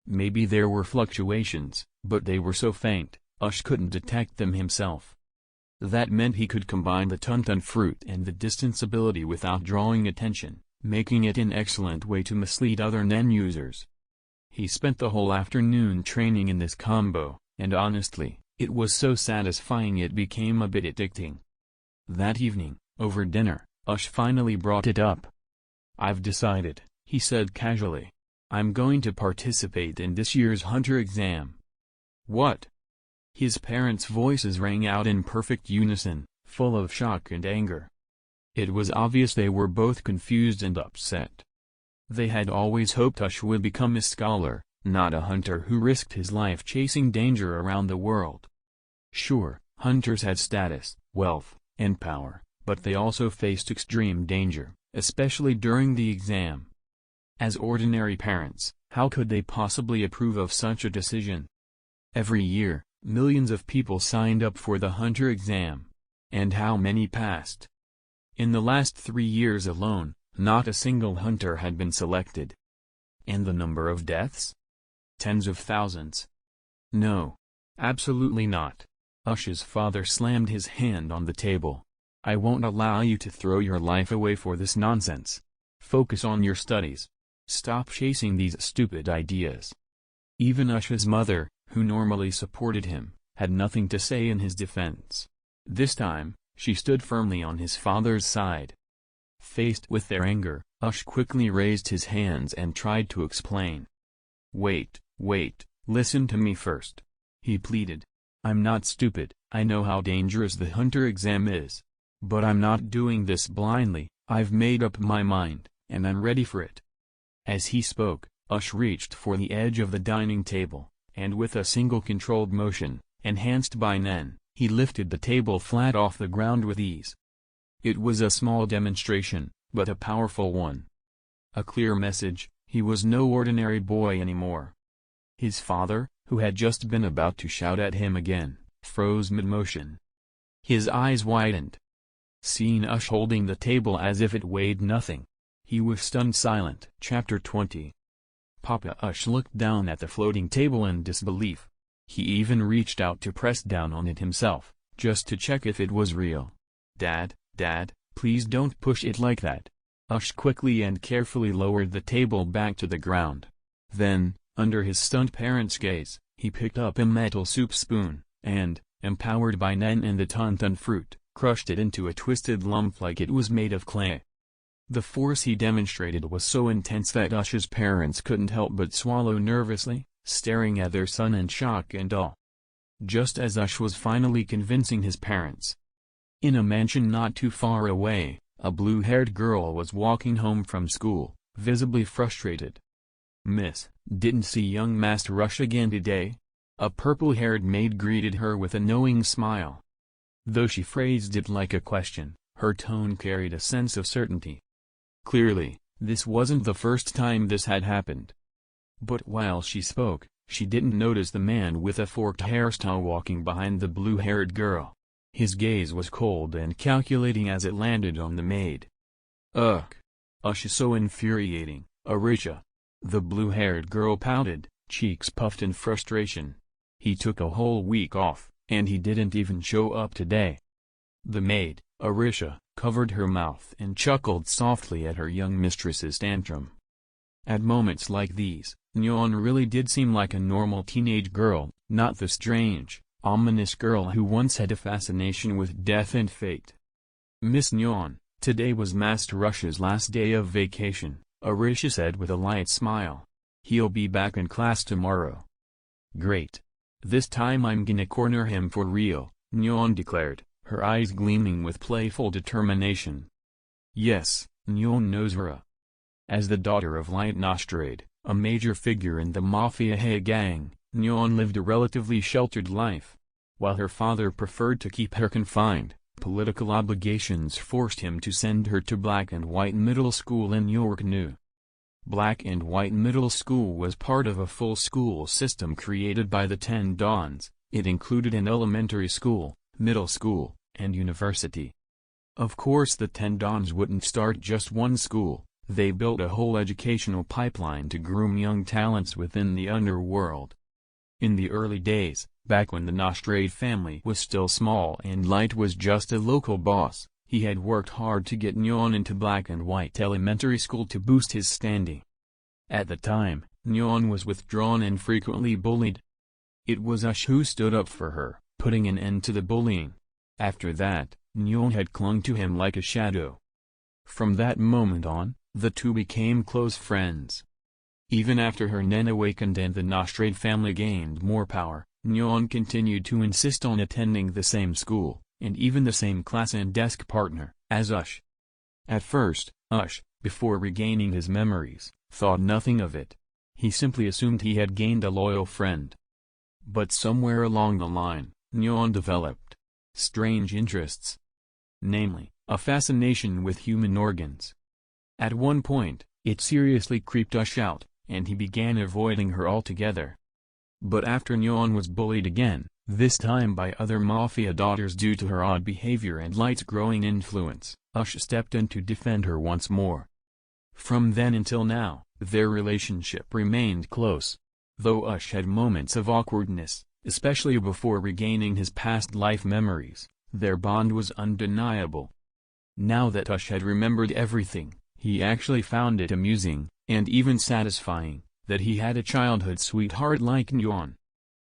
Maybe there were fluctuations, but they were so faint, Ush couldn't detect them himself. That meant he could combine the Tuntun fruit and the distance ability without drawing attention, making it an excellent way to mislead other nen users. He spent the whole afternoon training in this combo, and honestly, it was so satisfying it became a bit addicting. That evening, over dinner, Ush finally brought it up. "I've decided," he said casually. "I'm going to participate in this year's Hunter exam." "What?" His parents' voices rang out in perfect unison, full of shock and anger. It was obvious they were both confused and upset. They had always hoped Ush would become a scholar, not a hunter who risked his life chasing danger around the world. Sure, hunters had status, wealth, and power, but they also faced extreme danger, especially during the exam. As ordinary parents, how could they possibly approve of such a decision? Every year, millions of people signed up for the Hunter exam. And how many passed? In the last 3 years alone, not a single hunter had been selected. And the number of deaths? Tens of thousands. No. Absolutely not. Ush's father slammed his hand on the table. I won't allow you to throw your life away for this nonsense. Focus on your studies. Stop chasing these stupid ideas." Even Ush's mother, who normally supported him, had nothing to say in his defense. This time, she stood firmly on his father's side. Faced with their anger, Ush quickly raised his hands and tried to explain. Wait, listen to me first," he pleaded. "I'm not stupid, I know how dangerous the hunter exam is. But I'm not doing this blindly, I've made up my mind, and I'm ready for it." As he spoke, Ush reached for the edge of the dining table, and with a single controlled motion, enhanced by Nen, he lifted the table flat off the ground with ease. It was a small demonstration, but a powerful one. A clear message: he was no ordinary boy anymore. His father, who had just been about to shout at him again, froze mid-motion. His eyes widened. Seeing Ush holding the table as if it weighed nothing, he was stunned silent. Chapter 20. Papa Ush looked down at the floating table in disbelief. He even reached out to press down on it himself, just to check if it was real. Dad, please don't push it like that." Ush quickly and carefully lowered the table back to the ground. Then, under his stunned parents' gaze, he picked up a metal soup spoon, and, empowered by Nen and the tantan fruit, crushed it into a twisted lump like it was made of clay. The force he demonstrated was so intense that Ush's parents couldn't help but swallow nervously, staring at their son in shock and awe. Just as Ush was finally convincing his parents. In a mansion not too far away, a blue-haired girl was walking home from school, visibly frustrated. "Miss, didn't see young Master Ush again today?" A purple-haired maid greeted her with a knowing smile. Though she phrased it like a question, her tone carried a sense of certainty. Clearly, this wasn't the first time this had happened. But while she spoke, she didn't notice the man with a forked hairstyle walking behind the blue-haired girl. His gaze was cold and calculating as it landed on the maid. "Ugh! Ush is so infuriating, Arisha." The blue-haired girl pouted, cheeks puffed in frustration. "He took a whole week off, and he didn't even show up today." The maid, Arisha, covered her mouth and chuckled softly at her young mistress's tantrum. At moments like these, Nyon really did seem like a normal teenage girl, not the strange, ominous girl who once had a fascination with death and fate. "Miss Nyon, today was Master Ush's last day of vacation," Arisha said with a light smile. "He'll be back in class tomorrow." "Great. This time I'm gonna corner him for real," Nyon declared, her eyes gleaming with playful determination. Yes, Nyon knows her. As the daughter of Light Nostrade, a major figure in the Mafia Hay gang, Nyon lived a relatively sheltered life. While her father preferred to keep her confined, political obligations forced him to send her to Black and White Middle School in York New. Black and White Middle School was part of a full school system created by the 10 Dons. It included an elementary school, middle school, and university. Of course the 10 Dons wouldn't start just one school, they built a whole educational pipeline to groom young talents within the underworld. In the early days, back when the Nostrade family was still small and Light was just a local boss, he had worked hard to get Nyon into Black and White Elementary School to boost his standing. At the time, Nyon was withdrawn and frequently bullied. It was Ush who stood up for her, putting an end to the bullying. After that, Nyon had clung to him like a shadow. From that moment on, the two became close friends. Even after her Nen awakened and the Nostrade family gained more power, Nyon continued to insist on attending the same school, and even the same class and desk partner, as Ush. At first, Ush, before regaining his memories, thought nothing of it. He simply assumed he had gained a loyal friend. But somewhere along the line, Nyon developed strange interests. Namely, a fascination with human organs. At one point, it seriously creeped Ush out, and he began avoiding her altogether. But after Nyon was bullied again, this time by other Mafia daughters due to her odd behavior and Light's growing influence, Ush stepped in to defend her once more. From then until now, their relationship remained close. Though Ush had moments of awkwardness, especially before regaining his past life memories, Their bond was undeniable. Now that Ush had remembered everything, he actually found it amusing, and even satisfying, that he had a childhood sweetheart like Nyeon.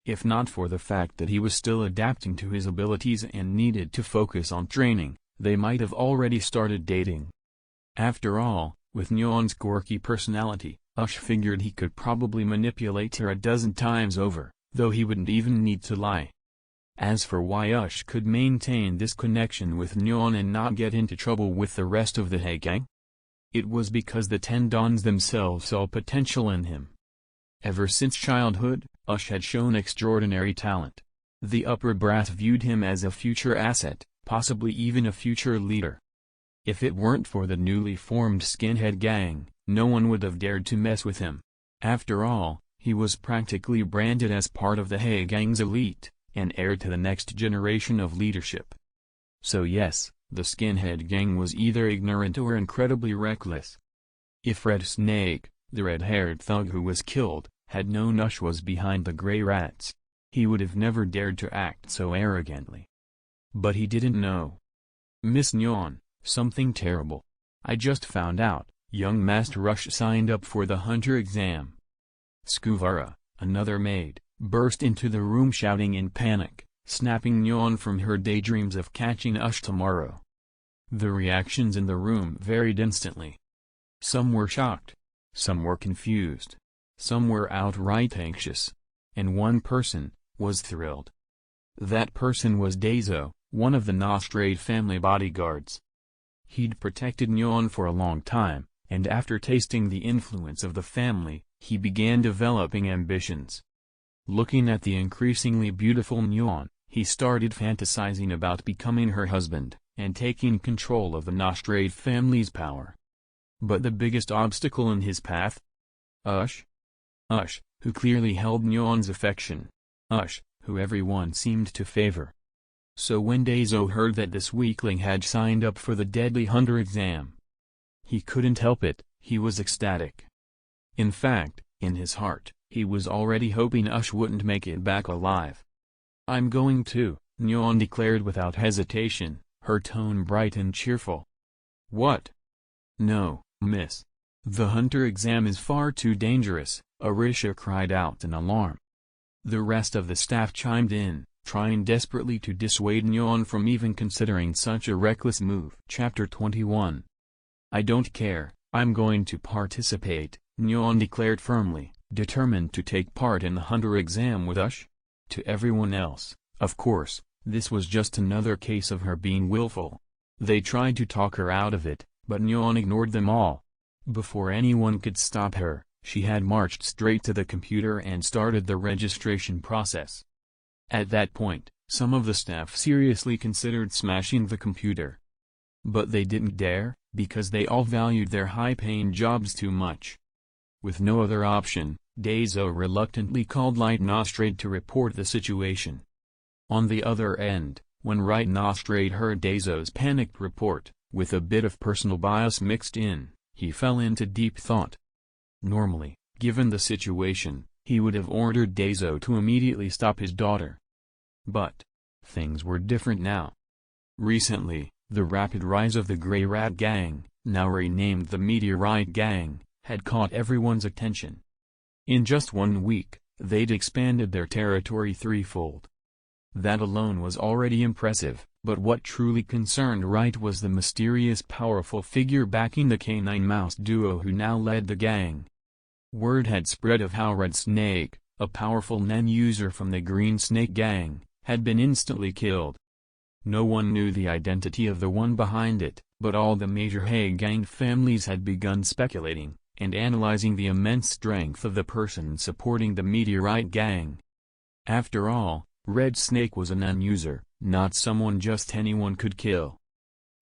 If not for the fact that he was still adapting to his abilities and needed to focus on training, they might have already started dating. After all, with Nyeon's quirky personality, Ush figured he could probably manipulate her a dozen times over, though he wouldn't even need to lie. As for why Ush could maintain this connection with Nyeon and not get into trouble with the rest of the Hae gang, it was because the Tendons themselves saw potential in him. Ever since childhood, Ush had shown extraordinary talent. The upper brass viewed him as a future asset, possibly even a future leader. If it weren't for the newly formed skinhead gang, no one would have dared to mess with him. After all, he was practically branded as part of the Hae gang's elite, and heir to the next generation of leadership. So yes, the skinhead gang was either ignorant or incredibly reckless. If Red Snake, the red-haired thug who was killed, had known Ush was behind the Grey Rats, he would have never dared to act so arrogantly. But he didn't know. Miss Nyeon, something terrible. I just found out, young Master Ush signed up for the hunter exam. Skuvara, another maid, burst into the room shouting in panic, snapping Nyeon from her daydreams of catching Ush tomorrow. The reactions in the room varied instantly. Some were shocked. Some were confused. Some were outright anxious. And one person was thrilled. That person was Daeso, one of the Nostrade family bodyguards. He'd protected Nyeon for a long time, and after tasting the influence of the family, he began developing ambitions. Looking at the increasingly beautiful Nyeon, he started fantasizing about becoming her husband, and taking control of the Nostrade family's power. But the biggest obstacle in his path? Ush? Ush, who clearly held Nyeon's affection. Ush, who everyone seemed to favor. So when Daeso heard that this weakling had signed up for the deadly hunter exam, he couldn't help it, he was ecstatic. In fact, in his heart, he was already hoping Ush wouldn't make it back alive. I'm going to, Nyeon declared without hesitation, her tone bright and cheerful. What? No, miss. The hunter exam is far too dangerous, Arisha cried out in alarm. The rest of the staff chimed in, trying desperately to dissuade Nyeon from even considering such a reckless move. Chapter 21. I don't care, I'm going to participate, Nyeon declared firmly, determined to take part in the hunter exam with Ush. To everyone else, of course, this was just another case of her being willful. They tried to talk her out of it, but Nyeon ignored them all. Before anyone could stop her, she had marched straight to the computer and started the registration process. At that point, some of the staff seriously considered smashing the computer. But they didn't dare, because they all valued their high-paying jobs too much. With no other option, Daeso reluctantly called Light Nostrade to report the situation. On the other end, when Right Nostrade heard Daeso's panicked report, with a bit of personal bias mixed in, he fell into deep thought. Normally, given the situation, he would have ordered Daeso to immediately stop his daughter. But things were different now. Recently, the rapid rise of the Grey Rat Gang, now renamed the Meteorite Gang, had caught everyone's attention. In just 1 week, they'd expanded their territory threefold. That alone was already impressive, but what truly concerned Wright was the mysterious powerful figure backing the canine mouse duo who now led the gang. Word had spread of how Red Snake, a powerful Nen user from the Green Snake Gang, had been instantly killed. No one knew the identity of the one behind it, but all the major Hae gang families had begun speculating, and analyzing the immense strength of the person supporting the Meteorite Gang. After all, Red Snake was a Nen user, not someone just anyone could kill.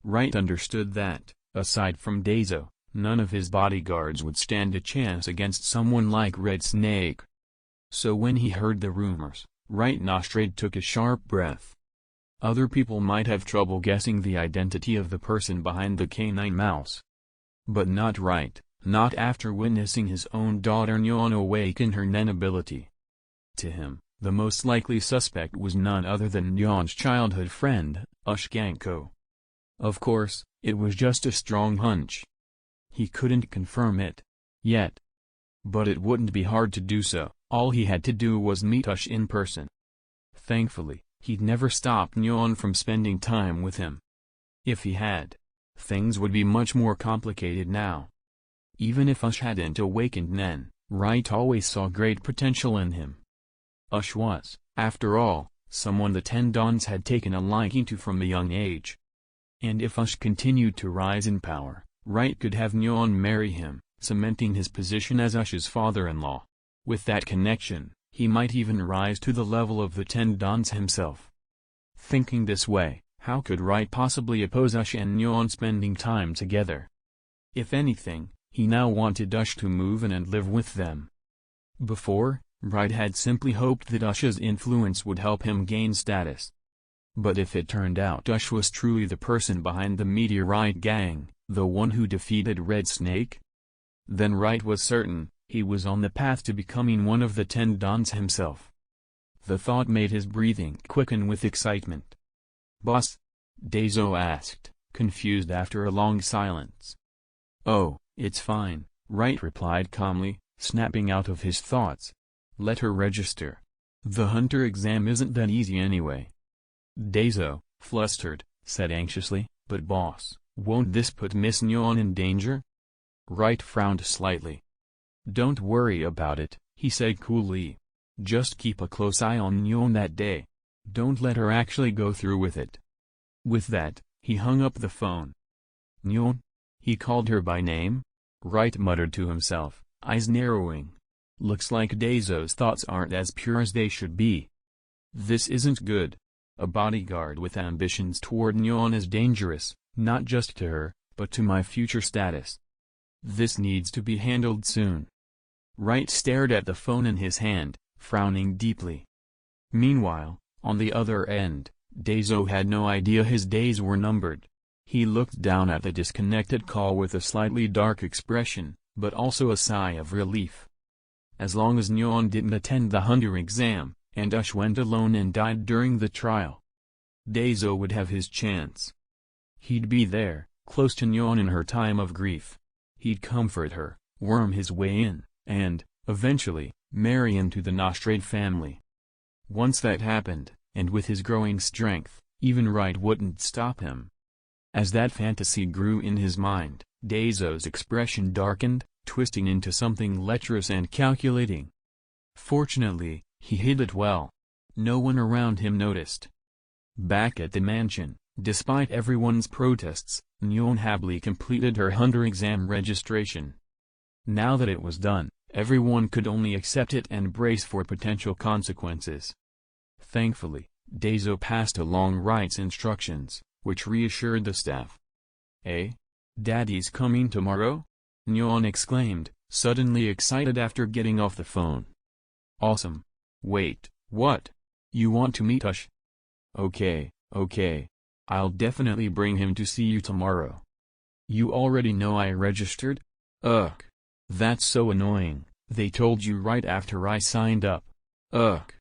Wright understood that, aside from Daeso, none of his bodyguards would stand a chance against someone like Red Snake. So when he heard the rumors, Right Nostrade took a sharp breath. Other people might have trouble guessing the identity of the person behind the canine mouse. But not Wright, not after witnessing his own daughter Nyeon awaken her Nen ability. To him, the most likely suspect was none other than Nyeon's childhood friend, Ush Ganko. Of course, it was just a strong hunch. He couldn't confirm it yet. But it wouldn't be hard to do so. All he had to do was meet Ush in person. Thankfully, he'd never stopped Nyeon from spending time with him. If he had, things would be much more complicated now. Even if Ush hadn't awakened then, Wright always saw great potential in him. Ush was, after all, someone the Ten Dons had taken a liking to from a young age. And if Ush continued to rise in power, Wright could have Nyeon marry him, cementing his position as Ush's father-in-law. With that connection, he might even rise to the level of the Ten Dons himself. Thinking this way, how could Wright possibly oppose Ush and Nyeon spending time together? If anything, he now wanted Ush to move in and live with them. Before, Wright had simply hoped that Ush's influence would help him gain status. But if it turned out Ush was truly the person behind the Meteorite Gang, the one who defeated Red Snake, then Wright was certain he was on the path to becoming one of the Ten Dons himself. The thought made his breathing quicken with excitement. "Boss?" Daeso asked, confused after a long silence. "Oh, it's fine," Wright replied calmly, snapping out of his thoughts. "Let her register. The hunter exam isn't that easy anyway." Daeso, flustered, said anxiously, "But boss, won't this put Miss Nyeon in danger?" Wright frowned slightly. "Don't worry about it," he said coolly. "Just keep a close eye on Nyeon that day. Don't let her actually go through with it." With that, he hung up the phone. "Nyeon?" He called her by name? Wright muttered to himself, eyes narrowing. Looks like Daeso's thoughts aren't as pure as they should be. This isn't good. A bodyguard with ambitions toward Nyeon is dangerous, not just to her, but to my future status. This needs to be handled soon. Wright stared at the phone in his hand, frowning deeply. Meanwhile, on the other end, Daeso had no idea his days were numbered. He looked down at the disconnected call with a slightly dark expression, but also a sigh of relief. As long as Nyeon didn't attend the hunter exam, and Ush went alone and died during the trial, Daeso would have his chance. He'd be there, close to Nyeon in her time of grief. He'd comfort her, worm his way in, and, eventually, marry into the Nostrade family. Once that happened, and with his growing strength, even Wright wouldn't stop him. As that fantasy grew in his mind, Daeso's expression darkened, twisting into something lecherous and calculating. Fortunately, he hid it well. No one around him noticed. Back at the mansion, despite everyone's protests, Nyeon happily completed her hunter exam registration. Now that it was done, everyone could only accept it and brace for potential consequences. Thankfully, Daeso passed along Wright's instructions, which reassured the staff. "Eh? Daddy's coming tomorrow?" Nyeon exclaimed, suddenly excited after getting off the phone. "Awesome. Wait, what? You want to meet Ush?" Okay. I'll definitely bring him to see you tomorrow." "You already know I registered?" "Ugh. That's so annoying, they told you right after I signed up." "Ugh."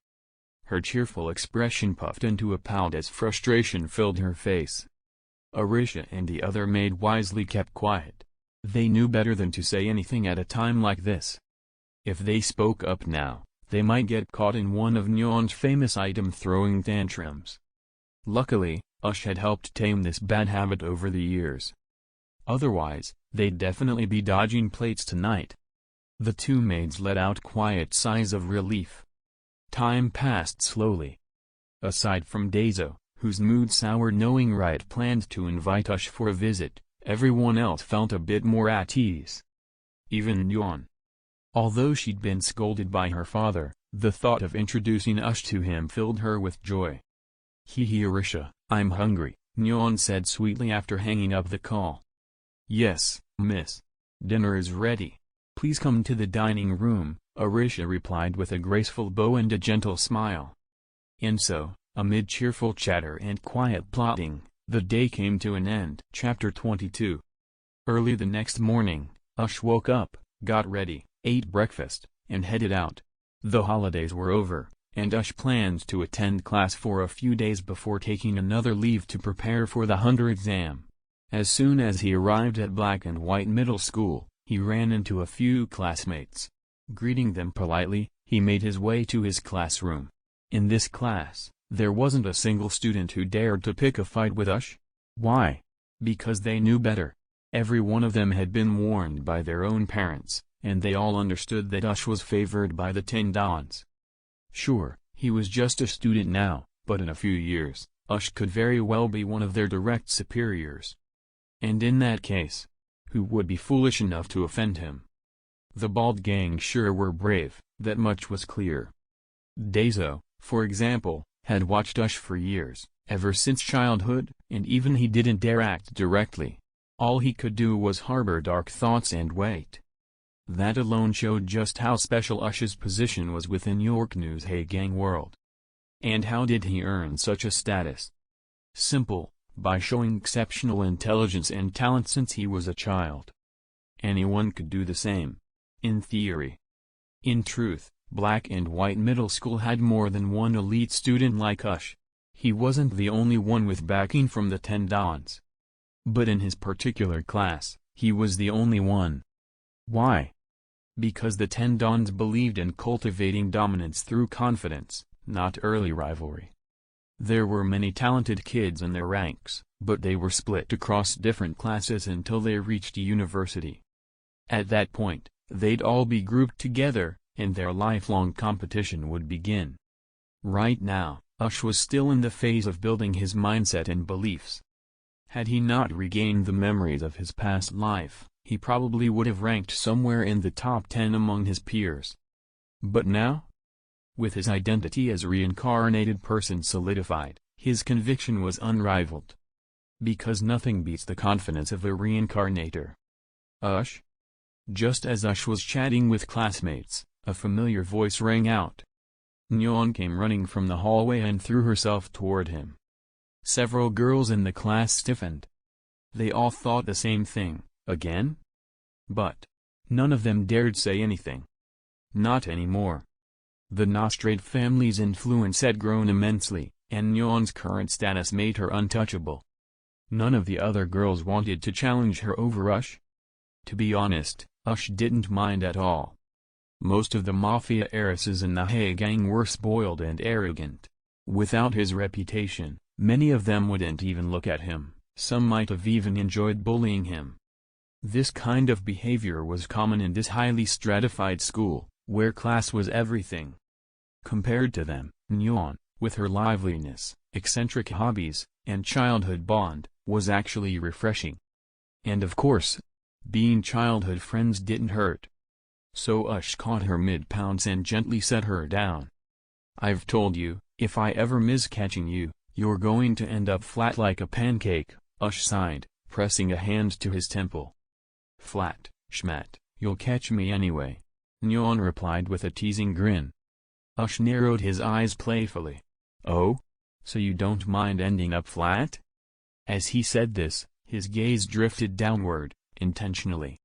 Her cheerful expression puffed into a pout as frustration filled her face. Arisha and the other maid wisely kept quiet. They knew better than to say anything at a time like this. If they spoke up now, they might get caught in one of Nyeon's famous item-throwing tantrums. Luckily, Ush had helped tame this bad habit over the years. Otherwise, they'd definitely be dodging plates tonight. The two maids let out quiet sighs of relief. Time passed slowly. Aside from Daeso, whose mood soured knowing Wright planned to invite Ush for a visit, everyone else felt a bit more at ease. Even Nyeon. Although she'd been scolded by her father, the thought of introducing Ush to him filled her with joy. "Hee Arisha, I'm hungry," Nyeon said sweetly after hanging up the call. "Yes, miss. Dinner is ready. Please come to the dining room," Arisha replied with a graceful bow and a gentle smile. And so, amid cheerful chatter and quiet plotting, the day came to an end. Chapter 22. Early the next morning, Ush woke up, got ready, ate breakfast, and headed out. The holidays were over, and Ush planned to attend class for a few days before taking another leave to prepare for the Hunter exam. As soon as he arrived at Black and White Middle School, he ran into a few classmates. Greeting them politely, he made his way to his classroom. In this class, there wasn't a single student who dared to pick a fight with Ush. Why? Because they knew better. Every one of them had been warned by their own parents, and they all understood that Ush was favored by the 10 Dons. Sure, he was just a student now, but in a few years, Ush could very well be one of their direct superiors. And in that case, who would be foolish enough to offend him? The Bald Gang sure were brave, that much was clear. Daiso, for example, had watched Ush for years, ever since childhood, and even he didn't dare act directly. All he could do was harbor dark thoughts and wait. That alone showed just how special Ush's position was within Yorknew's Hey Gang world. And how did he earn such a status? Simple, by showing exceptional intelligence and talent since he was a child. Anyone could do the same. In theory. In truth, Black and White Middle School had more than one elite student like Ush. He wasn't the only one with backing from the 10 Dons. But in his particular class, he was the only one. Why? Because the 10 Dons believed in cultivating dominance through confidence, not early rivalry. There were many talented kids in their ranks, but they were split across different classes until they reached university. At that point, they'd all be grouped together, and their lifelong competition would begin. Right now, Ush was still in the phase of building his mindset and beliefs. Had he not regained the memories of his past life, he probably would have ranked somewhere in the top 10 among his peers. But now? With his identity as a reincarnated person solidified, his conviction was unrivaled. Because nothing beats the confidence of a reincarnator. Ush? Just as Ush was chatting with classmates, a familiar voice rang out. Nyeon came running from the hallway and threw herself toward him. Several girls in the class stiffened. They all thought the same thing, again? But none of them dared say anything. Not anymore. The Nostrade family's influence had grown immensely, and Nyeon's current status made her untouchable. None of the other girls wanted to challenge her over Ush. To be honest, Ush didn't mind at all. Most of the mafia heiresses in the Hey Gang were spoiled and arrogant. Without his reputation, many of them wouldn't even look at him, some might have even enjoyed bullying him. This kind of behavior was common in this highly stratified school, where class was everything. Compared to them, Nyeon, with her liveliness, eccentric hobbies, and childhood bond, was actually refreshing. And of course, being childhood friends didn't hurt. So Ush caught her mid-pounce and gently set her down. "I've told you, if I ever miss catching you, you're going to end up flat like a pancake," Ush sighed, pressing a hand to his temple. "Flat, schmat, you'll catch me anyway," Nyeon replied with a teasing grin. Ush narrowed his eyes playfully. "Oh? So you don't mind ending up flat?" As he said this, his gaze drifted downward, intentionally.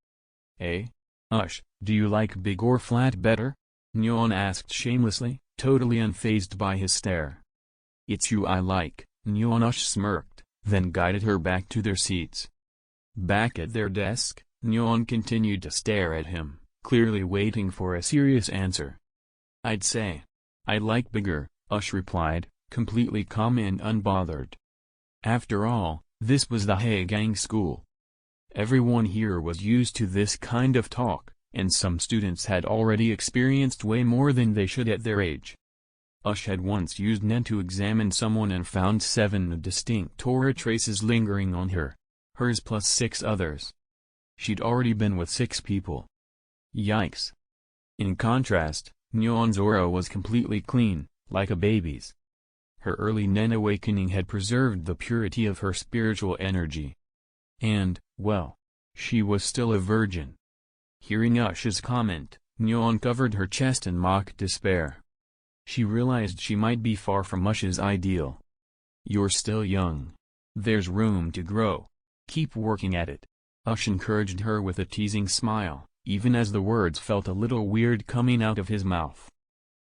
"Eh? Ush, do you like big or flat better?" Nyeon asked shamelessly, totally unfazed by his stare. "It's you I like," Nyeon. Ush smirked, then guided her back to their seats. Back at their desk, Nyeon continued to stare at him, clearly waiting for a serious answer. "I'd say I like bigger," Ush replied, completely calm and unbothered. After all, this was the Hey Gang school. Everyone here was used to this kind of talk, and some students had already experienced way more than they should at their age. Ush had once used Nen to examine someone and found 7 distinct aura traces lingering on her. Hers plus 6 others. She'd already been with 6 people. Yikes. In contrast, Nyeon's aura was completely clean, like a baby's. Her early Nen awakening had preserved the purity of her spiritual energy. And, well, she was still a virgin. Hearing Ush's comment, Nyeon covered her chest in mock despair. She realized she might be far from Ush's ideal. "You're still young. There's room to grow. Keep working at it," Ush encouraged her with a teasing smile, even as the words felt a little weird coming out of his mouth.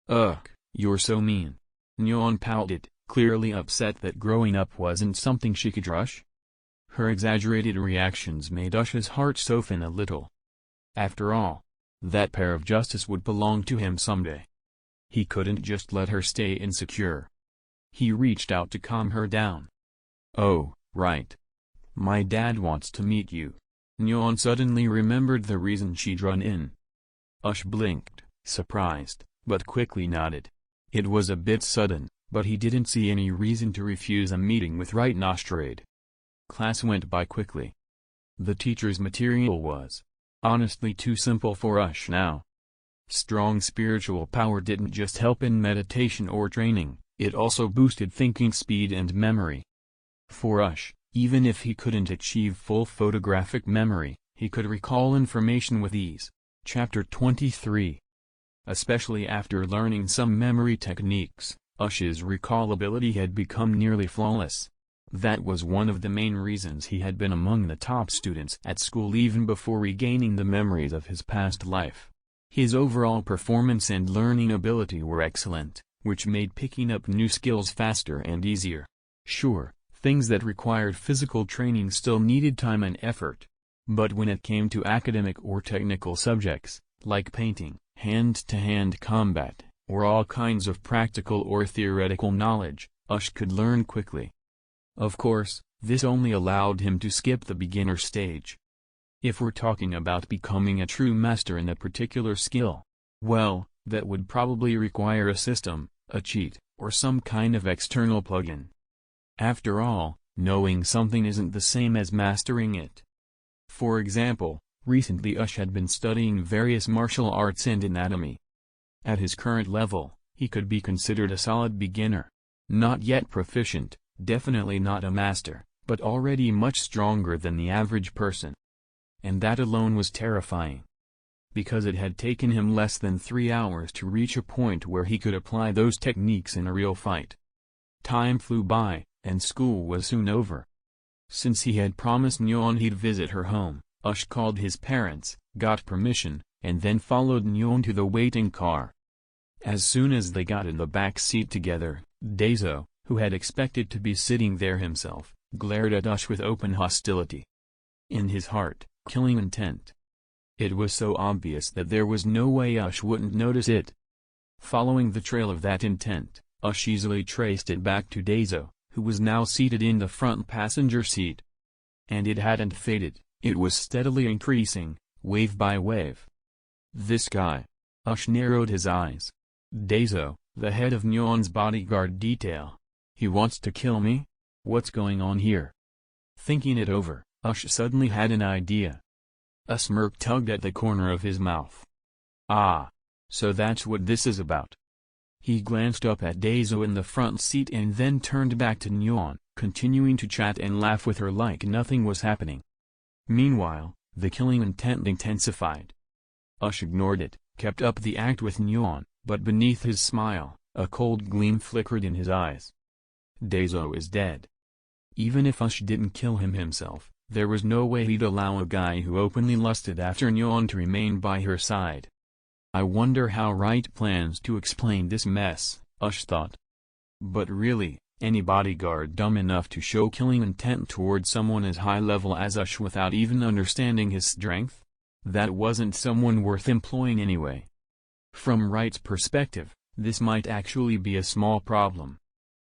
"Ugh, You're so mean. Nyeon pouted, clearly upset that growing up wasn't something she could rush. Her exaggerated reactions made Ush's heart soften a little. After all, that pair of justice would belong to him someday. He couldn't just let her stay insecure. He reached out to calm her down. Oh, right. My dad wants to meet you. Nyeon suddenly remembered the reason she'd run in. Ush blinked, surprised, but quickly nodded. It was a bit sudden, but he didn't see any reason to refuse a meeting with Right Nostrade. Class went by quickly. The teacher's material was, honestly, too simple for Ush now. Strong spiritual power didn't just help in meditation or training, it also boosted thinking speed and memory. For Ush, even if he couldn't achieve full photographic memory, he could recall information with ease. Chapter 23. Especially after learning some memory techniques, Ush's recall ability had become nearly flawless. That was one of the main reasons he had been among the top students at school even before regaining the memories of his past life. His overall performance and learning ability were excellent, which made picking up new skills faster and easier. Sure, things that required physical training still needed time and effort. But when it came to academic or technical subjects, like painting, hand-to-hand combat, or all kinds of practical or theoretical knowledge, Ush could learn quickly. Of course, this only allowed him to skip the beginner stage. If we're talking about becoming a true master in a particular skill, well, that would probably require a system, a cheat, or some kind of external plugin. After all, knowing something isn't the same as mastering it. For example, recently Ush had been studying various martial arts and anatomy. At his current level, he could be considered a solid beginner. Not yet proficient, definitely not a master, but already much stronger than the average person. And that alone was terrifying. Because it had taken him less than 3 hours to reach a point where he could apply those techniques in a real fight. Time flew by, and school was soon over. Since he had promised Nyeon he'd visit her home, Ush called his parents, got permission, and then followed Nyeon to the waiting car. As soon as they got in the back seat together, Daeso, who had expected to be sitting there himself, glared at Ush with open hostility. In his heart, killing intent. It was so obvious that there was no way Ush wouldn't notice it. Following the trail of that intent, Ush easily traced it back to Daeso, who was now seated in the front passenger seat. And it hadn't faded, it was steadily increasing, wave by wave. This guy. Ush narrowed his eyes. Daeso, the head of Nyeon's bodyguard detail. He wants to kill me? What's going on here? Thinking it over, Ush suddenly had an idea. A smirk tugged at the corner of his mouth. Ah. So that's what this is about. He glanced up at Daeso in the front seat and then turned back to Nyeon, continuing to chat and laugh with her like nothing was happening. Meanwhile, the killing intent intensified. Ush ignored it, kept up the act with Nyeon, but beneath his smile, a cold gleam flickered in his eyes. Daeso is dead. Even if Ush didn't kill him himself, there was no way he'd allow a guy who openly lusted after Nyeon to remain by her side. I wonder how Right plans to explain this mess, Ush thought. But really, any bodyguard dumb enough to show killing intent towards someone as high level as Ush without even understanding his strength? That wasn't someone worth employing anyway. From Right's perspective, this might actually be a small problem.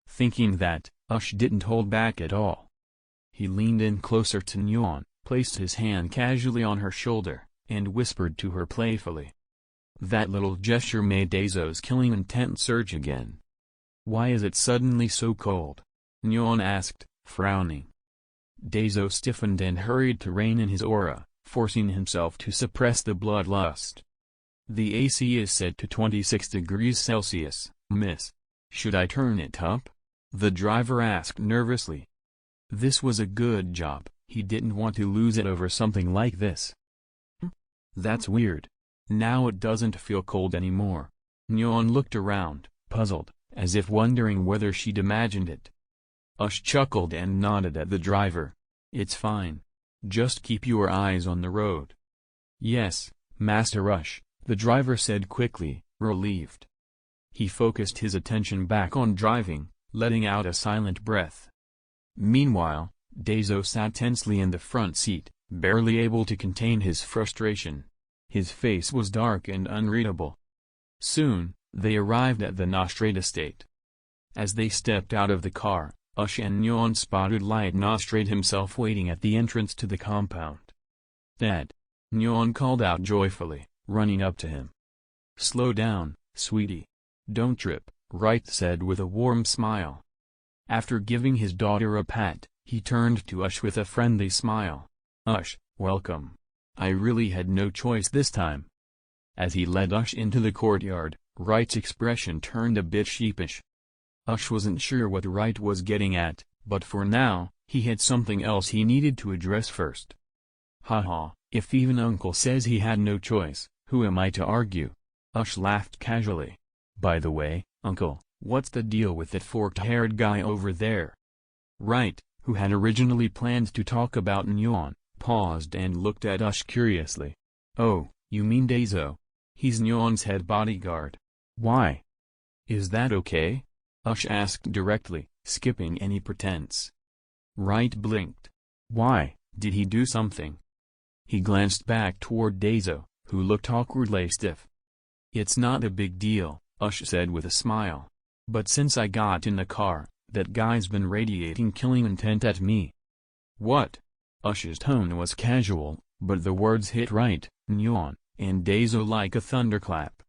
Thinking that, Ush didn't hold back at all. He leaned in closer to Nyeon, placed his hand casually on her shoulder, and whispered to her playfully. That little gesture made Daeso's killing intent surge again. Why is it suddenly so cold? Nyeon asked, frowning. Daeso stiffened and hurried to rein in his aura, forcing himself to suppress the bloodlust. The AC is set to 26 degrees Celsius, miss. Should I turn it up? The driver asked nervously. This was a good job, he didn't want to lose it over something like this. That's weird. Now it doesn't feel cold anymore. Nyeon looked around, puzzled, as if wondering whether she'd imagined it. Ush chuckled and nodded at the driver. It's fine. Just keep your eyes on the road. Yes, Master Ush, the driver said quickly, relieved. He focused his attention back on driving, letting out a silent breath. Meanwhile, Daiso sat tensely in the front seat, barely able to contain his frustration. His face was dark and unreadable. Soon, they arrived at the Nostrate estate. As they stepped out of the car, Ush and Nyon spotted Light Nostrate himself waiting at the entrance to the compound. "Dad!" Nyon called out joyfully, running up to him. "Slow down, sweetie. Don't trip," Wright said with a warm smile. After giving his daughter a pat, he turned to Ush with a friendly smile. "Ush, welcome. I really had no choice this time." As he led Ush into the courtyard, Wright's expression turned a bit sheepish. Ush wasn't sure what Wright was getting at, but for now, he had something else he needed to address first. "Haha, if even Uncle says he had no choice, who am I to argue?" Ush laughed casually. "By the way, Uncle, what's the deal with that forked-haired guy over there?" Wright, who had originally planned to talk about Nyon, paused and looked at Ush curiously. "Oh, you mean Daiso? He's Nyon's head bodyguard. Why? Is that okay?" Ush asked directly, skipping any pretense. Wright blinked. "Why, did he do something?" He glanced back toward Daiso, who looked awkwardly stiff. "It's not a big deal," Ush said with a smile. "But since I got in the car, that guy's been radiating killing intent at me." "What?" Ush's tone was casual, but the words hit Wright, Nyon, and Daiso like a thunderclap.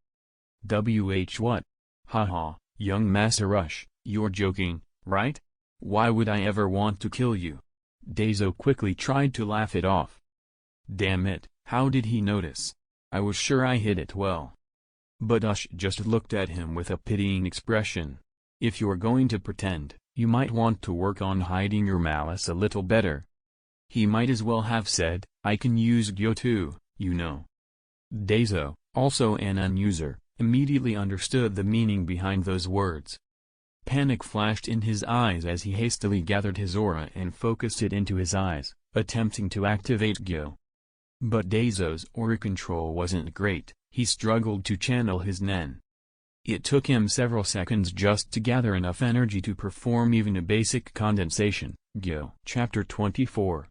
What? Haha, young Master Ush, you're joking, right? Why would I ever want to kill you? Daiso quickly tried to laugh it off. Damn it, how did he notice? I was sure I hid it well. But Ush just looked at him with a pitying expression. If you're going to pretend, you might want to work on hiding your malice a little better. He might as well have said, I can use Gyo too, you know. Daiso, also an unuser, immediately understood the meaning behind those words. Panic flashed in his eyes as he hastily gathered his aura and focused it into his eyes, attempting to activate Gyo. But Daiso's aura control wasn't great, he struggled to channel his nen. It took him several seconds just to gather enough energy to perform even a basic condensation. Gyo. Chapter 24.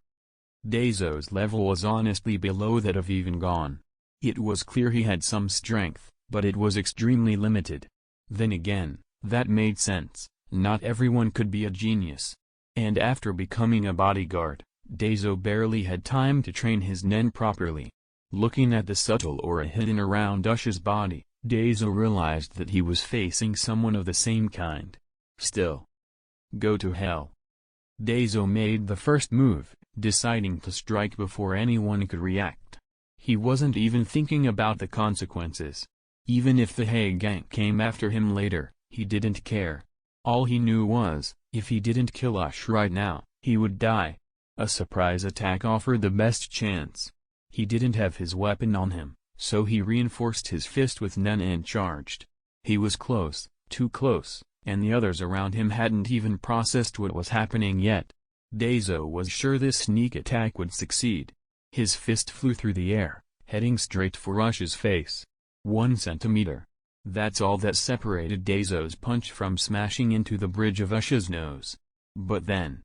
Daiso's level was honestly below that of even Gon. It was clear he had some strength, but it was extremely limited. Then again, that made sense, not everyone could be a genius. And after becoming a bodyguard, Daiso barely had time to train his nen properly. Looking at the subtle aura hidden around Ush's body, Daiso realized that he was facing someone of the same kind. Still. Go to hell. Daiso made the first move, deciding to strike before anyone could react. He wasn't even thinking about the consequences. Even if the Hay gang came after him later, he didn't care. All he knew was, if he didn't kill Ush right now, he would die. A surprise attack offered the best chance. He didn't have his weapon on him, so he reinforced his fist with nen and charged. He was close, too close, and the others around him hadn't even processed what was happening yet. Daiso was sure this sneak attack would succeed. His fist flew through the air, heading straight for Ush's face. 1 centimeter. That's all that separated Daiso's punch from smashing into the bridge of Ush's nose. But then,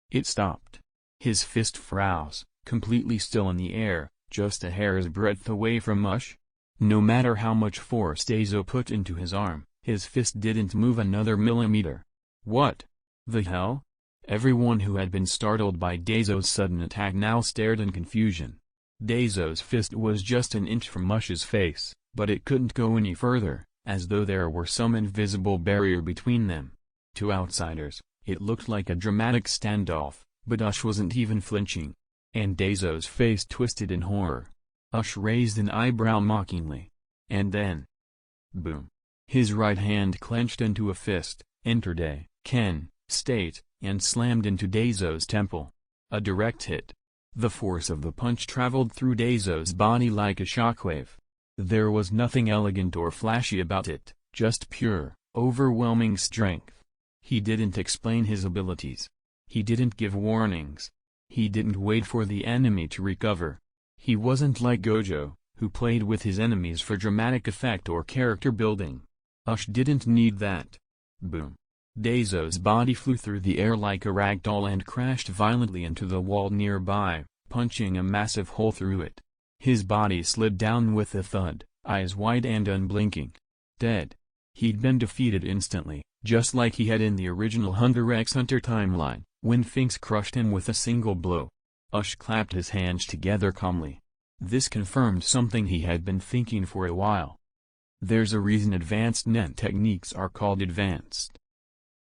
it stopped. His fist froze, completely still in the air, just a hair's breadth away from Ush. No matter how much force Daiso put into his arm, his fist didn't move another millimeter. What the hell? Everyone who had been startled by Daiso's sudden attack now stared in confusion. Daiso's fist was just an inch from Ush's face, but it couldn't go any further, as though there were some invisible barrier between them. To outsiders, it looked like a dramatic standoff, but Ush wasn't even flinching. And Daiso's face twisted in horror. Ush raised an eyebrow mockingly. And then, boom. His right hand clenched into a fist, entered a Ken state, and slammed into Daiso's temple. A direct hit. The force of the punch traveled through Daiso's body like a shockwave. There was nothing elegant or flashy about it, just pure, overwhelming strength. He didn't explain his abilities. He didn't give warnings. He didn't wait for the enemy to recover. He wasn't like Gojo, who played with his enemies for dramatic effect or character building. Ush didn't need that. Boom. Daizo's body flew through the air like a ragdoll and crashed violently into the wall nearby, punching a massive hole through it. His body slid down with a thud, eyes wide and unblinking. Dead. He'd been defeated instantly, just like he had in the original Hunter x Hunter timeline, when Finks crushed him with a single blow. Ush clapped his hands together calmly. This confirmed something he had been thinking for a while. There's a reason advanced nen techniques are called advanced.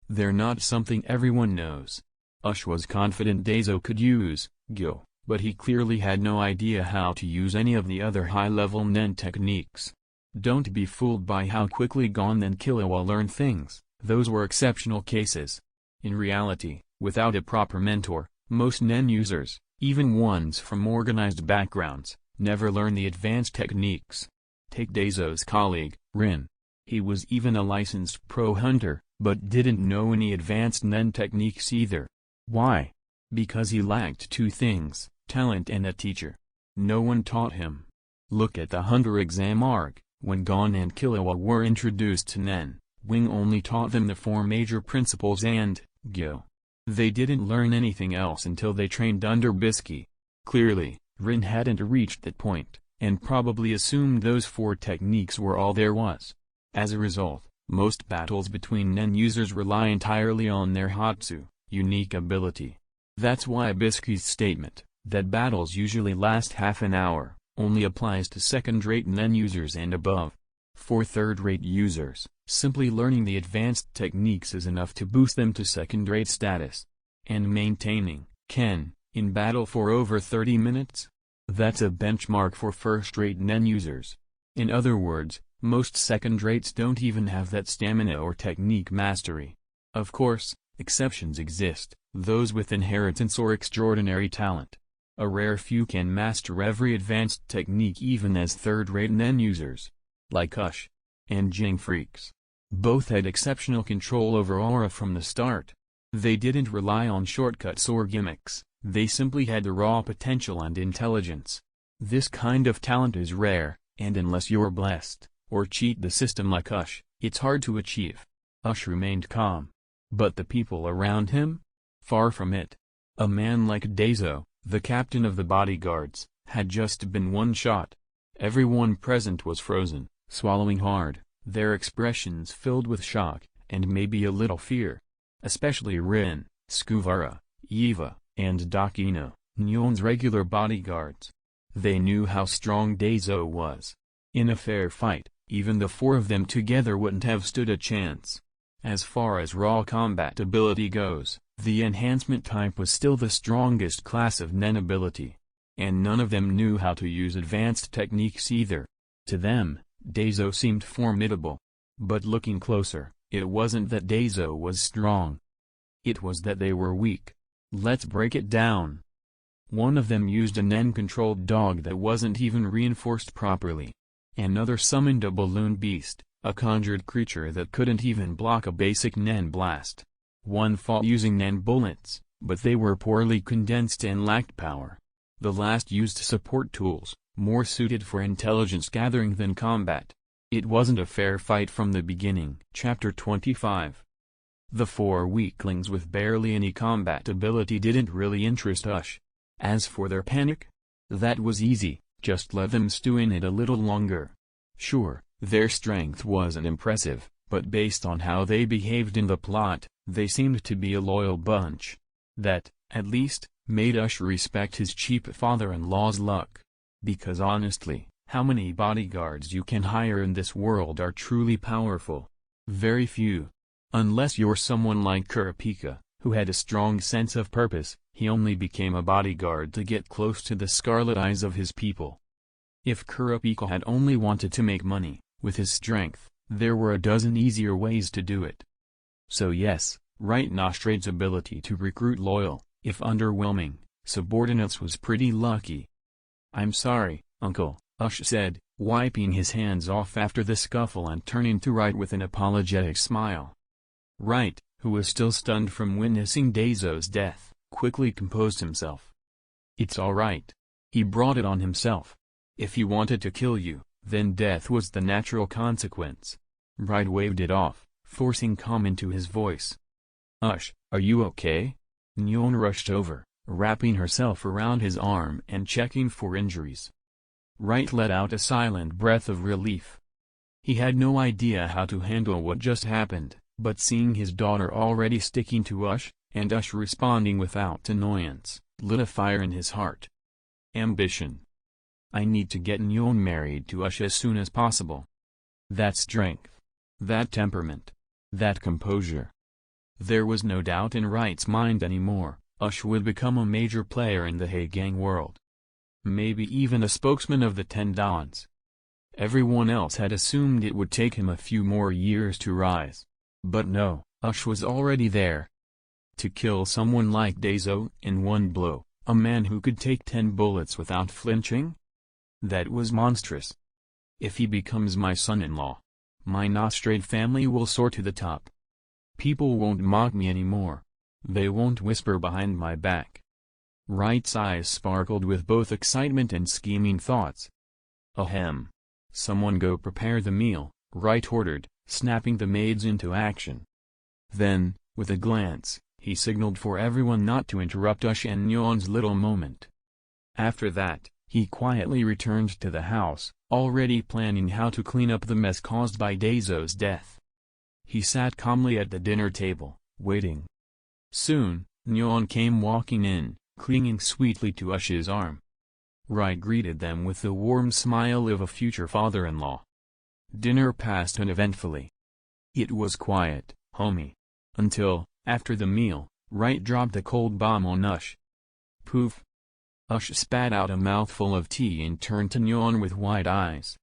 They're not something everyone knows. Ush was confident Daizo could use Gyo, but he clearly had no idea how to use any of the other high-level nen techniques. Don't be fooled by how quickly Gon and Killua learn things, those were exceptional cases. In reality, without a proper mentor, most nen users, even ones from organized backgrounds, never learn the advanced techniques. Take Daizo's colleague, Rin. He was even a licensed pro hunter, but didn't know any advanced nen techniques either. Why? Because he lacked two things, talent and a teacher. No one taught him. Look at the Hunter exam arc. When Gon and Killua were introduced to nen, Wing only taught them the four major principles and Gyo. They didn't learn anything else until they trained under Bisky. Clearly, Rin hadn't reached that point, and probably assumed those four techniques were all there was. As a result, most battles between nen users rely entirely on their Hatsu, unique ability. That's why Bisky's statement, that battles usually last half an hour, only applies to second-rate nen users and above. For third-rate users, simply learning the advanced techniques is enough to boost them to second-rate status. And maintaining Ken in battle for over 30 minutes? That's a benchmark for first-rate nen users. In other words, most second-rates don't even have that stamina or technique mastery. Of course, exceptions exist, those with inheritance or extraordinary talent. A rare few can master every advanced technique even as third-rate nen users. Like Ush and Jing Freaks. Both had exceptional control over aura from the start. They didn't rely on shortcuts or gimmicks, they simply had the raw potential and intelligence. This kind of talent is rare, and unless you're blessed, or cheat the system like Ush, it's hard to achieve. Ush remained calm. But the people around him? Far from it. A man like Daizo, the captain of the bodyguards, had just been one shot. Everyone present was frozen, swallowing hard, their expressions filled with shock, and maybe a little fear. Especially Rin, Skuvara, Eva, and Dakino, Nyon's regular bodyguards. They knew how strong Daizo was. In a fair fight, even the four of them together wouldn't have stood a chance. As far as raw combat ability goes, the enhancement type was still the strongest class of nen ability. And none of them knew how to use advanced techniques either. To them, Daizo seemed formidable. But looking closer, it wasn't that Daizo was strong. It was that they were weak. Let's break it down. One of them used a nen-controlled dog that wasn't even reinforced properly. Another summoned a balloon beast, a conjured creature that couldn't even block a basic nen blast. One fought using nen bullets, but they were poorly condensed and lacked power. The last used support tools, more suited for intelligence gathering than combat. It wasn't a fair fight from the beginning. Chapter 25. The four weaklings with barely any combat ability didn't really interest Ush. As for their panic? That was easy, just let them stew in it a little longer. Sure, their strength wasn't impressive, but based on how they behaved in the plot, they seemed to be a loyal bunch. That, at least, made Ush respect his cheap father-in-law's luck. Because honestly, how many bodyguards you can hire in this world are truly powerful? Very few. Unless you're someone like Kurapika, who had a strong sense of purpose, he only became a bodyguard to get close to the scarlet eyes of his people. If Kurapika had only wanted to make money, with his strength, there were a dozen easier ways to do it. So yes, Right Nostrade's ability to recruit loyal, if underwhelming, subordinates was pretty lucky. "I'm sorry, Uncle," Ush said, wiping his hands off after the scuffle and turning to Right with an apologetic smile. Right, who was still stunned from witnessing Daizo's death, quickly composed himself. "It's all right. He brought it on himself. If he wanted to kill you, then death was the natural consequence. Wright waved it off, forcing calm into his voice. Ush, are you okay? Nyeon rushed over, wrapping herself around his arm and checking for injuries. Wright let out a silent breath of relief. He had no idea how to handle what just happened, but seeing his daughter already sticking to Ush, and Ush responding without annoyance, lit a fire in his heart. Ambition. I need to get Nyeon married to Ush as soon as possible. That strength. That temperament. That composure. There was no doubt in Wright's mind anymore, Ush would become a major player in the Haegang world. Maybe even a spokesman of the Ten Dons. Everyone else had assumed it would take him a few more years to rise. But no, Ush was already there. To kill someone like Daeso in one blow, a man who could take 10 bullets without flinching? That was monstrous. If he becomes my son-in-law, my Nostrade family will soar to the top. People won't mock me anymore. They won't whisper behind my back. Wright's eyes sparkled with both excitement and scheming thoughts. Ahem. Someone go prepare the meal, Wright ordered, snapping the maids into action. Then, with a glance, he signaled for everyone not to interrupt Ush and Nyeon's little moment. After that, he quietly returned to the house, already planning how to clean up the mess caused by Daeso's death. He sat calmly at the dinner table, waiting. Soon, Nyeon came walking in, clinging sweetly to Ush's arm. Wright greeted them with the warm smile of a future father-in-law. Dinner passed uneventfully. It was quiet, homey. Until, after the meal, Wright dropped a cold bomb on Ush. Poof. Ush spat out a mouthful of tea and turned to Nyeon with wide eyes.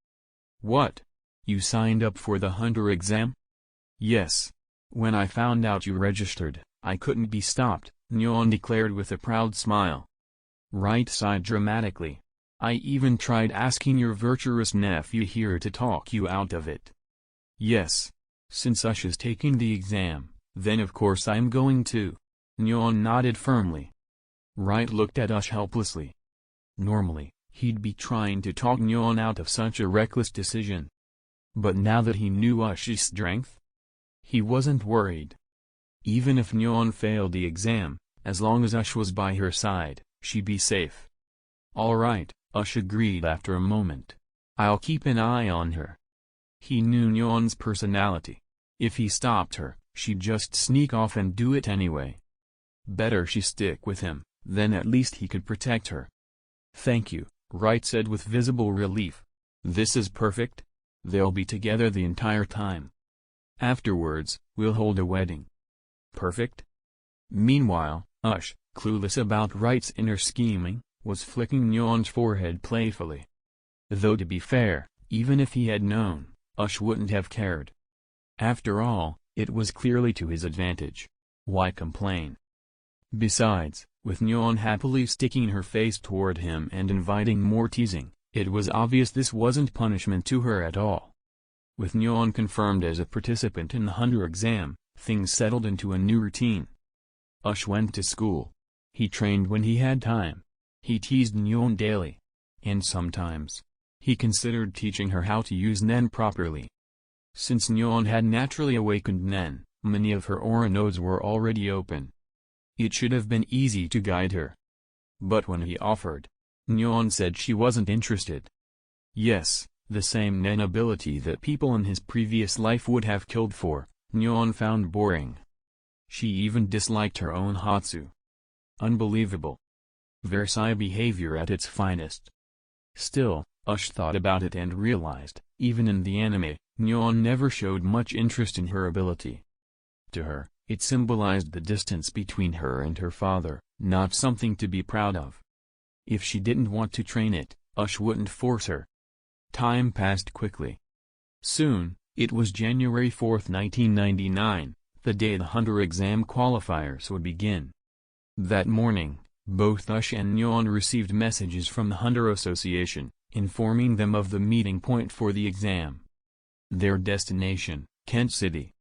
What? You signed up for the hunter exam? Yes. When I found out you registered, I couldn't be stopped, Nyeon declared with a proud smile. Wright sighed dramatically. I even tried asking your virtuous nephew here to talk you out of it. Yes. Since Ush is taking the exam, then of course I'm going to. Nyeon nodded firmly. Wright looked at Ush helplessly. Normally, he'd be trying to talk Nyeon out of such a reckless decision. But now that he knew Ush's strength, he wasn't worried. Even if Nyeon failed the exam, as long as Ush was by her side, she'd be safe. All right, Ush agreed after a moment. I'll keep an eye on her. He knew Nyeon's personality. If he stopped her, she'd just sneak off and do it anyway. Better she stick with him, then at least he could protect her. Thank you, Wright said with visible relief. This is perfect. They'll be together the entire time. Afterwards, we'll hold a wedding. Perfect? Meanwhile, Ush, clueless about Wright's inner scheming, was flicking Nyeon's forehead playfully. Though to be fair, even if he had known, Ush wouldn't have cared. After all, it was clearly to his advantage. Why complain? Besides, with Nyeon happily sticking her face toward him and inviting more teasing, it was obvious this wasn't punishment to her at all. With Nyeon confirmed as a participant in the hunter exam, things settled into a new routine. Ush went to school. He trained when he had time. He teased Nyeon daily. And sometimes, he considered teaching her how to use Nen properly. Since Nyeon had naturally awakened Nen, many of her aura nodes were already open. It should have been easy to guide her. But when he offered, Nyeon said she wasn't interested. Yes, the same Nen ability that people in his previous life would have killed for, Nyeon found boring. She even disliked her own Hatsu. Unbelievable. Versailles behavior at its finest. Still, Ush thought about it and realized, even in the anime, Nyeon never showed much interest in her ability. To her, it symbolized the distance between her and her father, not something to be proud of. If she didn't want to train it, Ush wouldn't force her. Time passed quickly. Soon, it was January 4, 1999, the day the hunter exam qualifiers would begin. That morning, both Ush and Nyeon received messages from the Hunter Association, informing them of the meeting point for the exam. Their destination, Kent City,